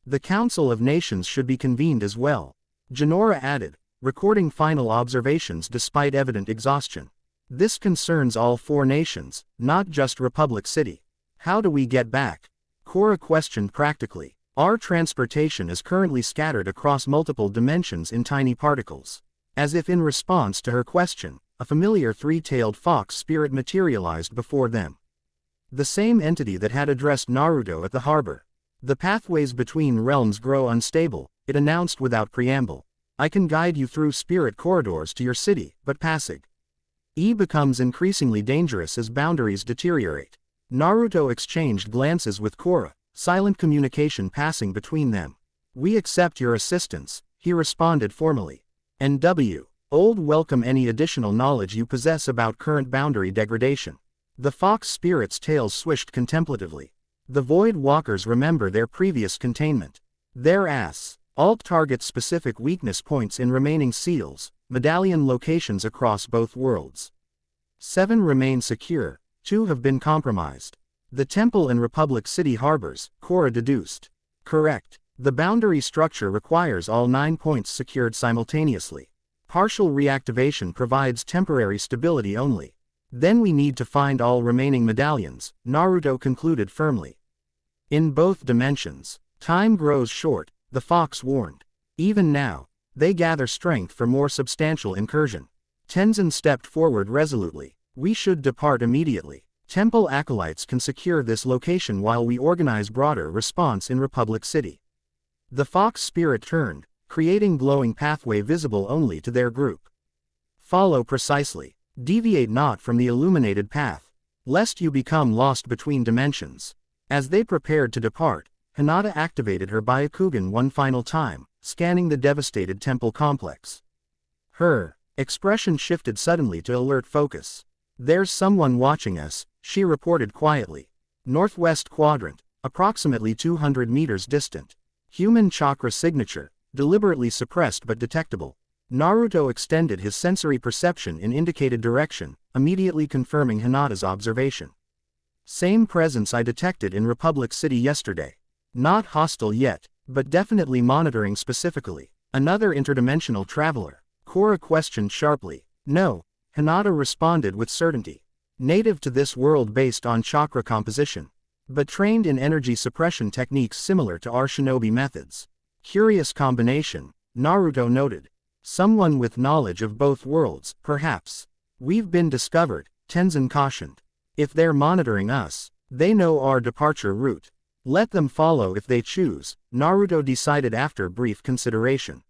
The Council of Nations should be convened as well, Jinora added, recording final observations despite evident exhaustion. This concerns all 4 nations, not just Republic City. How do we get back? Korra questioned practically. Our transportation is currently scattered across multiple dimensions in tiny particles. As if in response to her question, a familiar 3-tailed fox spirit materialized before them. The same entity that had addressed Naruto at the harbor. The pathways between realms grow unstable, it announced without preamble. I can guide you through spirit corridors to your city, but passing becomes increasingly dangerous as boundaries deteriorate. Naruto exchanged glances with Korra, silent communication passing between them. We accept your assistance, he responded formally. NW. Old welcome any additional knowledge you possess about current boundary degradation. The fox spirit's tails swished contemplatively. The void walkers remember their previous containment. Their alt targets specific weakness points in remaining seals, medallion locations across both worlds. 7 remain secure, 2 have been compromised. The temple and Republic City harbors, Korra deduced. Correct. The boundary structure requires all 9 points secured simultaneously. Partial reactivation provides temporary stability only. Then we need to find all remaining medallions, Naruto concluded firmly. In both dimensions, time grows short, the fox warned. Even now, they gather strength for more substantial incursion. Tenzin stepped forward resolutely. We should depart immediately. Temple acolytes can secure this location while we organize broader response in Republic City. The fox spirit turned, creating glowing pathway visible only to their group. Follow precisely. Deviate not from the illuminated path, lest you become lost between dimensions. As they prepared to depart, Hinata activated her Byakugan one final time, scanning the devastated temple complex. Her expression shifted suddenly to alert focus. There's someone watching us, she reported quietly. Northwest quadrant, approximately 200 meters distant. Human chakra signature, deliberately suppressed but detectable. Naruto extended his sensory perception in indicated direction, immediately confirming Hinata's observation. Same presence I detected in Republic City yesterday. Not hostile yet, but definitely monitoring specifically. Another interdimensional traveler, Korra questioned sharply. No, Hinata responded with certainty. Native to this world based on chakra composition, but trained in energy suppression techniques similar to our shinobi methods. Curious combination, Naruto noted. Someone with knowledge of both worlds, perhaps. We've been discovered, Tenzin cautioned. If they're monitoring us, they know our departure route. Let them follow if they choose, Naruto decided after brief consideration.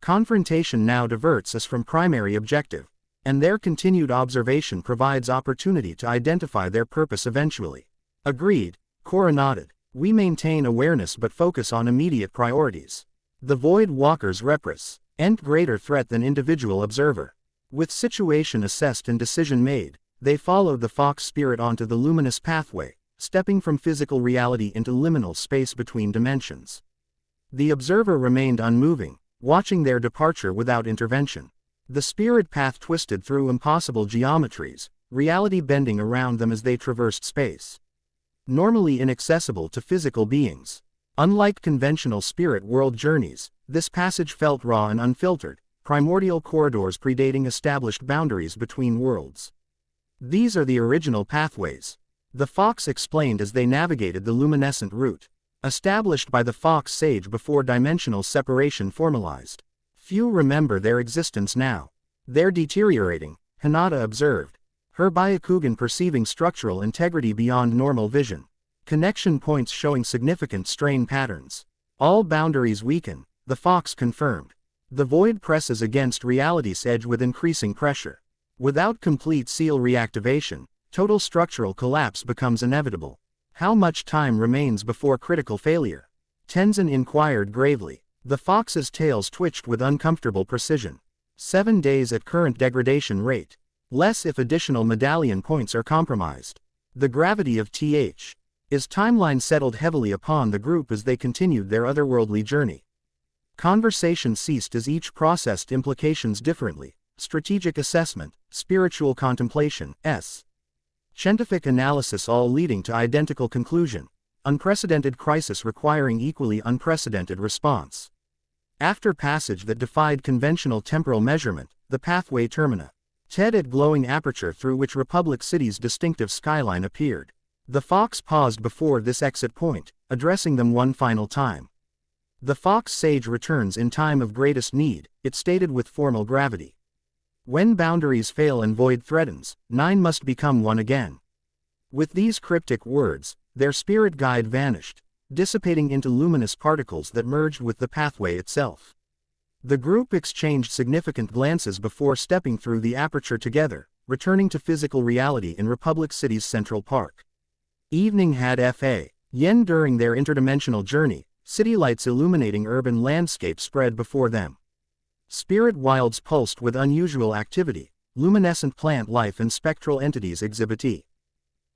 Confrontation now diverts us from primary objective, and their continued observation provides opportunity to identify their purpose eventually. Agreed, Korra nodded. We maintain awareness but focus on immediate priorities. The Void Walkers repress. Greater threat than individual observer. With situation assessed and decision made, they followed the fox spirit onto the luminous pathway, stepping from physical reality into liminal space between dimensions. The observer remained unmoving, watching their departure without intervention. The spirit path twisted through impossible geometries, reality bending around them as they traversed space. Normally inaccessible to physical beings. Unlike conventional spirit world journeys, this passage felt raw and unfiltered, primordial corridors predating established boundaries between worlds. These are the original pathways. The Fox explained as they navigated the luminescent route, established by the Fox sage before dimensional separation formalized. Few remember their existence now. They're deteriorating, Hinata observed, her Byakugan perceiving structural integrity beyond normal vision. Connection points showing significant strain patterns. All boundaries weaken, the Fox confirmed. The void presses against reality's edge with increasing pressure. Without complete seal reactivation, total structural collapse becomes inevitable. How much time remains before critical failure? Tenzin inquired gravely. The Fox's tails twitched with uncomfortable precision. 7 days at current degradation rate. Less if additional medallion points are compromised. The gravity of His timeline settled heavily upon the group as they continued their otherworldly journey. Conversation ceased as each processed implications differently. Strategic assessment, spiritual contemplation, scientific analysis, all leading to identical conclusion. Unprecedented crisis requiring equally unprecedented response. After passage that defied conventional temporal measurement, the pathway termina. Ted at glowing aperture through which Republic City's distinctive skyline appeared. The Fox paused before this exit point, addressing them one final time. The Fox sage returns in time of greatest need, it stated with formal gravity. When boundaries fail and void threatens, 9 must become 1 again. With these cryptic words, their spirit guide vanished, dissipating into luminous particles that merged with the pathway itself. The group exchanged significant glances before stepping through the aperture together, returning to physical reality in Republic City's Central Park. Evening had Yen during their interdimensional journey, city lights illuminating urban landscape spread before them. Spirit wilds pulsed with unusual activity, luminescent plant life and spectral entities exhibit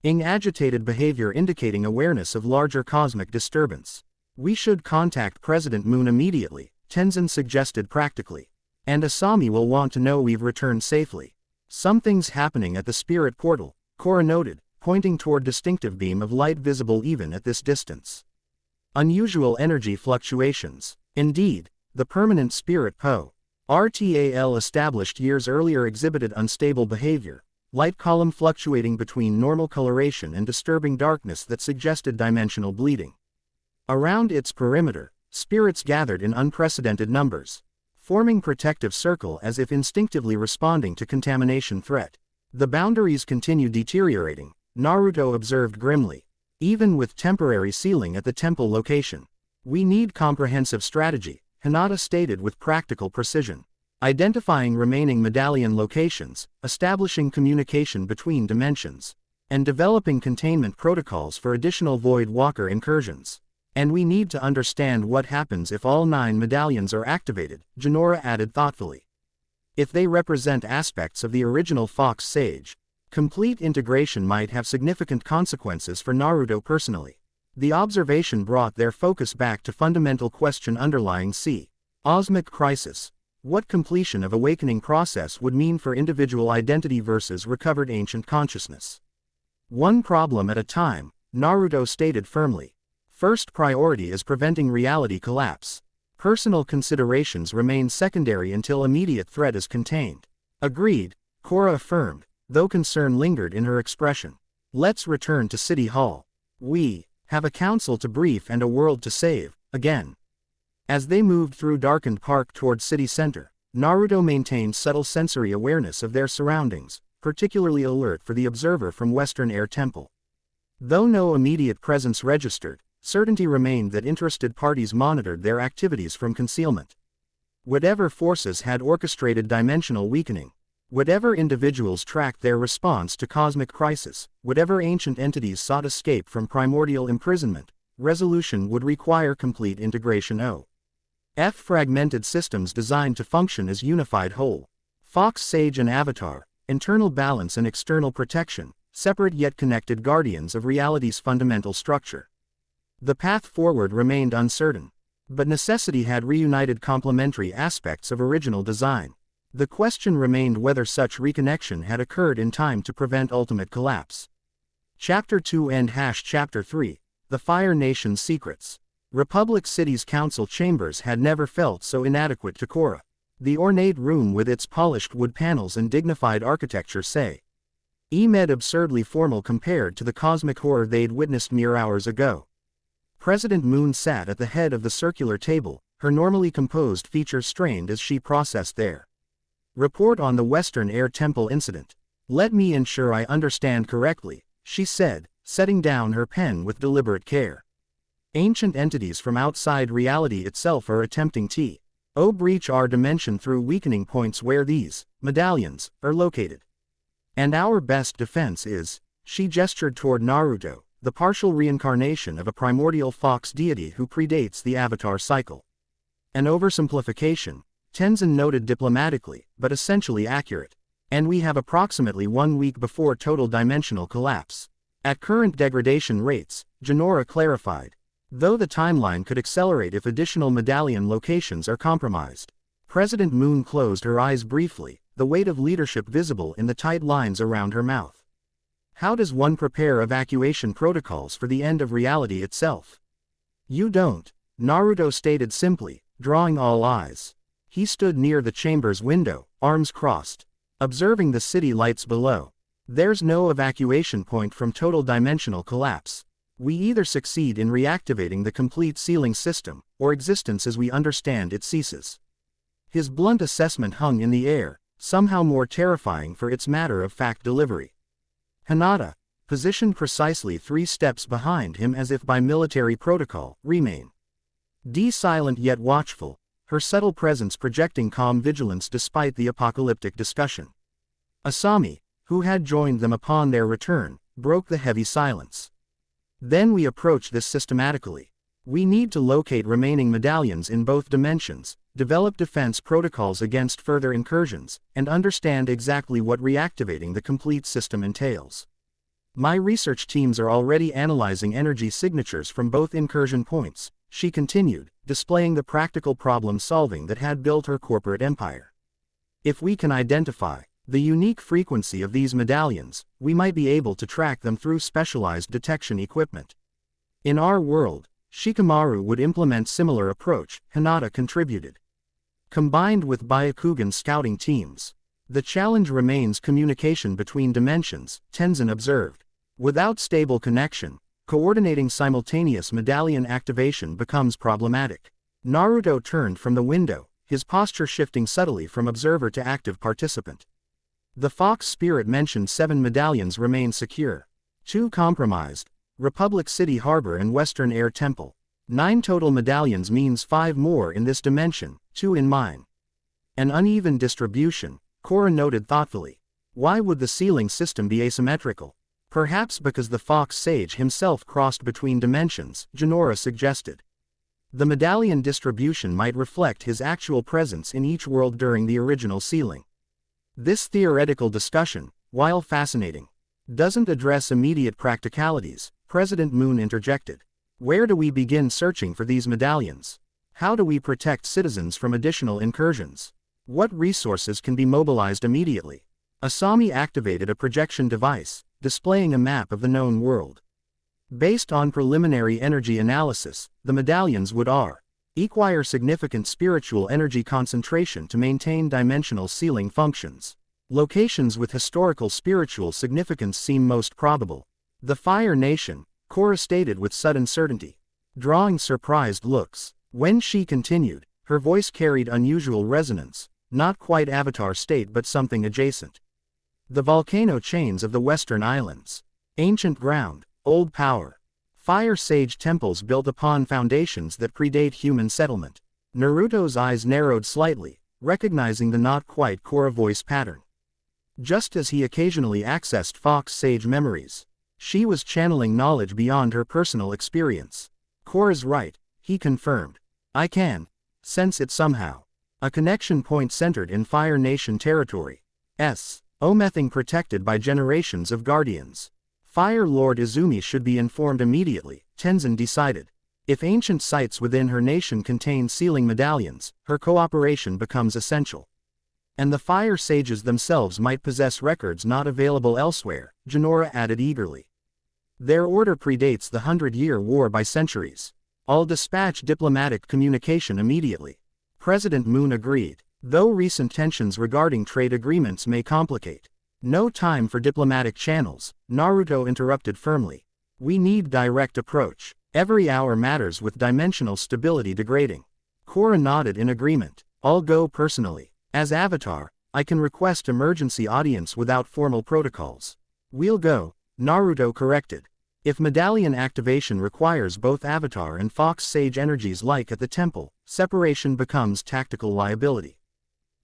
agitated behavior indicating awareness of larger cosmic disturbance. We should contact President Moon immediately, Tenzin suggested practically. And Asami will want to know we've returned safely. Something's happening at the spirit portal, Korra noted, pointing toward distinctive beam of light visible even at this distance. Unusual energy fluctuations. Indeed, the permanent spirit RTAL established years earlier exhibited unstable behavior, light column fluctuating between normal coloration and disturbing darkness that suggested dimensional bleeding. Around its perimeter, spirits gathered in unprecedented numbers, forming protective circle as if instinctively responding to contamination threat. The boundaries continued deteriorating, Naruto observed grimly. Even with temporary sealing at the temple location. We need comprehensive strategy, Hinata stated with practical precision. Identifying remaining medallion locations, establishing communication between dimensions, and developing containment protocols for additional Void Walker incursions. And we need to understand what happens if all 9 medallions are activated, Jinora added thoughtfully. If they represent aspects of the original Fox Sage, complete integration might have significant consequences for Naruto personally. The observation brought their focus back to fundamental question underlying Osmic crisis. What completion of awakening process would mean for individual identity versus recovered ancient consciousness. One problem at a time, Naruto stated firmly. First priority is preventing reality collapse. Personal considerations remain secondary until immediate threat is contained. Agreed, Korra affirmed, though concern lingered in her expression. Let's return to City Hall. We have a council to brief and a world to save, again. As they moved through darkened park toward city center, Naruto maintained subtle sensory awareness of their surroundings, particularly alert for the observer from Western Air Temple. Though no immediate presence registered, certainty remained that interested parties monitored their activities from concealment. Whatever forces had orchestrated dimensional weakening, whatever individuals tracked their response to cosmic crisis, whatever ancient entities sought escape from primordial imprisonment, resolution would require complete integration fragmented systems designed to function as unified whole. Fox Sage and Avatar, internal balance and external protection, separate yet connected guardians of reality's fundamental structure. The path forward remained uncertain. But necessity had reunited complementary aspects of original design. The question remained whether such reconnection had occurred in time to prevent ultimate collapse. Chapter 2 and Chapter 3, The Fire Nation's Secrets. Republic City's council chambers had never felt so inadequate to Korra. The ornate room with its polished wood panels and dignified architecture seemed absurdly formal compared to the cosmic horror they'd witnessed mere hours ago. President Moon sat at the head of the circular table, her normally composed features strained as she processed their report on the Western Air Temple incident. "Let me ensure I understand correctly," she said, setting down her pen with deliberate care. "Ancient entities from outside reality itself are attempting to breach our dimension through weakening points where these medallions are located. And our best defense is," she gestured toward Naruto, the partial reincarnation of a primordial fox deity who predates the avatar cycle. "An oversimplification," Tenzin noted diplomatically, but essentially accurate. "And we have approximately 1 week before total dimensional collapse. At current degradation rates," Jinora clarified. "Though the timeline could accelerate if additional medallion locations are compromised." President Moon closed her eyes briefly, the weight of leadership visible in the tight lines around her mouth. "How does one prepare evacuation protocols for the end of reality itself?" "You don't," Naruto stated simply, drawing all eyes. He stood near the chamber's window, arms crossed, observing the city lights below. "There's no evacuation point from total dimensional collapse. We either succeed in reactivating the complete sealing system, or existence as we understand it ceases." His blunt assessment hung in the air, somehow more terrifying for its matter-of-fact delivery. Hinata, positioned precisely 3 steps behind him as if by military protocol, remained silent yet watchful, her subtle presence projecting calm vigilance despite the apocalyptic discussion. Asami, who had joined them upon their return, broke the heavy silence. "Then we approach this systematically. We need to locate remaining medallions in both dimensions, develop defense protocols against further incursions, and understand exactly what reactivating the complete system entails. My research teams are already analyzing energy signatures from both incursion points," she continued, displaying the practical problem-solving that had built her corporate empire. "If we can identify the unique frequency of these medallions, we might be able to track them through specialized detection equipment. In our world, Shikamaru would implement similar approach," Hinata contributed. "Combined with Byakugan's scouting teams. The challenge remains communication between dimensions," Tenzin observed. "Without stable connection, coordinating simultaneous medallion activation becomes problematic." Naruto turned from the window, his posture shifting subtly from observer to active participant. "The Fox Spirit mentioned 7 medallions remain secure. 2 compromised, Republic City Harbor and Western Air Temple. 9 total medallions means 5 more in this dimension, 2 in mine. An uneven distribution," Korra noted thoughtfully. "Why would the sealing system be asymmetrical?" "Perhaps because the Fox Sage himself crossed between dimensions," Jinora suggested. "The medallion distribution might reflect his actual presence in each world during the original sealing." This theoretical discussion, while fascinating, doesn't address immediate practicalities, President Moon interjected. "Where do we begin searching for these medallions? How do we protect citizens from additional incursions? What resources can be mobilized immediately?" Asami activated a projection device, displaying a map of the known world. Based on preliminary energy analysis, the medallions would require significant spiritual energy concentration to maintain dimensional sealing functions. Locations with historical spiritual significance seem most probable. "The Fire Nation," Korra stated with sudden certainty, drawing surprised looks. When she continued, her voice carried unusual resonance, not quite Avatar state but something adjacent. "The volcano chains of the Western Islands. Ancient ground, old power. Fire Sage temples built upon foundations that predate human settlement." Naruto's eyes narrowed slightly, recognizing the not quite Korra voice pattern. Just as he occasionally accessed Fox Sage memories, she was channeling knowledge beyond her personal experience. "Korra's right," he confirmed. "I can sense it somehow. A connection point centered in Fire Nation territory. Omething protected by generations of guardians. Fire Lord Izumi should be informed immediately," Tenzin decided. If ancient sites within her nation contain sealing medallions, her cooperation becomes essential. And the fire sages themselves might possess records not available elsewhere, Jinora added eagerly. Their order predates the 100-Year War by centuries. I'll dispatch diplomatic communication immediately. President Moon agreed. Though recent tensions regarding trade agreements may complicate. No time for diplomatic channels, Naruto interrupted firmly. We need direct approach. Every hour matters with dimensional stability degrading. Korra nodded in agreement. I'll go personally. As Avatar, I can request emergency audience without formal protocols. We'll go, Naruto corrected. If medallion activation requires both Avatar and Fox Sage energies like at the temple, separation becomes tactical liability.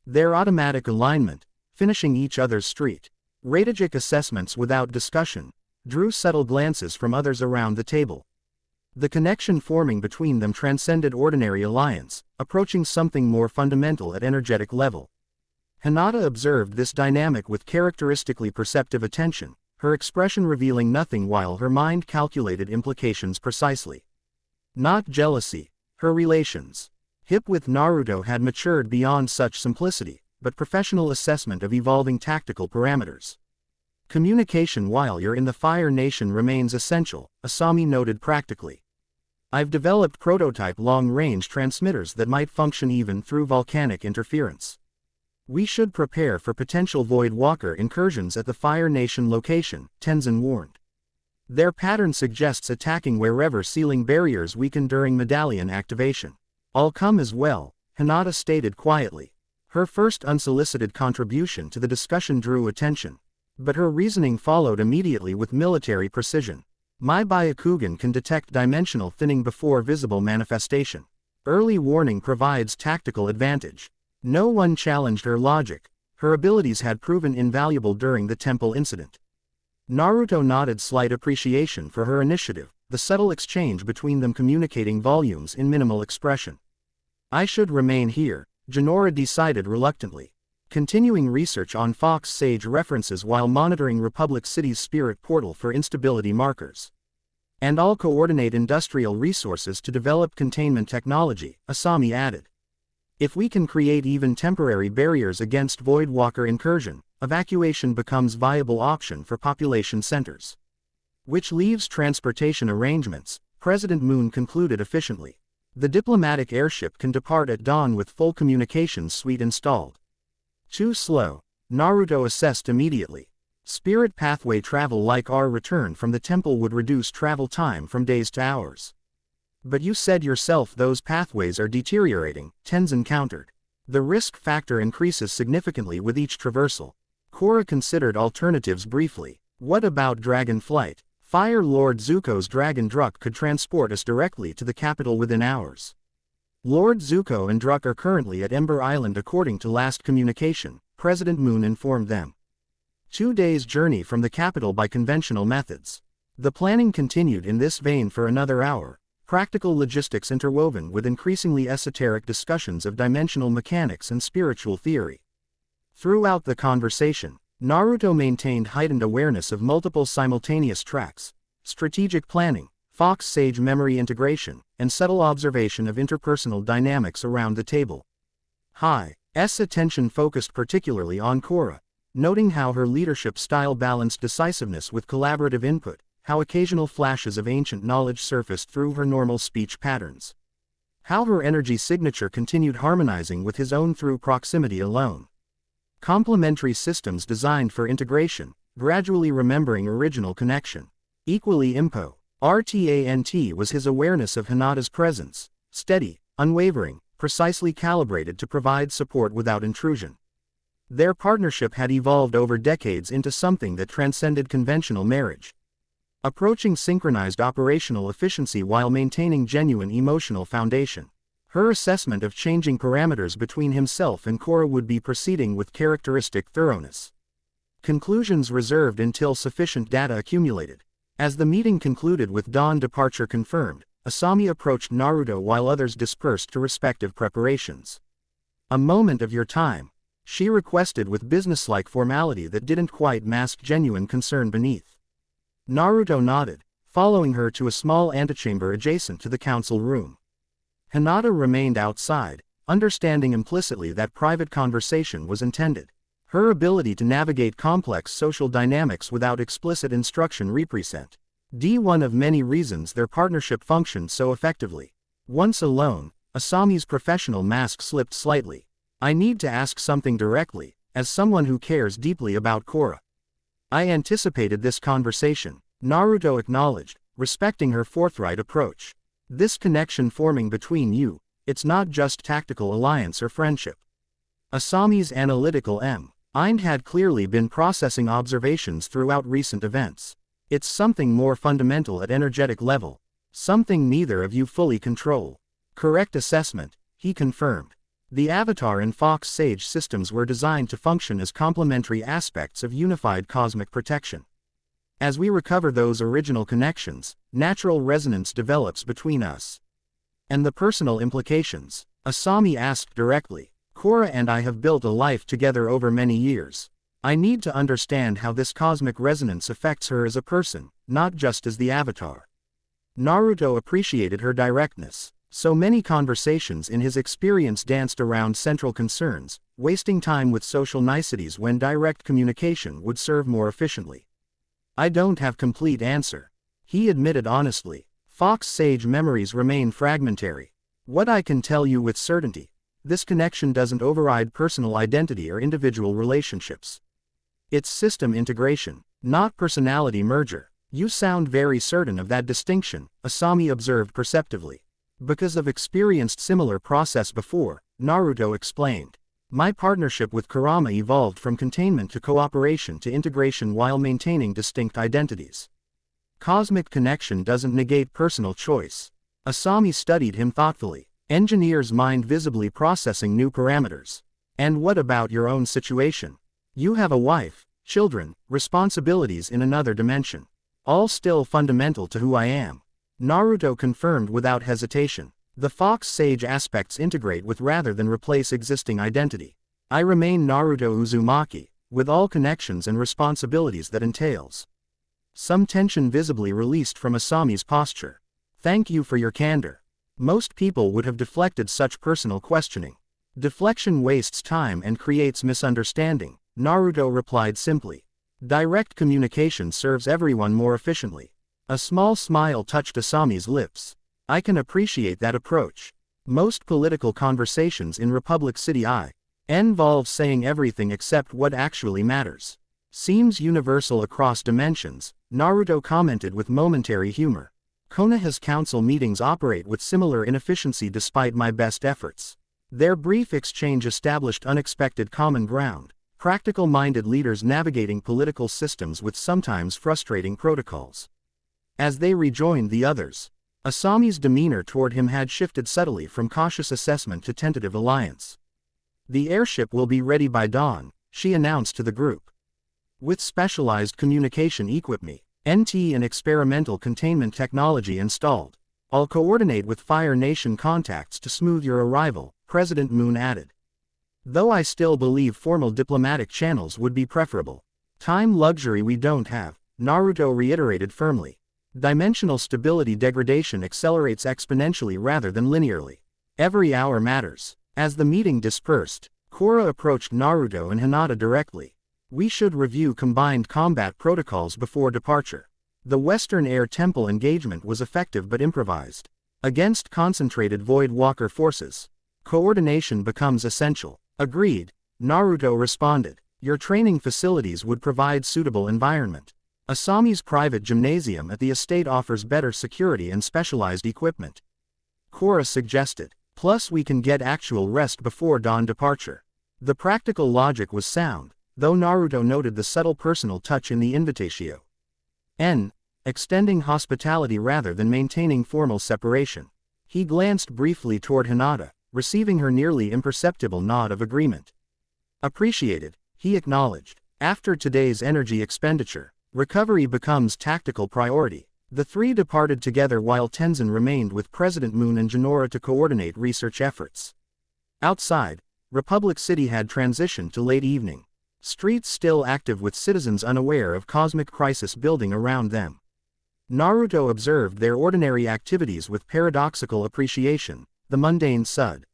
Their automatic alignment, finishing each other's street. Strategic assessments without discussion, drew subtle glances from others around the table. The connection forming between them transcended ordinary alliance, approaching something more fundamental at energetic level. Hinata observed this dynamic with characteristically perceptive attention, her expression revealing nothing while her mind calculated implications precisely. Not jealousy, her relations. Hip with Naruto had matured beyond such simplicity, but professional assessment of evolving tactical parameters. Communication while you're in the Fire Nation remains essential, Asami noted practically. I've developed prototype long-range transmitters that might function even through volcanic interference. We should prepare for potential Void Walker incursions at the Fire Nation location, Tenzin warned. Their pattern suggests attacking wherever sealing barriers weaken during medallion activation. I'll come as well, Hinata stated quietly. Her first unsolicited contribution to the discussion drew attention. But her reasoning followed immediately with military precision. My Byakugan can detect dimensional thinning before visible manifestation. Early warning provides tactical advantage. No one challenged her logic. Her abilities had proven invaluable during the temple incident. Naruto nodded slight appreciation for her initiative, the subtle exchange between them communicating volumes in minimal expression. I should remain here, Jinora decided reluctantly. Continuing research on Fox Sage references while monitoring Republic City's spirit portal for instability markers. And I'll coordinate industrial resources to develop containment technology, Asami added. If we can create even temporary barriers against Void Walker incursion, evacuation becomes viable option for population centers. Which leaves transportation arrangements, President Moon concluded efficiently. The diplomatic airship can depart at dawn with full communications suite installed. Too slow, Naruto assessed immediately. Spirit pathway travel like our return from the temple would reduce travel time from days to hours. But you said yourself those pathways are deteriorating, Tenzin countered. The risk factor increases significantly with each traversal. Korra considered alternatives briefly. What about dragon flight? Fire Lord Zuko's dragon Druk could transport us directly to the capital within hours. Lord Zuko and Druk are currently at Ember Island according to last communication, President Moon informed them. 2 days' journey from the capital by conventional methods. The planning continued in this vein for another hour, practical logistics interwoven with increasingly esoteric discussions of dimensional mechanics and spiritual theory. Throughout the conversation, Naruto maintained heightened awareness of multiple simultaneous tracks, strategic planning, Fox Sage memory integration, and subtle observation of interpersonal dynamics around the table. Hi's attention focused particularly on Korra, noting how her leadership style balanced decisiveness with collaborative input, how occasional flashes of ancient knowledge surfaced through her normal speech patterns. How her energy signature continued harmonizing with his own through proximity alone. Complementary systems designed for integration, gradually remembering original connection. Equally important was his awareness of Hinata's presence, steady, unwavering, precisely calibrated to provide support without intrusion. Their partnership had evolved over decades into something that transcended conventional marriage. Approaching synchronized operational efficiency while maintaining genuine emotional foundation. Her assessment of changing parameters between himself and Korra would be proceeding with characteristic thoroughness. Conclusions reserved until sufficient data accumulated. As the meeting concluded with dawn departure confirmed, Asami approached Naruto while others dispersed to respective preparations. A moment of your time, she requested with businesslike formality that didn't quite mask genuine concern beneath. Naruto nodded, following her to a small antechamber adjacent to the council room. Hinata remained outside, understanding implicitly that private conversation was intended. Her ability to navigate complex social dynamics without explicit instruction represent one of many reasons their partnership functioned so effectively. Once alone, Asami's professional mask slipped slightly. I need to ask something directly, as someone who cares deeply about Korra. I anticipated this conversation, Naruto acknowledged, respecting her forthright approach. This connection forming between you, it's not just tactical alliance or friendship. Asami's analytical mind had clearly been processing observations throughout recent events. It's something more fundamental at energetic level, something neither of you fully control. Correct assessment, he confirmed. The Avatar and Fox Sage systems were designed to function as complementary aspects of unified cosmic protection. As we recover those original connections, natural resonance develops between us. And the personal implications, Asami asked directly. Korra and I have built a life together over many years. I need to understand how this cosmic resonance affects her as a person, not just as the Avatar. Naruto appreciated her directness. So many conversations in his experience danced around central concerns, wasting time with social niceties when direct communication would serve more efficiently. I don't have complete answer, he admitted honestly. Fox Sage memories remain fragmentary. What I can tell you with certainty, this connection doesn't override personal identity or individual relationships. It's system integration, not personality merger. You sound very certain of that distinction, Asami observed perceptively. Because I've experienced similar process before, Naruto explained. My partnership with Kurama evolved from containment to cooperation to integration while maintaining distinct identities. Cosmic connection doesn't negate personal choice. Asami studied him thoughtfully, engineer's mind visibly processing new parameters. And what about your own situation? You have a wife, children, responsibilities in another dimension. All still fundamental to who I am. Naruto confirmed without hesitation. The Fox Sage aspects integrate with rather than replace existing identity. I remain Naruto Uzumaki, with all connections and responsibilities that entails. Some tension visibly released from Asami's posture. Thank you for your candor. Most people would have deflected such personal questioning. Deflection wastes time and creates misunderstanding, Naruto replied simply. Direct communication serves everyone more efficiently. A small smile touched Asami's lips. I can appreciate that approach. Most political conversations in Republic City involve saying everything except what actually matters. Seems universal across dimensions, Naruto commented with momentary humor. Konoha's council meetings operate with similar inefficiency despite my best efforts. Their brief exchange established unexpected common ground, practical-minded leaders navigating political systems with sometimes frustrating protocols. As they rejoined the others, Asami's demeanor toward him had shifted subtly from cautious assessment to tentative alliance. The airship will be ready by dawn, she announced to the group. With specialized communication equipment, NT and experimental containment technology installed. I'll coordinate with Fire Nation contacts to smooth your arrival, President Moon added. Though I still believe formal diplomatic channels would be preferable. Time luxury we don't have, Naruto reiterated firmly. Dimensional stability degradation accelerates exponentially rather than linearly. Every hour matters. As the meeting dispersed, Korra approached Naruto and Hinata directly. We should review combined combat protocols before departure. The Western Air Temple engagement was effective but improvised. Against concentrated Void Walker forces, coordination becomes essential. Agreed, Naruto responded. Your training facilities would provide suitable environment. Asami's private gymnasium at the estate offers better security and specialized equipment. Korra suggested. Plus we can get actual rest before dawn departure. The practical logic was sound, though Naruto noted the subtle personal touch in the invitatio. Extending hospitality rather than maintaining formal separation. He glanced briefly toward Hinata, receiving her nearly imperceptible nod of agreement. Appreciated, he acknowledged. After today's energy expenditure, recovery becomes tactical priority. The three departed together while Tenzin remained with President Moon and Jinora to coordinate research efforts. Outside, Republic City had transitioned to late evening. Streets still active with citizens unaware of cosmic crisis building around them. Naruto observed their ordinary activities with paradoxical appreciation, the mundane sud.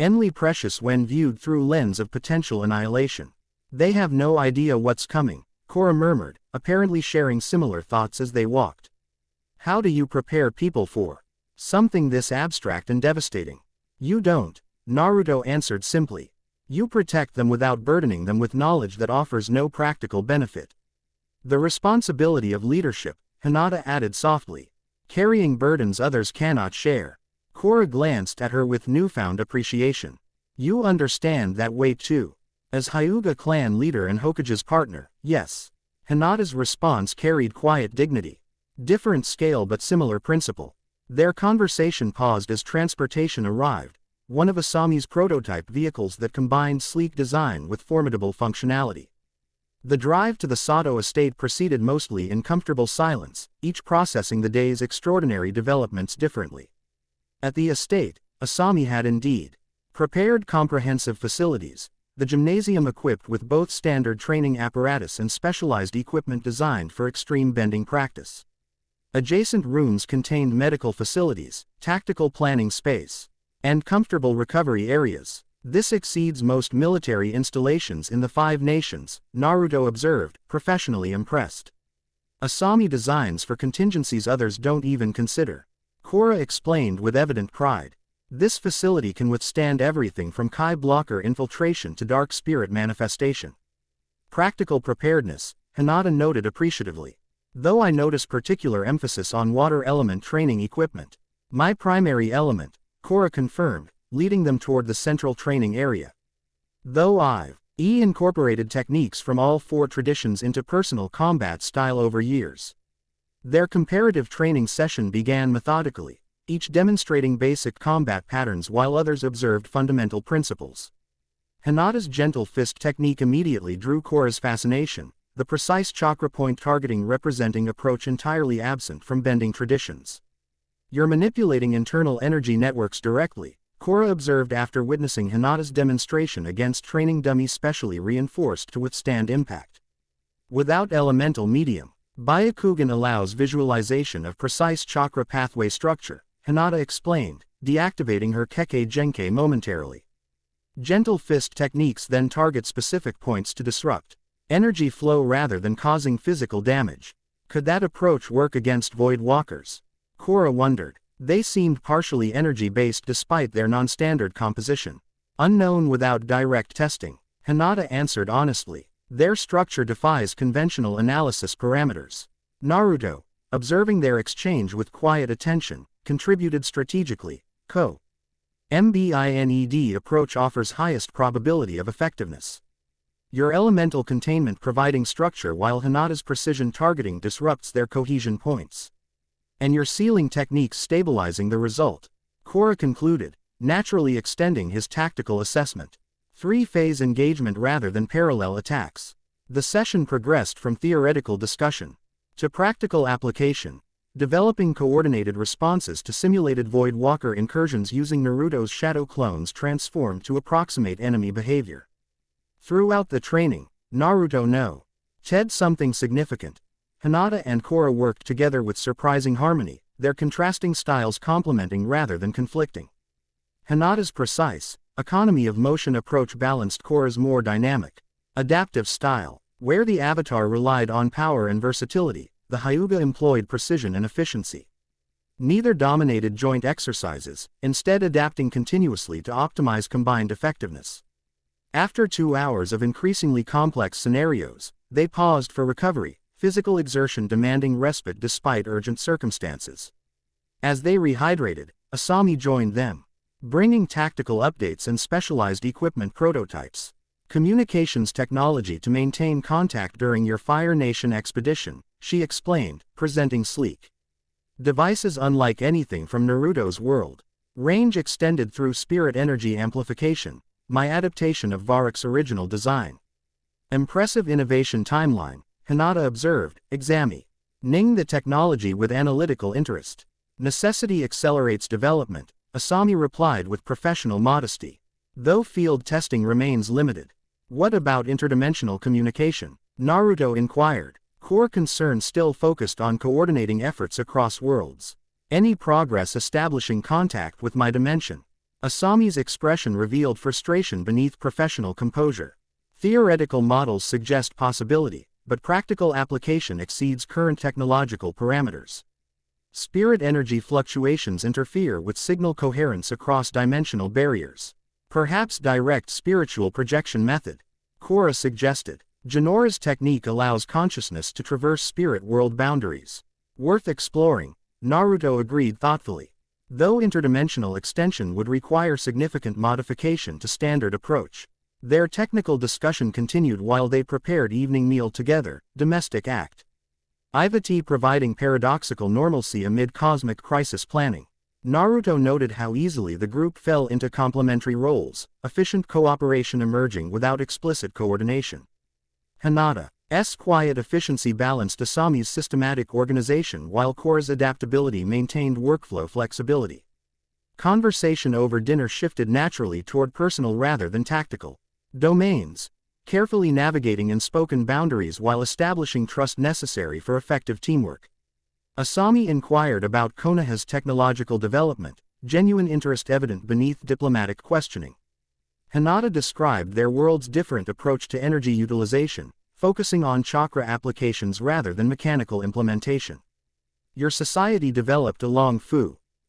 Enly precious when viewed through lens of potential annihilation. They have no idea what's coming, Korra murmured, apparently sharing similar thoughts as they walked. How do you prepare people for something this abstract and devastating? You don't, Naruto answered simply. You protect them without burdening them with knowledge that offers no practical benefit. The responsibility of leadership, Hinata added softly. Carrying burdens others cannot share. Korra glanced at her with newfound appreciation. You understand that weight too. As Hyuga clan leader and Hokage's partner, yes. Hinata's response carried quiet dignity. Different scale but similar principle. Their conversation paused as transportation arrived, one of Asami's prototype vehicles that combined sleek design with formidable functionality. The drive to the Sato estate proceeded mostly in comfortable silence, each processing the day's extraordinary developments differently. At the estate, Asami had indeed prepared comprehensive facilities, the gymnasium equipped with both standard training apparatus and specialized equipment designed for extreme bending practice. Adjacent rooms contained medical facilities, tactical planning space, and comfortable recovery areas. This exceeds most military installations in the 5 nations, Naruto observed, professionally impressed. Asami designs for contingencies others don't even consider. Korra explained with evident pride. This facility can withstand everything from Kai blocker infiltration to dark spirit manifestation. Practical preparedness, Hinata noted appreciatively. Though I notice particular emphasis on water element training equipment. My primary element, Korra confirmed, leading them toward the central training area. Though I've incorporated techniques from all 4 traditions into personal combat style over years. Their comparative training session began methodically, each demonstrating basic combat patterns while others observed fundamental principles. Hinata's gentle fist technique immediately drew Korra's fascination, the precise chakra point targeting representing approach entirely absent from bending traditions. You're manipulating internal energy networks directly, Korra observed after witnessing Hinata's demonstration against training dummies specially reinforced to withstand impact. Without elemental medium, Byakugan allows visualization of precise chakra pathway structure, Hinata explained, deactivating her Kekkei Genkai momentarily. Gentle fist techniques then target specific points to disrupt energy flow rather than causing physical damage. Could that approach work against Void Walkers? Korra wondered. They seemed partially energy-based despite their non-standard composition. Unknown without direct testing, Hinata answered honestly. Their structure defies conventional analysis parameters. Naruto, observing their exchange with quiet attention, contributed strategically. MBINED approach offers highest probability of effectiveness. Your elemental containment providing structure while Hinata's precision targeting disrupts their cohesion points. And your sealing techniques stabilizing the result. Korra concluded, naturally extending his tactical assessment. 3-phase engagement rather than parallel attacks. The session progressed from theoretical discussion to practical application, developing coordinated responses to simulated Void Walker incursions using Naruto's shadow clones transformed to approximate enemy behavior. Throughout the training, Naruto said something significant. Hinata and Korra worked together with surprising harmony, their contrasting styles complementing rather than conflicting. Hinata's precise, economy of motion approach balanced Korra's more dynamic, adaptive style. Where the Avatar relied on power and versatility, the Hyuga employed precision and efficiency. Neither dominated joint exercises, instead adapting continuously to optimize combined effectiveness. After 2 hours of increasingly complex scenarios, they paused for recovery, physical exertion demanding respite despite urgent circumstances. As they rehydrated, Asami joined them, bringing tactical updates and specialized equipment prototypes. Communications technology to maintain contact during your Fire Nation expedition, she explained, presenting sleek devices unlike anything from Naruto's world. Range extended through spirit energy amplification, my adaptation of Varrick's original design. Impressive innovation timeline, Hinata observed, examining the technology with analytical interest. Necessity accelerates development, Asami replied with professional modesty. Though field testing remains limited. What about interdimensional communication? Naruto inquired. Core concern still focused on coordinating efforts across worlds. Any progress establishing contact with my dimension. Asami's expression revealed frustration beneath professional composure. Theoretical models suggest possibility, but practical application exceeds current technological parameters. Spirit energy fluctuations interfere with signal coherence across dimensional barriers. Perhaps direct spiritual projection method. Korra suggested. Genora's technique allows consciousness to traverse spirit world boundaries. Worth exploring. Naruto agreed thoughtfully. Though interdimensional extension would require significant modification to standard approach. Their technical discussion continued while they prepared evening meal together, domestic act. Ivati providing paradoxical normalcy amid cosmic crisis planning. Naruto noted how easily the group fell into complementary roles, efficient cooperation emerging without explicit coordination. Hinata's quiet efficiency balanced Asami's systematic organization while Korra's adaptability maintained workflow flexibility. Conversation over dinner shifted naturally toward personal rather than tactical domains, carefully navigating unspoken boundaries while establishing trust necessary for effective teamwork. Asami inquired about Konoha's technological development, genuine interest evident beneath diplomatic questioning. Hinata described their world's different approach to energy utilization, focusing on chakra applications rather than mechanical implementation. Your society developed along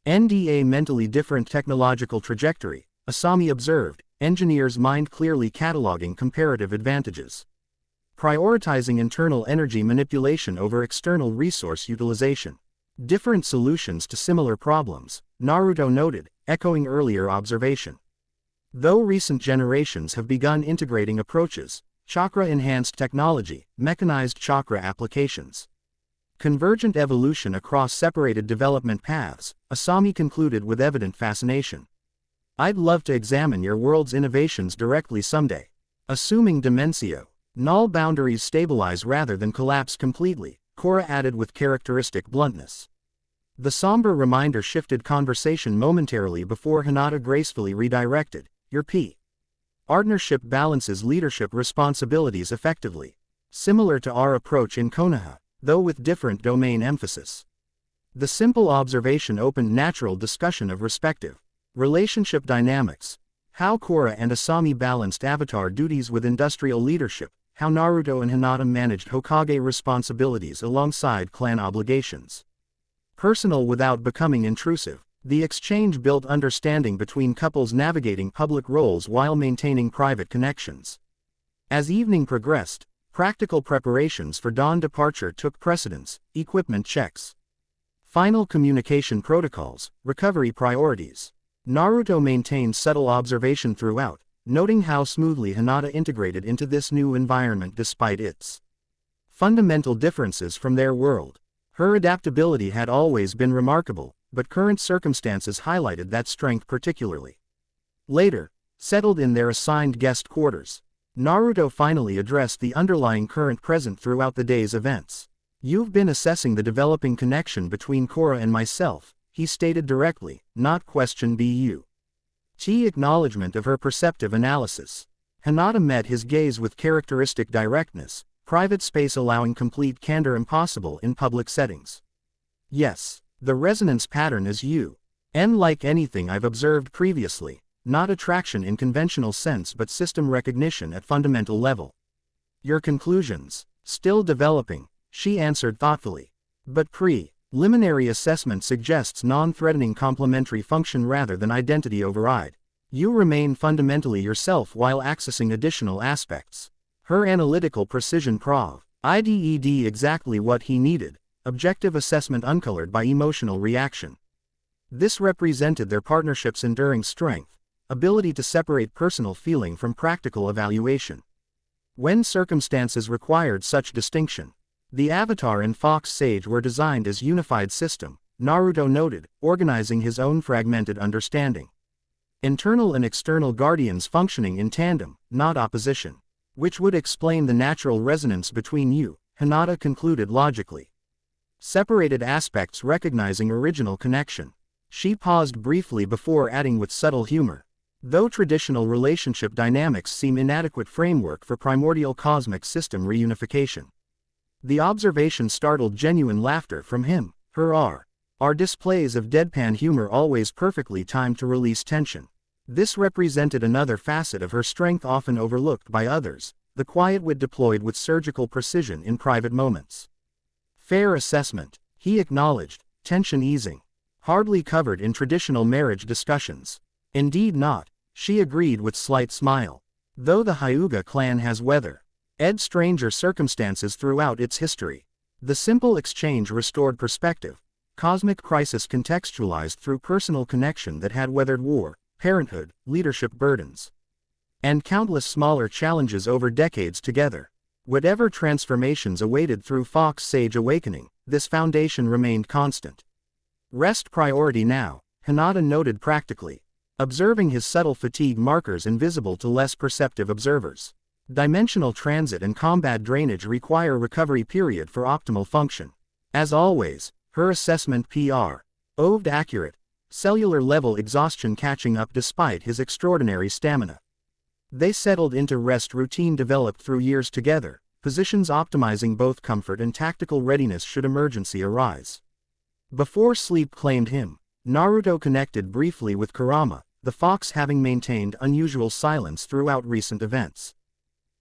NDA mentally different technological trajectory, Asami observed, engineers mind clearly cataloging comparative advantages. Prioritizing internal energy manipulation over external resource utilization. Different solutions to similar problems, Naruto noted, echoing earlier observation. Though recent generations have begun integrating approaches, chakra-enhanced technology, mechanized chakra applications. Convergent evolution across separated development paths, Asami concluded with evident fascination. I'd love to examine your world's innovations directly someday. Assuming Dimensio. Null boundaries stabilize rather than collapse completely, Korra added with characteristic bluntness. The somber reminder shifted conversation momentarily before Hinata gracefully redirected, your partnership balances leadership responsibilities effectively. Similar to our approach in Konoha, though with different domain emphasis. The simple observation opened natural discussion of respective relationship dynamics. How Korra and Asami balanced avatar duties with industrial leadership, how Naruto and Hinata managed Hokage responsibilities alongside clan obligations. Personal without becoming intrusive, the exchange built understanding between couples navigating public roles while maintaining private connections. As evening progressed, practical preparations for dawn departure took precedence, equipment checks. Final communication protocols, recovery priorities. Naruto maintained subtle observation throughout, noting how smoothly Hinata integrated into this new environment despite its fundamental differences from their world. Her adaptability had always been remarkable, but current circumstances highlighted that strength particularly. Later, settled in their assigned guest quarters, Naruto finally addressed the underlying current present throughout the day's events. You've been assessing the developing connection between Korra and myself, he stated directly, not question bu. Acknowledgement of her perceptive analysis. Hinata met his gaze with characteristic directness, private space allowing complete candor impossible in public settings. Yes, the resonance pattern is like anything I've observed previously, not attraction in conventional sense but system recognition at fundamental level. Your conclusions? Still developing, she answered thoughtfully. But preliminary assessment suggests non-threatening complementary function rather than identity override. You remain fundamentally yourself while accessing additional aspects. Her analytical precision provided exactly what he needed, objective assessment uncolored by emotional reaction. This represented their partnership's enduring strength, ability to separate personal feeling from practical evaluation. When circumstances required such distinction, the Avatar and Fox Sage were designed as unified system, Naruto noted, organizing his own fragmented understanding. Internal and external guardians functioning in tandem, not opposition. Which would explain the natural resonance between you, Hinata concluded logically. Separated aspects recognizing original connection. She paused briefly before adding with subtle humor. Though traditional relationship dynamics seem inadequate framework for primordial cosmic system reunification. The observation startled genuine laughter from him. Her R displays of deadpan humor always perfectly timed to release tension. This represented another facet of her strength often overlooked by others, the quiet wit deployed with surgical precision in private moments. Fair assessment, he acknowledged, tension easing. Hardly covered in traditional marriage discussions. Indeed not, she agreed with slight smile. Though the Hyuga clan has weathered stranger circumstances throughout its history. The simple exchange restored perspective, cosmic crisis contextualized through personal connection that had weathered war, parenthood, leadership burdens, and countless smaller challenges over decades together. Whatever transformations awaited through Fox Sage Awakening, this foundation remained constant. Rest priority now, Hinata noted practically, observing his subtle fatigue markers invisible to less perceptive observers. Dimensional transit and combat drainage require recovery period for optimal function. As always, her assessment proved accurate, cellular level exhaustion catching up despite his extraordinary stamina. They settled into rest routine developed through years together, positions optimizing both comfort and tactical readiness should emergency arise. Before sleep claimed him, Naruto connected briefly with Kurama, the fox having maintained unusual silence throughout recent events.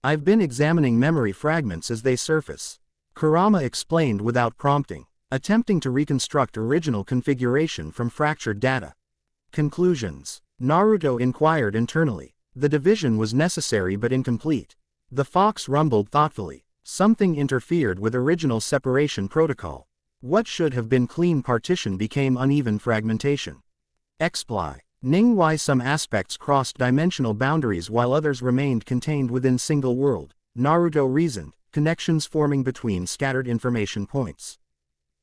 I've been examining memory fragments as they surface, Kurama explained without prompting, attempting to reconstruct original configuration from fractured data. Conclusions, Naruto inquired internally. The division was necessary but incomplete. The fox rumbled thoughtfully. Something interfered with original separation protocol. What should have been clean partition became uneven fragmentation. Exply. Ning why some aspects crossed dimensional boundaries while others remained contained within single world, Naruto reasoned, connections forming between scattered information points.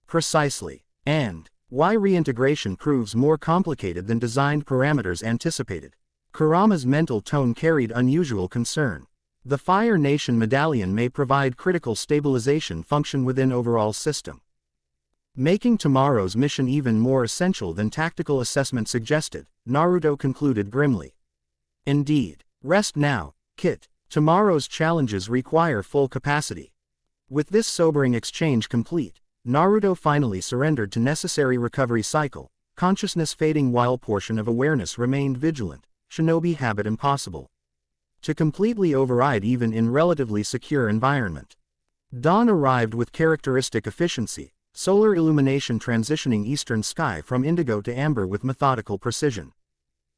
Precisely. And why reintegration proves more complicated than designed parameters anticipated. Kurama's mental tone carried unusual concern. The Fire Nation medallion may provide critical stabilization function within overall system, making tomorrow's mission even more essential than tactical assessment suggested, Naruto concluded grimly. Indeed. Rest now, Kit. Tomorrow's challenges require full capacity. With this sobering exchange complete, Naruto finally surrendered to necessary recovery cycle, consciousness fading while portion of awareness remained vigilant, shinobi habit impossible to completely override even in relatively secure environment. Dawn arrived with characteristic efficiency. Solar illumination transitioning eastern sky from indigo to amber with methodical precision.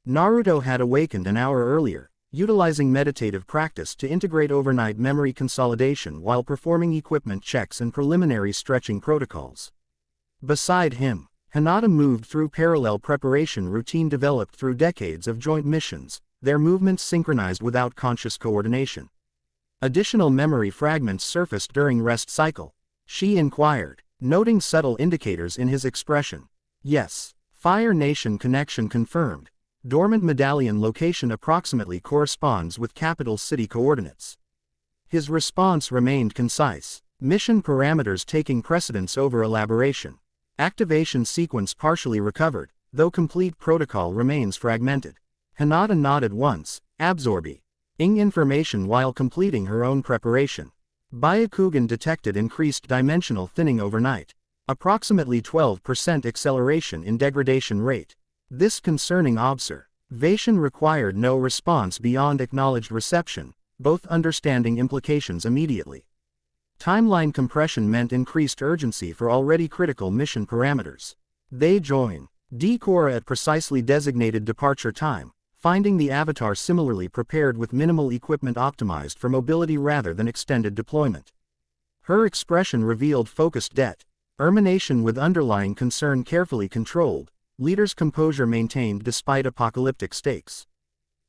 Naruto had awakened an hour earlier, utilizing meditative practice to integrate overnight memory consolidation while performing equipment checks and preliminary stretching protocols. Beside him, Hinata moved through parallel preparation routine developed through decades of joint missions, their movements synchronized without conscious coordination. Additional memory fragments surfaced during rest cycle. She inquired, noting subtle indicators in his expression. Yes. Fire Nation connection confirmed. Dormant medallion location approximately corresponds with capital city coordinates. His response remained concise. Mission parameters taking precedence over elaboration. Activation sequence partially recovered, though complete protocol remains fragmented. Hinata nodded once, absorbing information while completing her own preparation. Byakugan detected increased dimensional thinning overnight. Approximately 12% acceleration in degradation rate. This concerning observation required no response beyond acknowledged reception, both understanding implications immediately. Timeline compression meant increased urgency for already critical mission parameters. They join Korra at precisely designated departure time, finding the Avatar similarly prepared with minimal equipment optimized for mobility rather than extended deployment. Her expression revealed focused determination with underlying concern carefully controlled, leader's composure maintained despite apocalyptic stakes.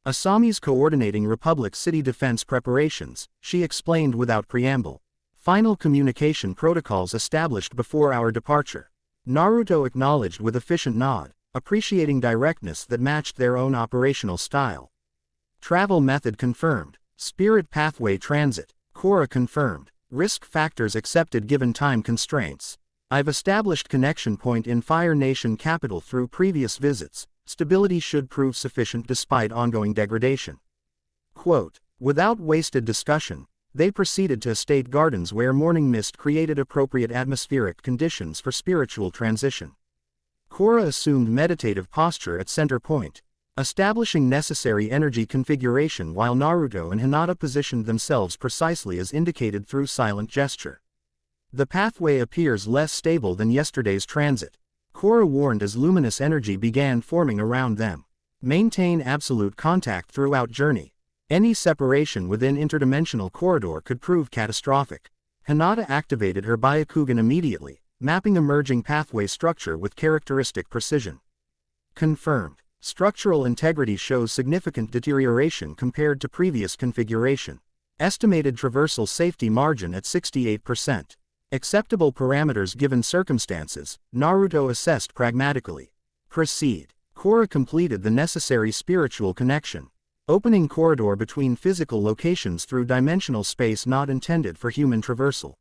Asami's coordinating Republic City defense preparations, she explained without preamble. Final communication protocols established before our departure. Naruto acknowledged with efficient nod, appreciating directness that matched their own operational style. Travel method confirmed. Spirit pathway transit. Korra confirmed. Risk factors accepted given time constraints. I've established connection point in Fire Nation capital through previous visits. Stability should prove sufficient despite ongoing degradation. Quote, without wasted discussion, They proceeded to estate gardens where morning mist created appropriate atmospheric conditions for spiritual transition. Korra assumed meditative posture at center point, establishing necessary energy configuration, while Naruto and Hinata positioned themselves precisely as indicated through silent gesture. The pathway appears less stable than yesterday's transit, Korra warned as luminous energy began forming around them. Maintain absolute contact throughout journey. Any separation within interdimensional corridor could prove catastrophic. Hinata activated her Byakugan immediately, mapping emerging pathway structure with characteristic precision. Confirmed. Structural integrity shows significant deterioration compared to previous configuration. Estimated traversal safety margin at 68%. Acceptable parameters given circumstances, Naruto assessed pragmatically. Proceed. Korra completed the necessary spiritual connection, opening corridor between physical locations through dimensional space not intended for human traversal.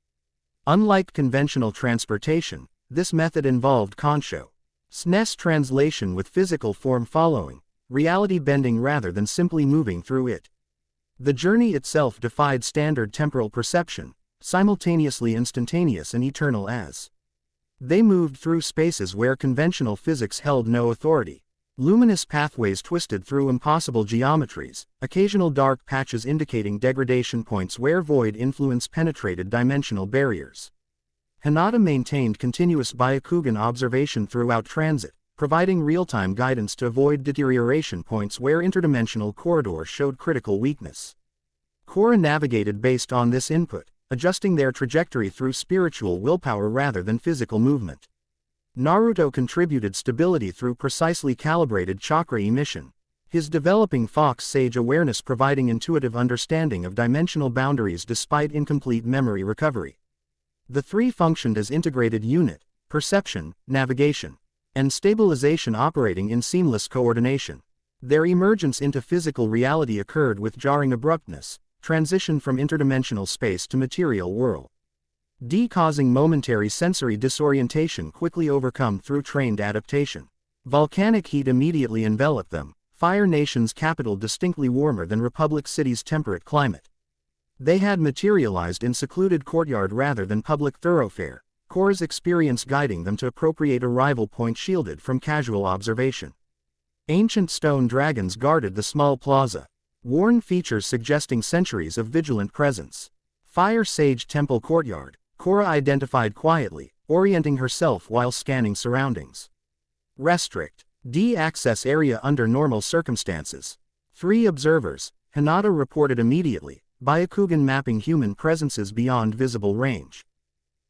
Unlike conventional transportation, this method involved Konsho SNES translation with physical form following, reality bending rather than simply moving through it. The journey itself defied standard temporal perception, simultaneously instantaneous and eternal as. They moved through spaces where conventional physics held no authority. Luminous pathways twisted through impossible geometries, occasional dark patches indicating degradation points where void influence penetrated dimensional barriers. Hinata maintained continuous Byakugan observation throughout transit, providing real-time guidance to avoid deterioration points where interdimensional corridors showed critical weakness. Korra navigated based on this input, adjusting their trajectory through spiritual willpower rather than physical movement. Naruto contributed stability through precisely calibrated chakra emission, his developing Fox Sage awareness providing intuitive understanding of dimensional boundaries despite incomplete memory recovery. The three functioned as integrated unit, perception, navigation, and stabilization operating in seamless coordination. Their emergence into physical reality occurred with jarring abruptness, transition from interdimensional space to material world, causing momentary sensory disorientation quickly overcome through trained adaptation. Volcanic heat immediately enveloped them, Fire Nation's capital distinctly warmer than Republic City's temperate climate. They had materialized in secluded courtyard rather than public thoroughfare, Korra's experience guiding them to appropriate arrival point shielded from casual observation. Ancient stone dragons guarded the small plaza, worn features suggesting centuries of vigilant presence. Fire Sage Temple Courtyard, Korra identified quietly, orienting herself while scanning surroundings. Restrict. Access area under normal circumstances. 3 observers, Hinata reported immediately, Byakugan mapping human presences beyond visible range.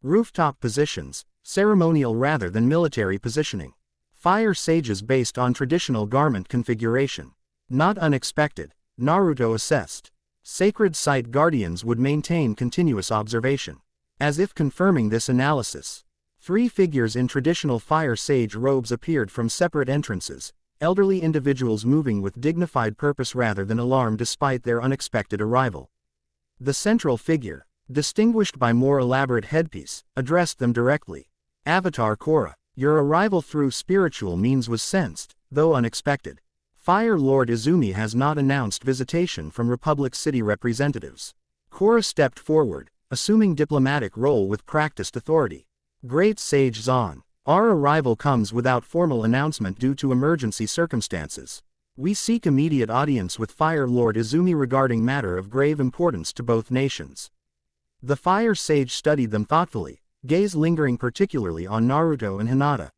Rooftop positions, ceremonial rather than military positioning. Fire Sages based on traditional garment configuration. Not unexpected, Naruto assessed. Sacred Site Guardians would maintain continuous observation. As if confirming this analysis, 3 figures in traditional Fire Sage robes appeared from separate entrances, elderly individuals moving with dignified purpose rather than alarm despite their unexpected arrival. The central figure, distinguished by more elaborate headpiece, addressed them directly. Avatar Korra, your arrival through spiritual means was sensed, though unexpected. Fire Lord Izumi has not announced visitation from Republic City representatives. Korra stepped forward, assuming diplomatic role with practiced authority. Great Sage Zan, our arrival comes without formal announcement due to emergency circumstances. We seek immediate audience with Fire Lord Izumi regarding matter of grave importance to both nations. The Fire Sage studied them thoughtfully, gaze lingering particularly on Naruto and Hinata.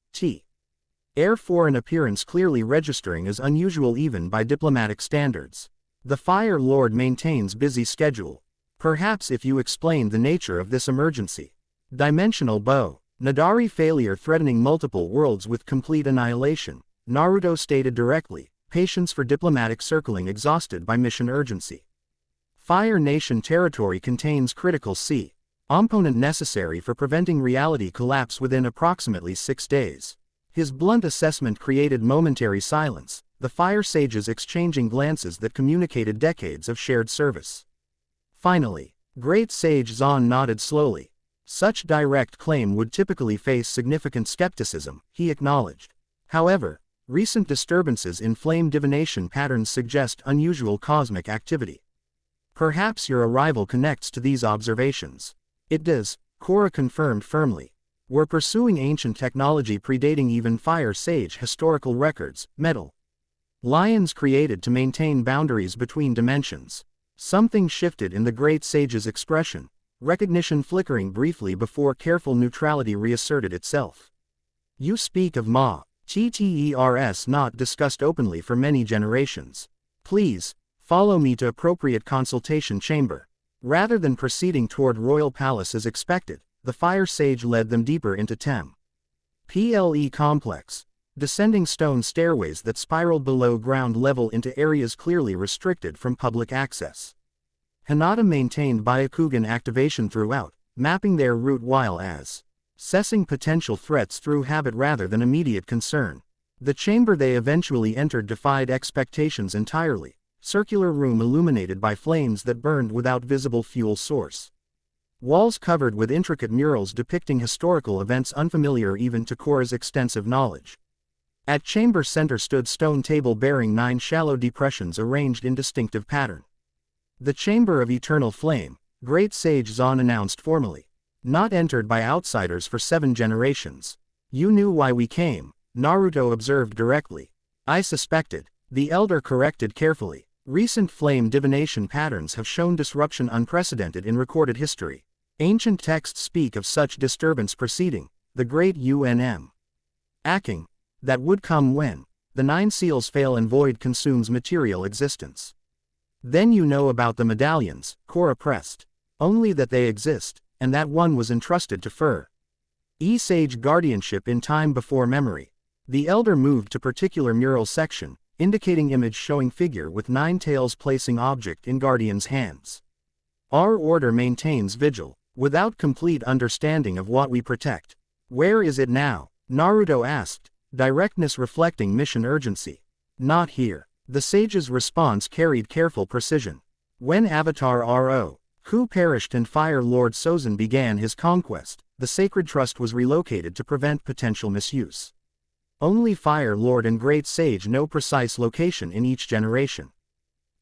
Air foreign appearance clearly registering as unusual even by diplomatic standards. The Fire Lord maintains busy schedule. Perhaps if you explain the nature of this emergency. Dimensional bow. Nadari failure threatening multiple worlds with complete annihilation, Naruto stated directly, patience for diplomatic circling exhausted by mission urgency. Fire Nation territory contains critical component necessary for preventing reality collapse within approximately 6 days. His blunt assessment created momentary silence, the Fire Sages exchanging glances that communicated decades of shared service. Finally, Great Sage Zan nodded slowly. Such direct claim would typically face significant skepticism, he acknowledged. However, recent disturbances in flame divination patterns suggest unusual cosmic activity. Perhaps your arrival connects to these observations. It does, Korra confirmed firmly. We're pursuing ancient technology predating even Fire Sage historical records, metal lions created to maintain boundaries between dimensions. Something shifted in the Great Sage's expression, recognition flickering briefly before careful neutrality reasserted itself. You speak of TTERS not discussed openly for many generations. Please, follow me to appropriate consultation chamber. Rather than proceeding toward Royal Palace as expected, the Fire Sage led them deeper into PLE complex, descending stone stairways that spiraled below ground level into areas clearly restricted from public access. Hinata maintained Byakugan activation throughout, mapping their route while assessing potential threats through habit rather than immediate concern. The chamber they eventually entered defied expectations entirely. Circular room illuminated by flames that burned without visible fuel source. Walls covered with intricate murals depicting historical events unfamiliar even to Korra's extensive knowledge. At chamber center stood stone table bearing 9 shallow depressions arranged in distinctive pattern. The Chamber of Eternal Flame, Great Sage Zon announced formally. Not entered by outsiders for 7 generations. You knew why we came, Naruto observed directly. I suspected, the elder corrected carefully. Recent flame divination patterns have shown disruption unprecedented in recorded history. Ancient texts speak of such disturbance preceding the great Aking that would come when the 9 seals fail and void consumes material existence. Then you know about the medallions, Korra pressed. Only that they exist, and that one was entrusted to Sage guardianship in time before memory. The elder moved to particular mural section, indicating image showing figure with 9 tails placing object in guardian's hands. Our order maintains vigil, without complete understanding of what we protect. Where is it now? Naruto asked, directness reflecting mission urgency. Not here. The sage's response carried careful precision. When Avatar Ro, who perished and Fire Lord Sozin began his conquest, the sacred trust was relocated to prevent potential misuse. Only Fire Lord and Great Sage know precise location in each generation.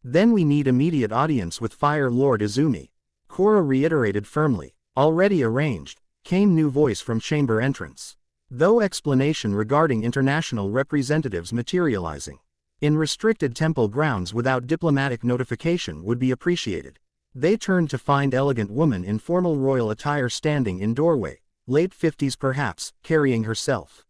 Then we need immediate audience with Fire Lord Izumi. Korra reiterated firmly. Already arranged, came new voice from chamber entrance. Though explanation regarding international representatives materializing in restricted temple grounds without diplomatic notification would be appreciated. They turned to find elegant woman in formal royal attire standing in doorway, late 50s perhaps, carrying herself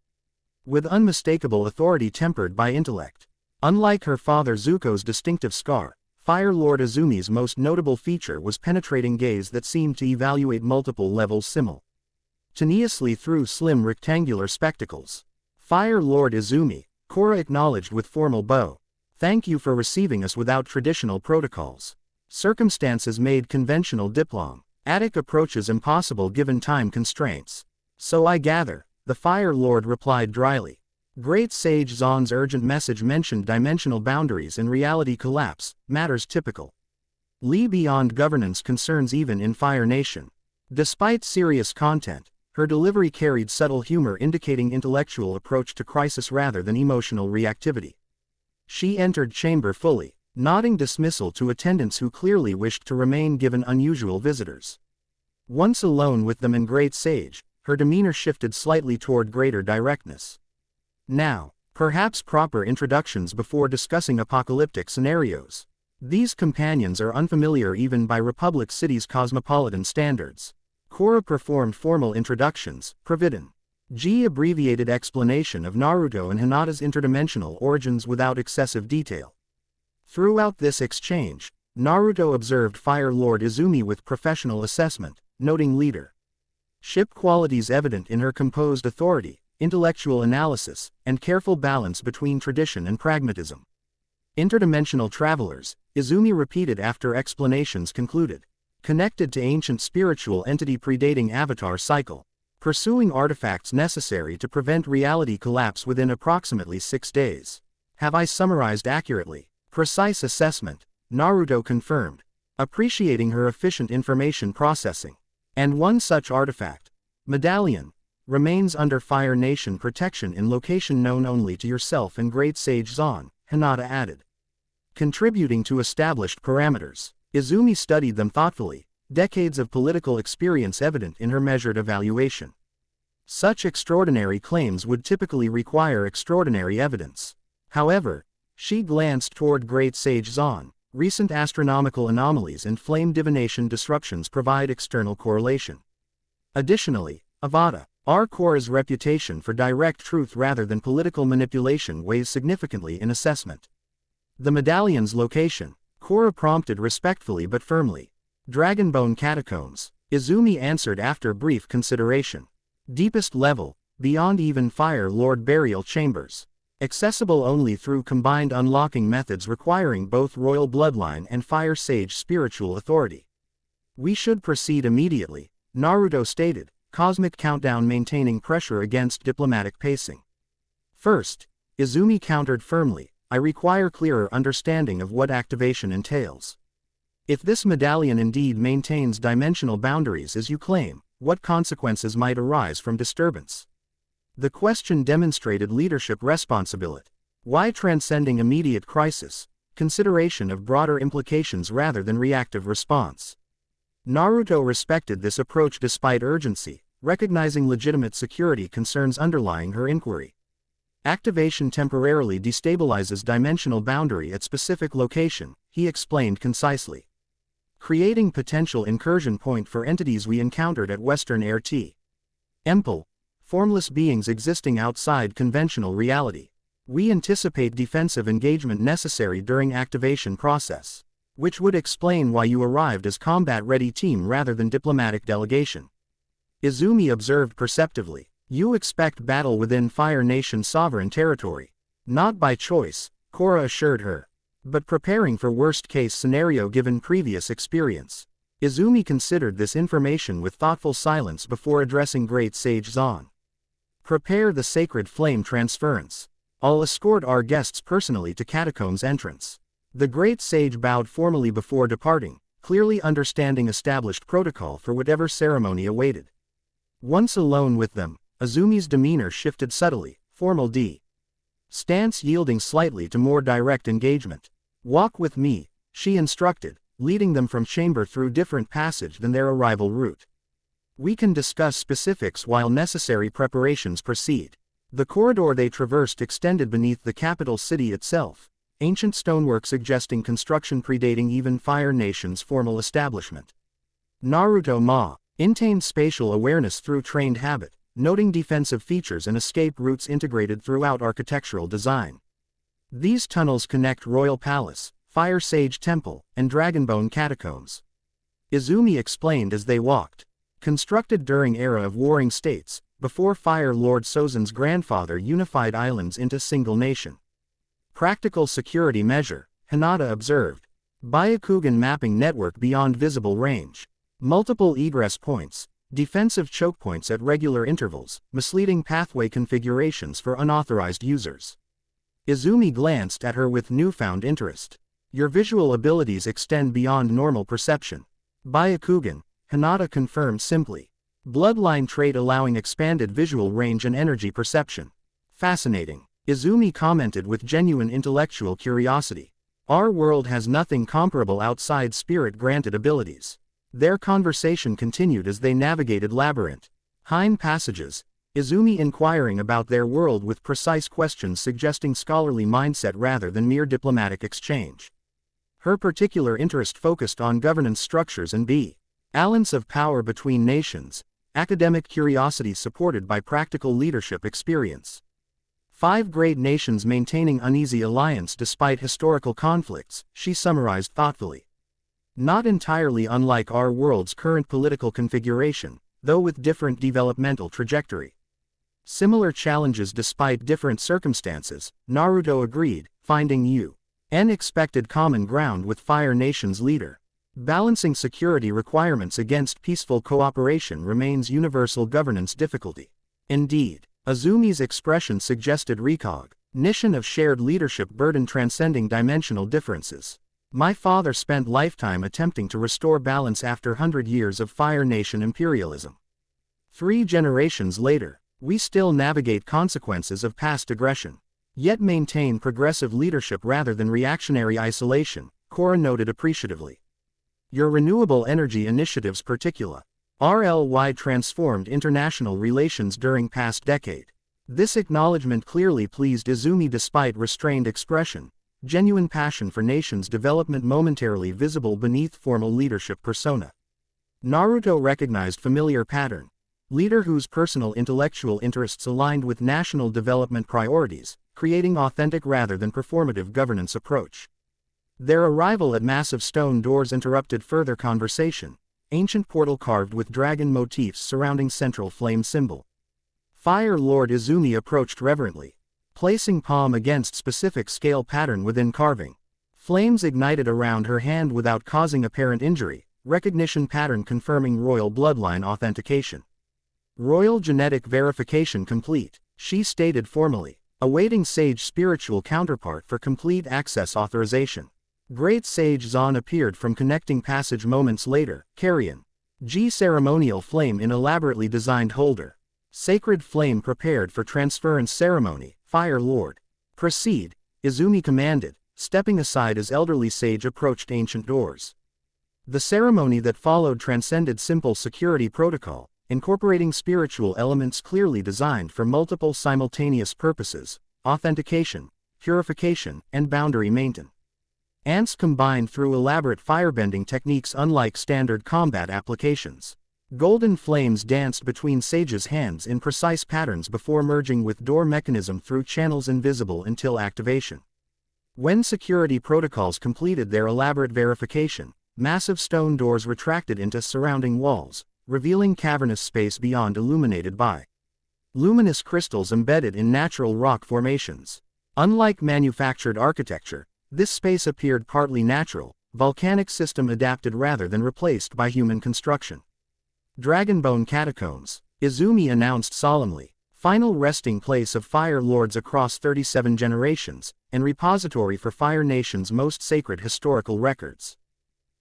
with unmistakable authority tempered by intellect. Unlike her father Zuko's distinctive scar, Fire Lord Izumi's most notable feature was penetrating gaze that seemed to evaluate multiple levels simultaneously through slim rectangular spectacles. Fire Lord Izumi, Korra acknowledged with formal bow. Thank you for receiving us without traditional protocols. Circumstances made conventional diplomatic approaches impossible given time constraints. So I gather, the Fire Lord replied dryly. Great Sage Zon's urgent message mentioned dimensional boundaries and reality collapse, matters typical beyond governance concerns even in Fire Nation. Despite serious content, her delivery carried subtle humor indicating intellectual approach to crisis rather than emotional reactivity. She entered chamber fully, nodding dismissal to attendants who clearly wished to remain given unusual visitors. Once alone with them and Great Sage, her demeanor shifted slightly toward greater directness. Now, perhaps proper introductions before discussing apocalyptic scenarios. These companions are unfamiliar even by Republic City's cosmopolitan standards. Korra performed formal introductions, Providin. G abbreviated explanation of Naruto and Hinata's interdimensional origins without excessive detail. Throughout this exchange, Naruto observed Fire Lord Izumi with professional assessment, noting leadership qualities evident in her composed authority, intellectual analysis, and careful balance between tradition and pragmatism. Interdimensional travelers, Izumi repeated after explanations concluded. Connected to ancient spiritual entity predating Avatar cycle. Pursuing artifacts necessary to prevent reality collapse within approximately 6 days. Have I summarized accurately? Precise assessment, Naruto confirmed, appreciating her efficient information processing. And one such artifact, medallion, remains under Fire Nation protection in location known only to yourself and Great Sage Zon, Hinata added. Contributing to established parameters. Izumi studied them thoughtfully, decades of political experience evident in her measured evaluation. Such extraordinary claims would typically require extraordinary evidence. However, she glanced toward Great Sage Zon. Recent astronomical anomalies and flame divination disruptions provide external correlation. Additionally, Avada, our Korra's reputation for direct truth rather than political manipulation weighs significantly in assessment. The medallion's location, Korra prompted respectfully but firmly. Dragonbone Catacombs, Izumi answered after brief consideration. Deepest level, beyond even Fire Lord burial chambers. Accessible only through combined unlocking methods requiring both royal bloodline and Fire Sage spiritual authority. We should proceed immediately, Naruto stated, cosmic countdown maintaining pressure against diplomatic pacing. First, Izumi countered firmly, I require clearer understanding of what activation entails. If this medallion indeed maintains dimensional boundaries as you claim, what consequences might arise from disturbance? The question demonstrated leadership responsibility. Why transcending immediate crisis? Consideration of broader implications rather than reactive response. Naruto respected this approach despite urgency, recognizing legitimate security concerns underlying her inquiry. Activation temporarily destabilizes dimensional boundary at specific location, he explained concisely. Creating potential incursion point for entities we encountered at Western Air T. Empel, formless beings existing outside conventional reality. We anticipate defensive engagement necessary during activation process, which would explain why you arrived as combat-ready team rather than diplomatic delegation. Izumi observed perceptively, you expect battle within Fire Nation's sovereign territory. Not by choice, Korra assured her, but preparing for worst-case scenario given previous experience. Izumi considered this information with thoughtful silence before addressing Great Sage Zon. Prepare the sacred flame transference. I'll escort our guests personally to Catacombs entrance. The Great Sage bowed formally before departing, clearly understanding established protocol for whatever ceremony awaited. Once alone with them, Izumi's demeanor shifted subtly, formal stance yielding slightly to more direct engagement. Walk with me, she instructed, leading them from chamber through different passage than their arrival route. We can discuss specifics while necessary preparations proceed. The corridor they traversed extended beneath the capital city itself, ancient stonework suggesting construction predating even Fire Nation's formal establishment. Naruto maintained spatial awareness through trained habit, noting defensive features and escape routes integrated throughout architectural design. These tunnels connect Royal Palace, Fire Sage Temple, and Dragonbone Catacombs. Izumi explained as they walked. Constructed during era of warring states, before Fire Lord Sozen's grandfather unified islands into single nation. Practical security measure, Hinata observed. Byakugan mapping network beyond visible range. Multiple egress points, defensive choke points at regular intervals, misleading pathway configurations for unauthorized users. Izumi glanced at her with newfound interest. Your visual abilities extend beyond normal perception. Byakugan, Hinata confirmed simply. Bloodline trait allowing expanded visual range and energy perception. Fascinating, Izumi commented with genuine intellectual curiosity. Our world has nothing comparable outside spirit-granted abilities. Their conversation continued as they navigated labyrinth passages, Izumi inquiring about their world with precise questions suggesting scholarly mindset rather than mere diplomatic exchange. Her particular interest focused on governance structures and balance of power between nations, academic curiosity supported by practical leadership experience. 5 great nations maintaining uneasy alliance despite historical conflicts, she summarized thoughtfully. Not entirely unlike our world's current political configuration, though with different developmental trajectory. Similar challenges despite different circumstances, Naruto agreed, finding unexpected common ground with Fire Nation's leader. Balancing security requirements against peaceful cooperation remains universal governance difficulty. Indeed, Izumi's expression suggested recognition of shared leadership burden transcending dimensional differences. My father spent lifetime attempting to restore balance after 100 years of Fire Nation imperialism. 3 generations later, we still navigate consequences of past aggression, yet maintain progressive leadership rather than reactionary isolation, Korra noted appreciatively. Your renewable energy initiatives particular RLY transformed international relations during past decade. This acknowledgement clearly pleased Izumi despite restrained expression, genuine passion for nation's development momentarily visible beneath formal leadership persona. Naruto recognized familiar pattern. Leader whose personal intellectual interests aligned with national development priorities, creating authentic rather than performative governance approach. Their arrival at massive stone doors interrupted further conversation. Ancient portal carved with dragon motifs surrounding central flame symbol. Fire Lord Izumi approached reverently, placing palm against specific scale pattern within carving. Flames ignited around her hand without causing apparent injury, recognition pattern confirming royal bloodline authentication. Royal genetic verification complete, she stated formally, awaiting Sage spiritual counterpart for complete access authorization. Great Sage Zan appeared from connecting passage moments later, Carrion. G ceremonial flame in elaborately designed holder. Sacred flame prepared for transference ceremony, Fire Lord. Proceed, Izumi commanded, stepping aside as elderly sage approached ancient doors. The ceremony that followed transcended simple security protocol, incorporating spiritual elements clearly designed for multiple simultaneous purposes, authentication, purification, and boundary maintenance. Ants combined through elaborate firebending techniques unlike standard combat applications. Golden flames danced between Sage's hands in precise patterns before merging with door mechanism through channels invisible until activation. When security protocols completed their elaborate verification, massive stone doors retracted into surrounding walls, revealing cavernous space beyond illuminated by luminous crystals embedded in natural rock formations. Unlike manufactured architecture, this space appeared partly natural, volcanic system adapted rather than replaced by human construction. Dragonbone Catacombs, Izumi announced solemnly, final resting place of Fire Lords across 37 generations, and repository for Fire Nation's most sacred historical records.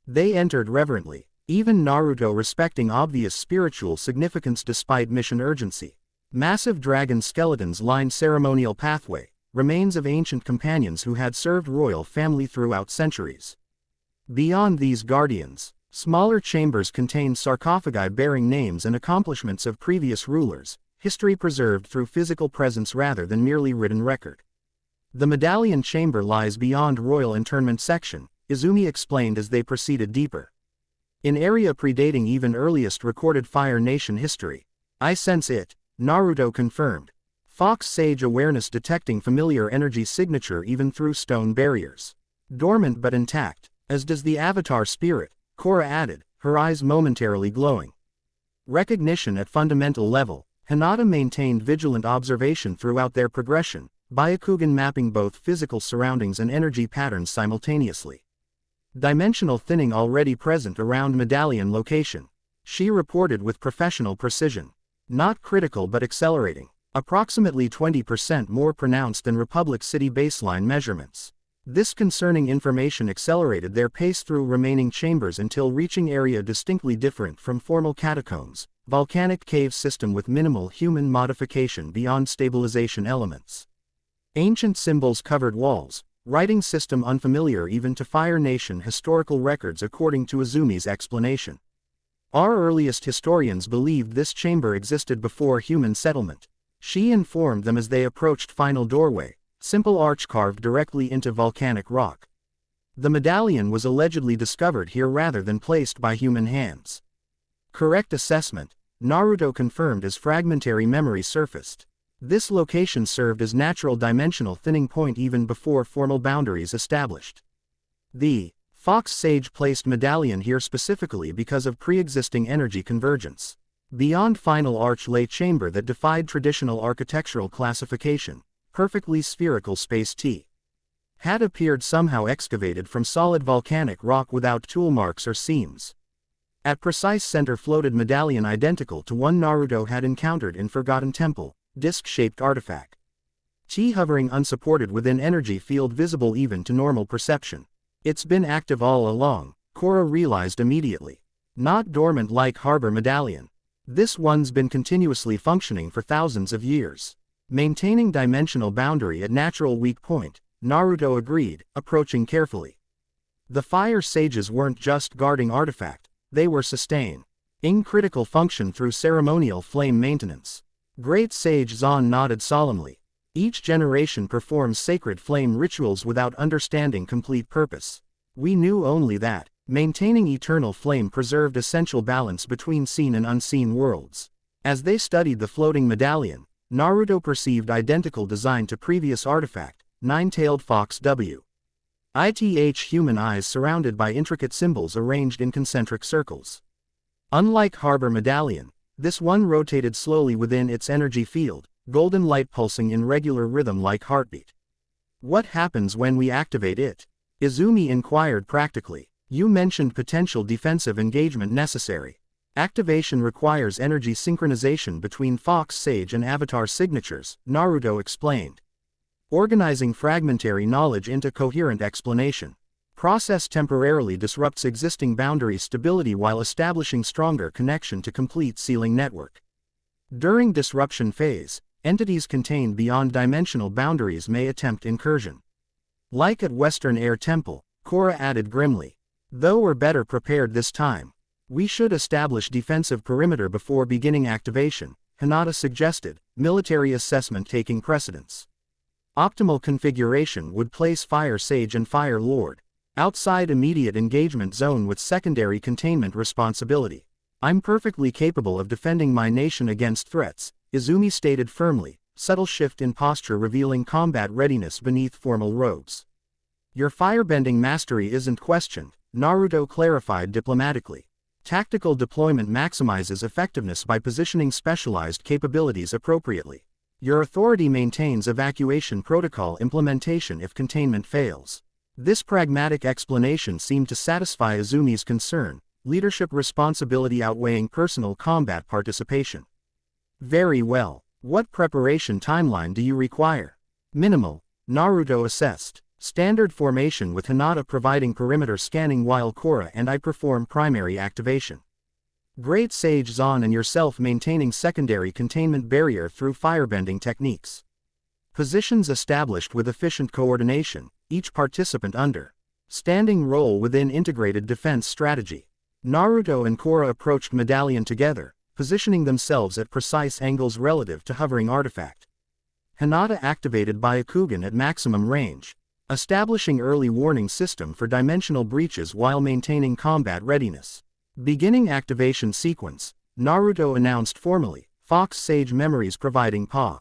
They entered reverently, even Naruto respecting obvious spiritual significance despite mission urgency. Massive dragon skeletons lined ceremonial pathway, remains of ancient companions who had served royal family throughout centuries. Beyond these guardians, smaller chambers contained sarcophagi bearing names and accomplishments of previous rulers, history preserved through physical presence rather than merely written record. The medallion chamber lies beyond royal internment section, Izumi explained as they proceeded deeper. In area predating even earliest recorded Fire Nation history. I sense it, Naruto confirmed. Fox Sage awareness detecting familiar energy signature even through stone barriers. Dormant but intact, as does the avatar spirit, Korra added, her eyes momentarily glowing. Recognition at fundamental level, Hinata maintained vigilant observation throughout their progression, Byakugan mapping both physical surroundings and energy patterns simultaneously. Dimensional thinning already present around medallion location. She reported with professional precision. Not critical but accelerating. Approximately 20% more pronounced than Republic City baseline measurements. This concerning information accelerated their pace through remaining chambers until reaching area distinctly different from formal catacombs, volcanic cave system with minimal human modification beyond stabilization elements. Ancient symbols covered walls, writing system unfamiliar even to Fire Nation historical records according to Izumi's explanation. Our earliest historians believed this chamber existed before human settlement. She informed them as they approached final doorway, simple arch carved directly into volcanic rock. The medallion was allegedly discovered here rather than placed by human hands. Correct assessment, Naruto confirmed as fragmentary memory surfaced. This location served as natural dimensional thinning point even before formal boundaries established. The Fox Sage placed medallion here specifically because of pre-existing energy convergence. Beyond final arch lay chamber that defied traditional architectural classification, perfectly spherical space T. Had appeared somehow excavated from solid volcanic rock without tool marks or seams. At precise center floated medallion identical to one Naruto had encountered in Forgotten Temple, disc-shaped artifact. T hovering unsupported within energy field visible even to normal perception. It's been active all along, Korra realized immediately. Not dormant like Harbor Medallion. This one's been continuously functioning for thousands of years. Maintaining dimensional boundary at natural weak point, Naruto agreed, approaching carefully. The fire sages weren't just guarding artifact, they were sustaining critical function through ceremonial flame maintenance. Great Sage Zahn nodded solemnly. Each generation performs sacred flame rituals without understanding complete purpose. We knew only that maintaining eternal flame preserved essential balance between seen and unseen worlds. As they studied the floating medallion, Naruto perceived identical design to previous artifact, Nine-Tailed Fox W. ITH human eyes surrounded by intricate symbols arranged in concentric circles. Unlike Harbor Medallion, this one rotated slowly within its energy field, golden light pulsing in regular rhythm like heartbeat. What happens when we activate it? Izumi inquired practically. You mentioned potential defensive engagement necessary. Activation requires energy synchronization between Fox Sage and Avatar signatures, Naruto explained. Organizing fragmentary knowledge into coherent explanation. Process temporarily disrupts existing boundary stability while establishing stronger connection to complete sealing network. During disruption phase, entities contained beyond dimensional boundaries may attempt incursion. Like at Western Air Temple, Korra added grimly. Though we're better prepared this time, we should establish defensive perimeter before beginning activation, Hinata suggested, military assessment taking precedence. Optimal configuration would place Fire Sage and Fire Lord outside immediate engagement zone with secondary containment responsibility. I'm perfectly capable of defending my nation against threats, Izumi stated firmly, subtle shift in posture revealing combat readiness beneath formal robes. Your firebending mastery isn't questioned, Naruto clarified diplomatically. Tactical deployment maximizes effectiveness by positioning specialized capabilities appropriately. Your authority maintains evacuation protocol implementation if containment fails. This pragmatic explanation seemed to satisfy Izumi's concern, leadership responsibility outweighing personal combat participation. Very well. What preparation timeline do you require? Minimal, Naruto assessed. Standard formation with Hinata providing perimeter scanning while Korra and I perform primary activation. Great Sage Zahn and yourself maintaining secondary containment barrier through firebending techniques. Positions established with efficient coordination, each participant under standing role within integrated defense strategy. Naruto and Korra approached Medallion together, positioning themselves at precise angles relative to hovering artifact. Hinata activated Byakugan at maximum range, establishing early warning system for dimensional breaches while maintaining combat readiness. Beginning activation sequence, Naruto announced formally, Fox Sage memories providing PA.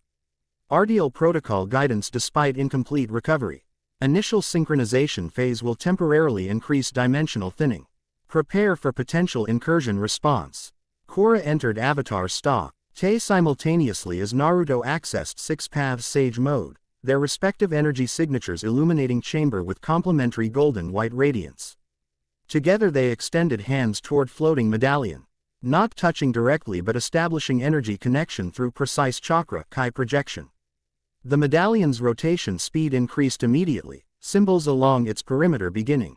RDL protocol guidance despite incomplete recovery. Initial synchronization phase will temporarily increase dimensional thinning. Prepare for potential incursion response. Korra entered Avatar Te simultaneously as Naruto accessed Six Paths Sage mode, their respective energy signatures illuminating chamber with complementary golden-white radiance. Together they extended hands toward floating medallion, not touching directly but establishing energy connection through precise chakra Kai projection. The medallion's rotation speed increased immediately, symbols along its perimeter beginning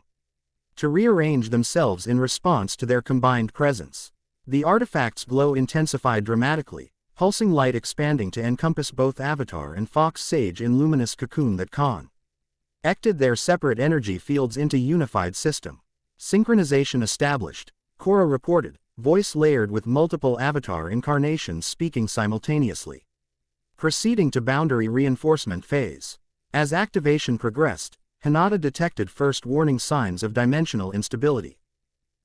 to rearrange themselves in response to their combined presence. The artifact's glow intensified dramatically, pulsing light expanding to encompass both Avatar and Fox Sage in luminous cocoon that connected their separate energy fields into unified system. Synchronization established, Korra reported, voice layered with multiple Avatar incarnations speaking simultaneously. Proceeding to boundary reinforcement phase. As activation progressed, Hinata detected first warning signs of dimensional instability.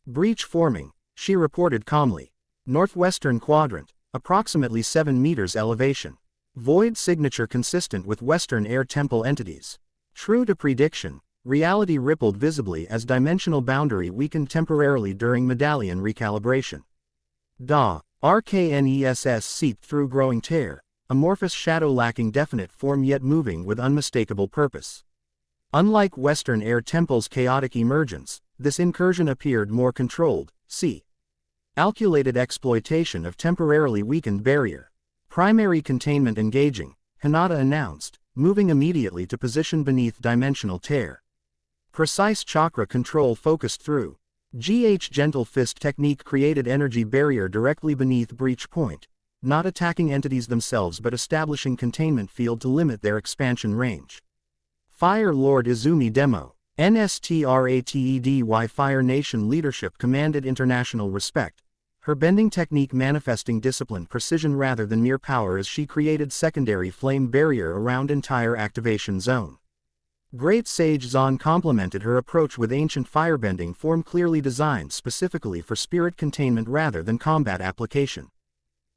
Breach forming, she reported calmly. Northwestern quadrant, approximately 7 meters elevation. Void signature consistent with Western Air Temple entities. True to prediction, reality rippled visibly as dimensional boundary weakened temporarily during medallion recalibration. RKNESS seeped through growing tear, amorphous shadow lacking definite form yet moving with unmistakable purpose. Unlike Western Air Temple's chaotic emergence, this incursion appeared more controlled, calculated exploitation of temporarily weakened barrier. Primary containment engaging, Hinata announced, moving immediately to position beneath dimensional tear. Precise chakra control focused through gentle fist technique created energy barrier directly beneath breach point, not attacking entities themselves but establishing containment field to limit their expansion range. Fire Lord Izumi demo. NSTRATEDY Fire Nation leadership commanded international respect, her bending technique manifesting disciplined precision rather than mere power as she created secondary flame barrier around entire activation zone. Great Sage Zon complemented her approach with ancient firebending form clearly designed specifically for spirit containment rather than combat application.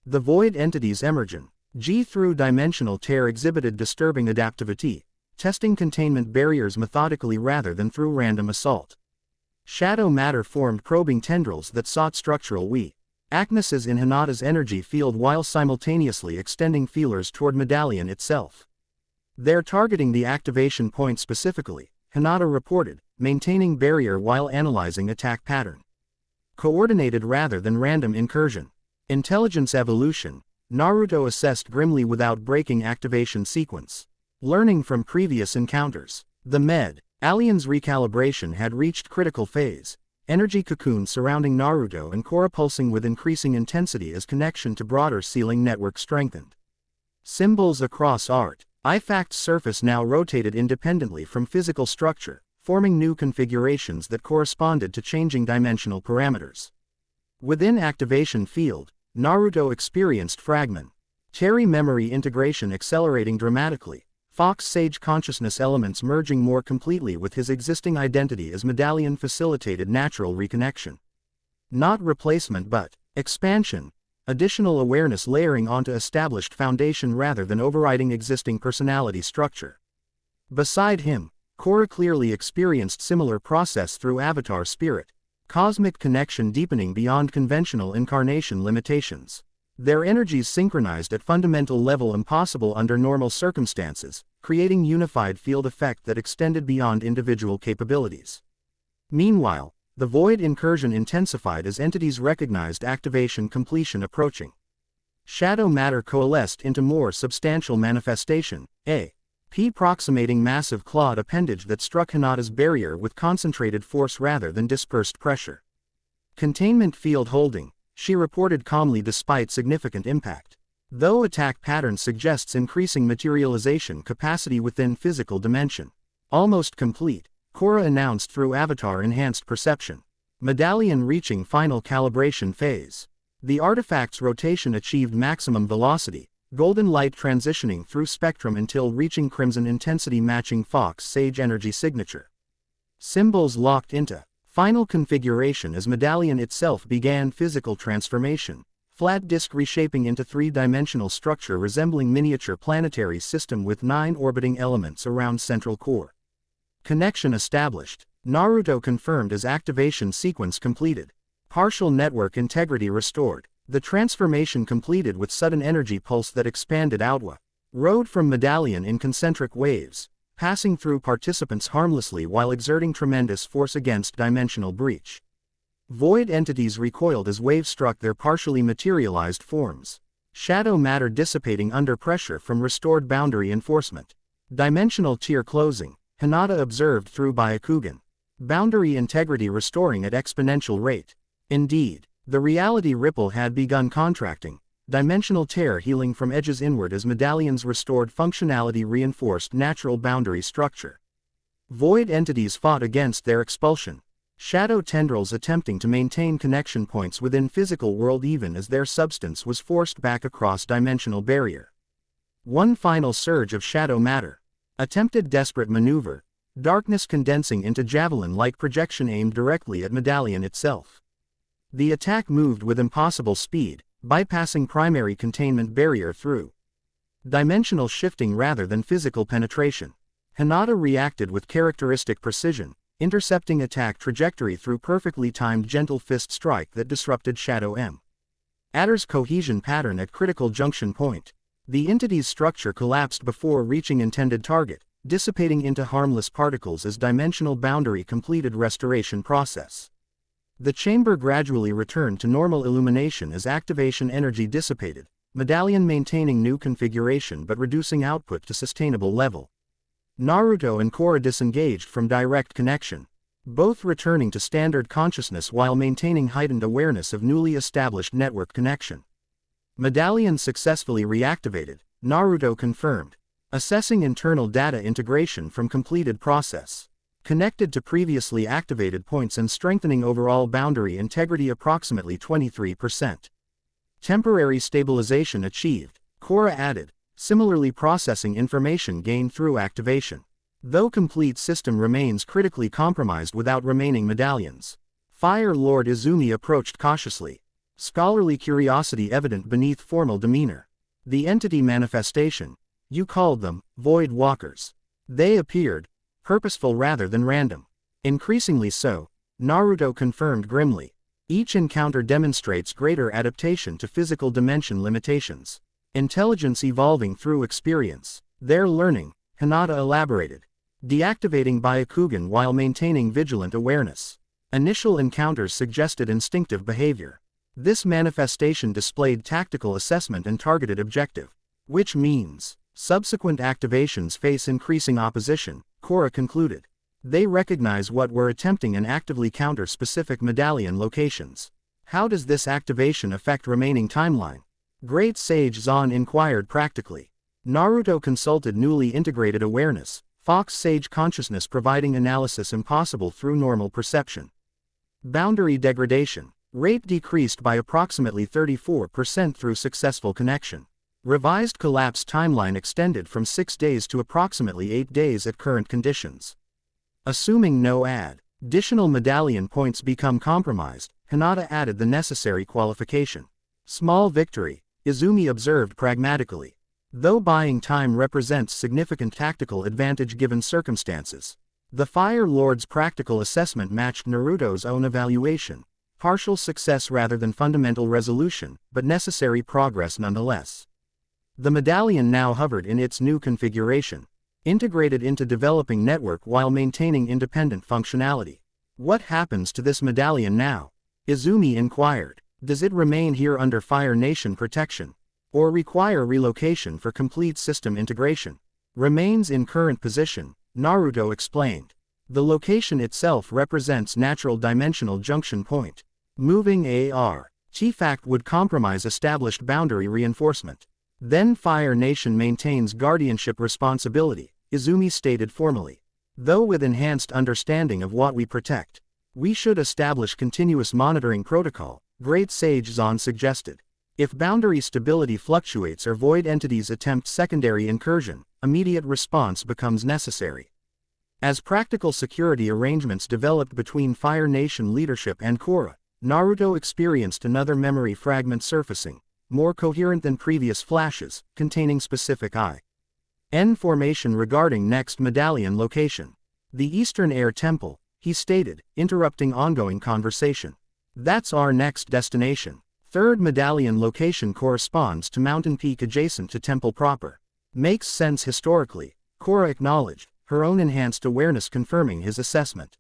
The void entities emergent. G through dimensional tear exhibited disturbing adaptivity, testing containment barriers methodically rather than through random assault. Shadow matter formed probing tendrils that sought structural weaknesses in Hinata's energy field while simultaneously extending feelers toward Medallion itself. They're targeting the activation point specifically, Hinata reported, maintaining barrier while analyzing attack pattern. Coordinated rather than random incursion. Intelligence evolution. Naruto assessed grimly without breaking activation sequence. Learning from previous encounters. The Alien's recalibration had reached critical phase. Energy cocoon surrounding Naruto and Korra pulsing with increasing intensity as connection to broader ceiling network strengthened. Symbols across art. IFACT's surface now rotated independently from physical structure, forming new configurations that corresponded to changing dimensional parameters. Within activation field, Naruto experienced fragmentary memory integration accelerating dramatically, Fox Sage consciousness elements merging more completely with his existing identity as Medallion facilitated natural reconnection. Not replacement but expansion. Additional awareness layering onto established foundation rather than overriding existing personality structure. Beside him, Korra clearly experienced similar process through avatar spirit, cosmic connection deepening beyond conventional incarnation limitations. Their energies synchronized at fundamental level impossible under normal circumstances, creating unified field effect that extended beyond individual capabilities. Meanwhile, the void incursion intensified as entities recognized activation completion approaching. Shadow matter coalesced into more substantial manifestation, approximating massive clawed appendage that struck Hinata's barrier with concentrated force rather than dispersed pressure. Containment field holding, she reported calmly despite significant impact. Though attack pattern suggests increasing materialization capacity within physical dimension. Almost complete. Korra announced through avatar-enhanced perception. Medallion reaching final calibration phase. The artifact's rotation achieved maximum velocity, golden light transitioning through spectrum until reaching crimson intensity matching Fox Sage energy signature. Symbols locked into final configuration as Medallion itself began physical transformation, flat disk reshaping into three-dimensional structure resembling miniature planetary system with 9 orbiting elements around central core. Connection established. Naruto confirmed as activation sequence completed. Partial network integrity restored. The transformation completed with sudden energy pulse that expanded outward. Rode from Medallion in concentric waves, passing through participants harmlessly while exerting tremendous force against dimensional breach. Void entities recoiled as waves struck their partially materialized forms. Shadow matter dissipating under pressure from restored boundary enforcement. Dimensional tier closing. Hinata observed through Byakugan. Boundary integrity restoring at exponential rate. Indeed, the reality ripple had begun contracting, dimensional tear healing from edges inward as Medallion's restored functionality reinforced natural boundary structure. Void entities fought against their expulsion. Shadow tendrils attempting to maintain connection points within physical world even as their substance was forced back across dimensional barrier. One final surge of shadow matter. Attempted desperate maneuver, darkness condensing into javelin-like projection aimed directly at Medallion itself. The attack moved with impossible speed, bypassing primary containment barrier through dimensional shifting rather than physical penetration. Hinata reacted with characteristic precision, intercepting attack trajectory through perfectly timed gentle fist strike that disrupted Shadow Adder's cohesion pattern at critical junction point. The entity's structure collapsed before reaching intended target, dissipating into harmless particles as dimensional boundary completed restoration process. The chamber gradually returned to normal illumination as activation energy dissipated, Medallion maintaining new configuration but reducing output to sustainable level. Naruto and Korra disengaged from direct connection, both returning to standard consciousness while maintaining heightened awareness of newly established network connection. Medallion successfully reactivated, Naruto confirmed. Assessing internal data integration from completed process. connected to previously activated points and strengthening overall boundary integrity approximately 23%. Temporary stabilization achieved, Korra added, similarly processing information gained through activation. Though complete system remains critically compromised without remaining medallions. Fire Lord Izumi approached cautiously. Scholarly curiosity evident beneath formal demeanor. The entity manifestation. You called them, Void Walkers. They appeared, purposeful rather than random. Increasingly so, Naruto confirmed grimly. Each encounter demonstrates greater adaptation to physical dimension limitations. Intelligence evolving through experience. Their learning, Hinata elaborated. Deactivating Byakugan while maintaining vigilant awareness. Initial encounters suggested instinctive behavior. This manifestation displayed tactical assessment and targeted objective. Which means, subsequent activations face increasing opposition, Korra concluded. They recognize what we're attempting and actively counter specific medallion locations. How does this activation affect remaining timeline? Great Sage Zan inquired practically. Naruto consulted newly integrated awareness, Fox Sage consciousness providing analysis impossible through normal perception. Boundary degradation. Rate decreased by approximately 34% through successful connection. Revised collapse timeline extended from 6 days to approximately 8 days at current conditions. Assuming no additional medallion points become compromised, Hinata added the necessary qualification. Small victory, Izumi observed pragmatically. Though buying time represents significant tactical advantage given circumstances. The Fire Lord's practical assessment matched Naruto's own evaluation. Partial success rather than fundamental resolution, but necessary progress nonetheless. The medallion now hovered in its new configuration, integrated into developing network while maintaining independent functionality. What happens to this medallion now? Izumi inquired. Does it remain here under Fire Nation protection? Or require relocation for complete system integration? Remains in current position, Naruto explained. The location itself represents natural dimensional junction point. Moving AR. Chief Act would compromise established boundary reinforcement. Then Fire Nation maintains guardianship responsibility, Izumi stated formally. Though with enhanced understanding of what we protect, we should establish continuous monitoring protocol, Great Sage Zan suggested. If boundary stability fluctuates or void entities attempt secondary incursion, immediate response becomes necessary. As practical security arrangements developed between Fire Nation leadership and Korra, Naruto experienced another memory fragment surfacing, more coherent than previous flashes, containing specific information regarding next medallion location. The Eastern Air Temple, he stated, interrupting ongoing conversation. That's our next destination. Third medallion location corresponds to mountain peak adjacent to temple proper. Makes sense historically, Korra acknowledged, her own enhanced awareness confirming his assessment.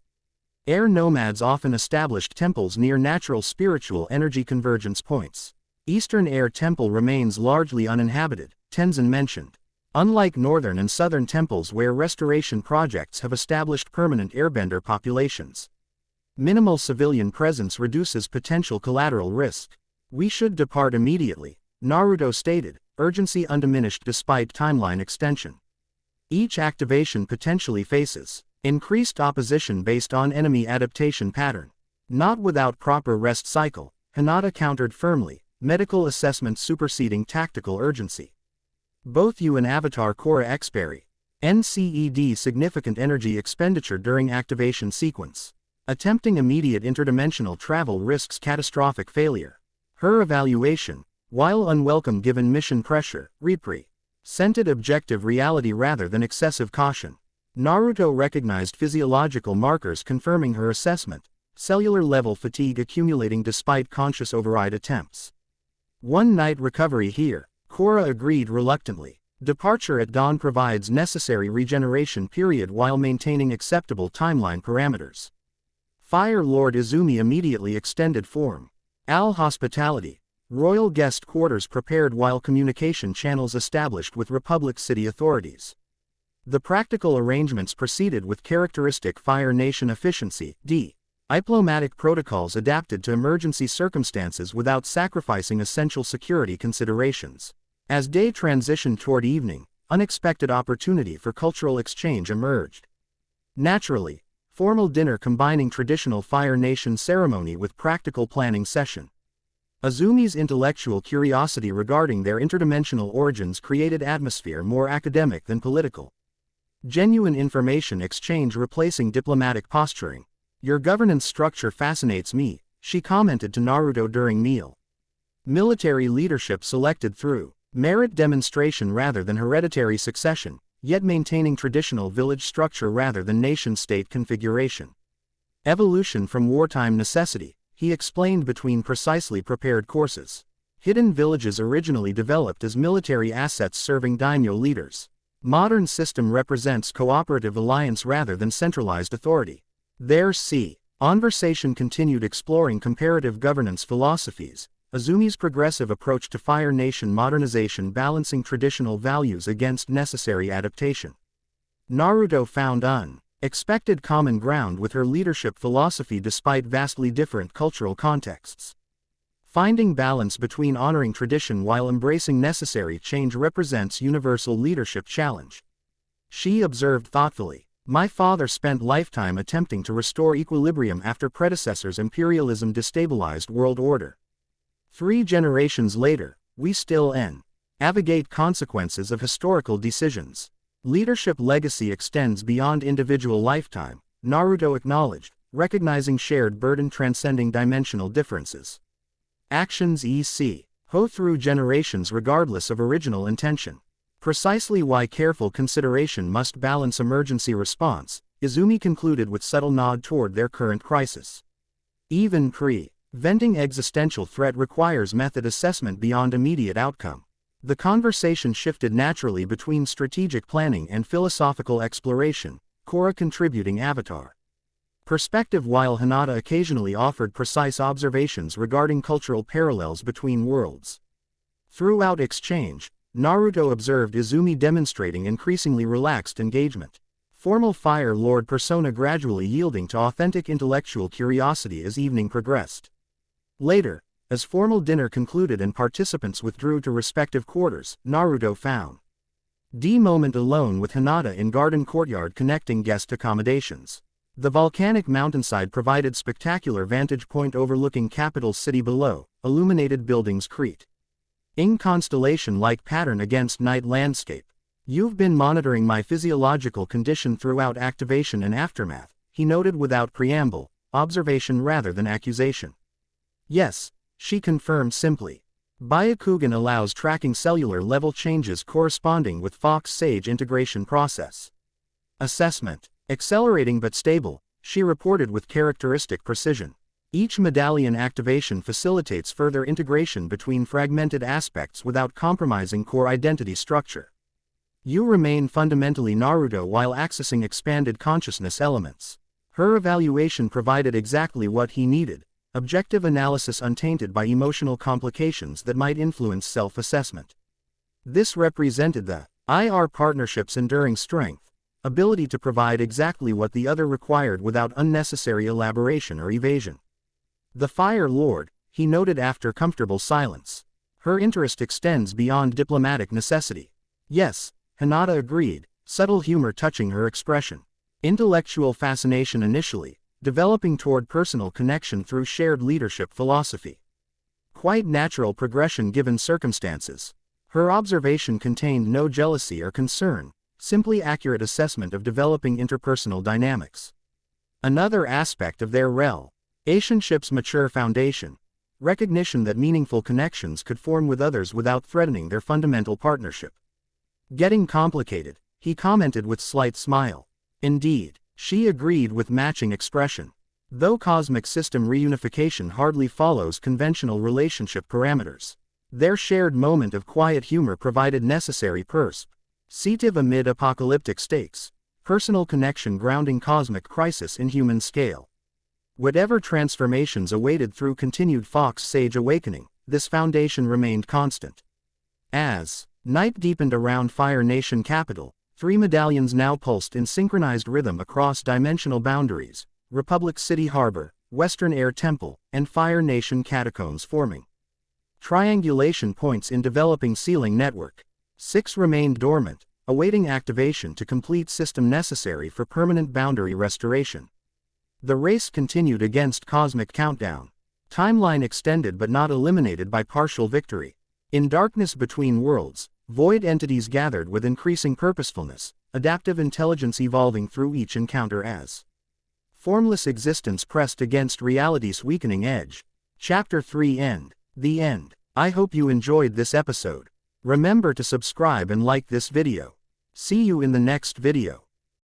Air nomads often established temples near natural spiritual energy convergence points. Eastern Air Temple remains largely uninhabited, Tenzin mentioned. Unlike northern and southern temples where restoration projects have established permanent airbender populations. Minimal civilian presence reduces potential collateral risk. We should depart immediately, Naruto stated, urgency undiminished despite timeline extension. Each activation potentially faces increased opposition based on enemy adaptation pattern. Not without proper rest cycle, Hinata countered firmly, medical assessment superseding tactical urgency. Both you and Avatar Korra expiry. NCED significant energy expenditure during activation sequence. Attempting immediate interdimensional travel risks catastrophic failure. Her evaluation, while unwelcome given mission pressure, scented objective reality rather than excessive caution. Naruto recognized physiological markers confirming her assessment, cellular level fatigue accumulating despite conscious override attempts. One night recovery here, Korra agreed reluctantly. Departure at dawn provides necessary regeneration period while maintaining acceptable timeline parameters. Fire Lord Izumi immediately extended form. Al hospitality. Royal guest quarters prepared while communication channels established with Republic City authorities. The practical arrangements proceeded with characteristic Fire Nation efficiency, diplomatic protocols adapted to emergency circumstances without sacrificing essential security considerations. As day transitioned toward evening, unexpected opportunity for cultural exchange emerged. Naturally, Formal dinner combining traditional Fire Nation ceremony with practical planning session. Azumi's intellectual curiosity regarding their interdimensional origins created atmosphere more academic than political. Genuine information exchange replacing diplomatic posturing. Your governance structure fascinates me, she commented to Naruto during meal. Military leadership selected through merit demonstration rather than hereditary succession, yet maintaining traditional village structure rather than nation-state configuration. Evolution from wartime necessity, he explained between precisely prepared courses. Hidden villages originally developed as military assets serving daimyo leaders. Modern system represents cooperative alliance rather than centralized authority. There c. Conversation continued exploring comparative governance philosophies, Azumi's progressive approach to Fire Nation modernization balancing traditional values against necessary adaptation. Naruto found unexpected common ground with her leadership philosophy despite vastly different cultural contexts. Finding balance between honoring tradition while embracing necessary change represents universal leadership challenge. She observed thoughtfully, "My father spent lifetime attempting to restore equilibrium after predecessors' imperialism destabilized world order. 3 generations later, we still navigate consequences of historical decisions. Leadership legacy extends beyond individual lifetime," Naruto acknowledged, recognizing shared burden transcending dimensional differences. Actions echo through generations regardless of original intention. Precisely why careful consideration must balance emergency response, Izumi concluded with subtle nod toward their current crisis. Even preventing existential threat requires method assessment beyond immediate outcome. The conversation shifted naturally between strategic planning and philosophical exploration, Korra contributing avatar perspective while Hinata occasionally offered precise observations regarding cultural parallels between worlds. Throughout exchange, Naruto observed Izumi demonstrating increasingly relaxed engagement. Formal Fire Lord persona gradually yielding to authentic intellectual curiosity as evening progressed. Later, as formal dinner concluded and participants withdrew to respective quarters, Naruto found the moment alone with Hinata in garden courtyard connecting guest accommodations. The volcanic mountainside provided spectacular vantage point overlooking capital city below, illuminated buildings creating constellation-like pattern against night landscape. "You've been monitoring my physiological condition throughout activation and aftermath," he noted without preamble, observation rather than accusation. "Yes," she confirmed simply. Byakugan allows tracking cellular level changes corresponding with Fox-Sage integration process. Assessment. Accelerating but stable, she reported with characteristic precision. Each medallion activation facilitates further integration between fragmented aspects without compromising core identity structure. You remain fundamentally Naruto while accessing expanded consciousness elements. Her evaluation provided exactly what he needed, objective analysis untainted by emotional complications that might influence self-assessment. This represented the IR partnership's enduring strength, ability to provide exactly what the other required without unnecessary elaboration or evasion. The Fire Lord, he noted after comfortable silence. Her interest extends beyond diplomatic necessity. Yes, Hinata agreed, subtle humor touching her expression. Intellectual fascination initially, developing toward personal connection through shared leadership philosophy. Quite natural progression given circumstances. Her observation contained no jealousy or concern, simply accurate assessment of developing interpersonal dynamics. Another aspect of their relationship's mature foundation, recognition that meaningful connections could form with others without threatening their fundamental partnership. Getting complicated, he commented with slight smile. Indeed, she agreed with matching expression. Though cosmic system reunification hardly follows conventional relationship parameters, their shared moment of quiet humor provided necessary perspective amid apocalyptic stakes, personal connection grounding cosmic crisis in human scale. Whatever transformations awaited through continued Fox-Sage awakening, this foundation remained constant. As night deepened around Fire Nation capital, 3 medallions now pulsed in synchronized rhythm across dimensional boundaries, Republic City Harbor, Western Air Temple, and Fire Nation catacombs forming triangulation points in developing sealing network. 6 remained dormant, awaiting activation to complete system necessary for permanent boundary restoration. The race continued against Cosmic Countdown. Timeline extended but not eliminated by partial victory. In Darkness Between Worlds, void entities gathered with increasing purposefulness, adaptive intelligence evolving through each encounter as formless existence pressed against reality's weakening edge. Chapter 3 End. The End. I hope you enjoyed this episode. Remember to subscribe and like this video. See you in the next video.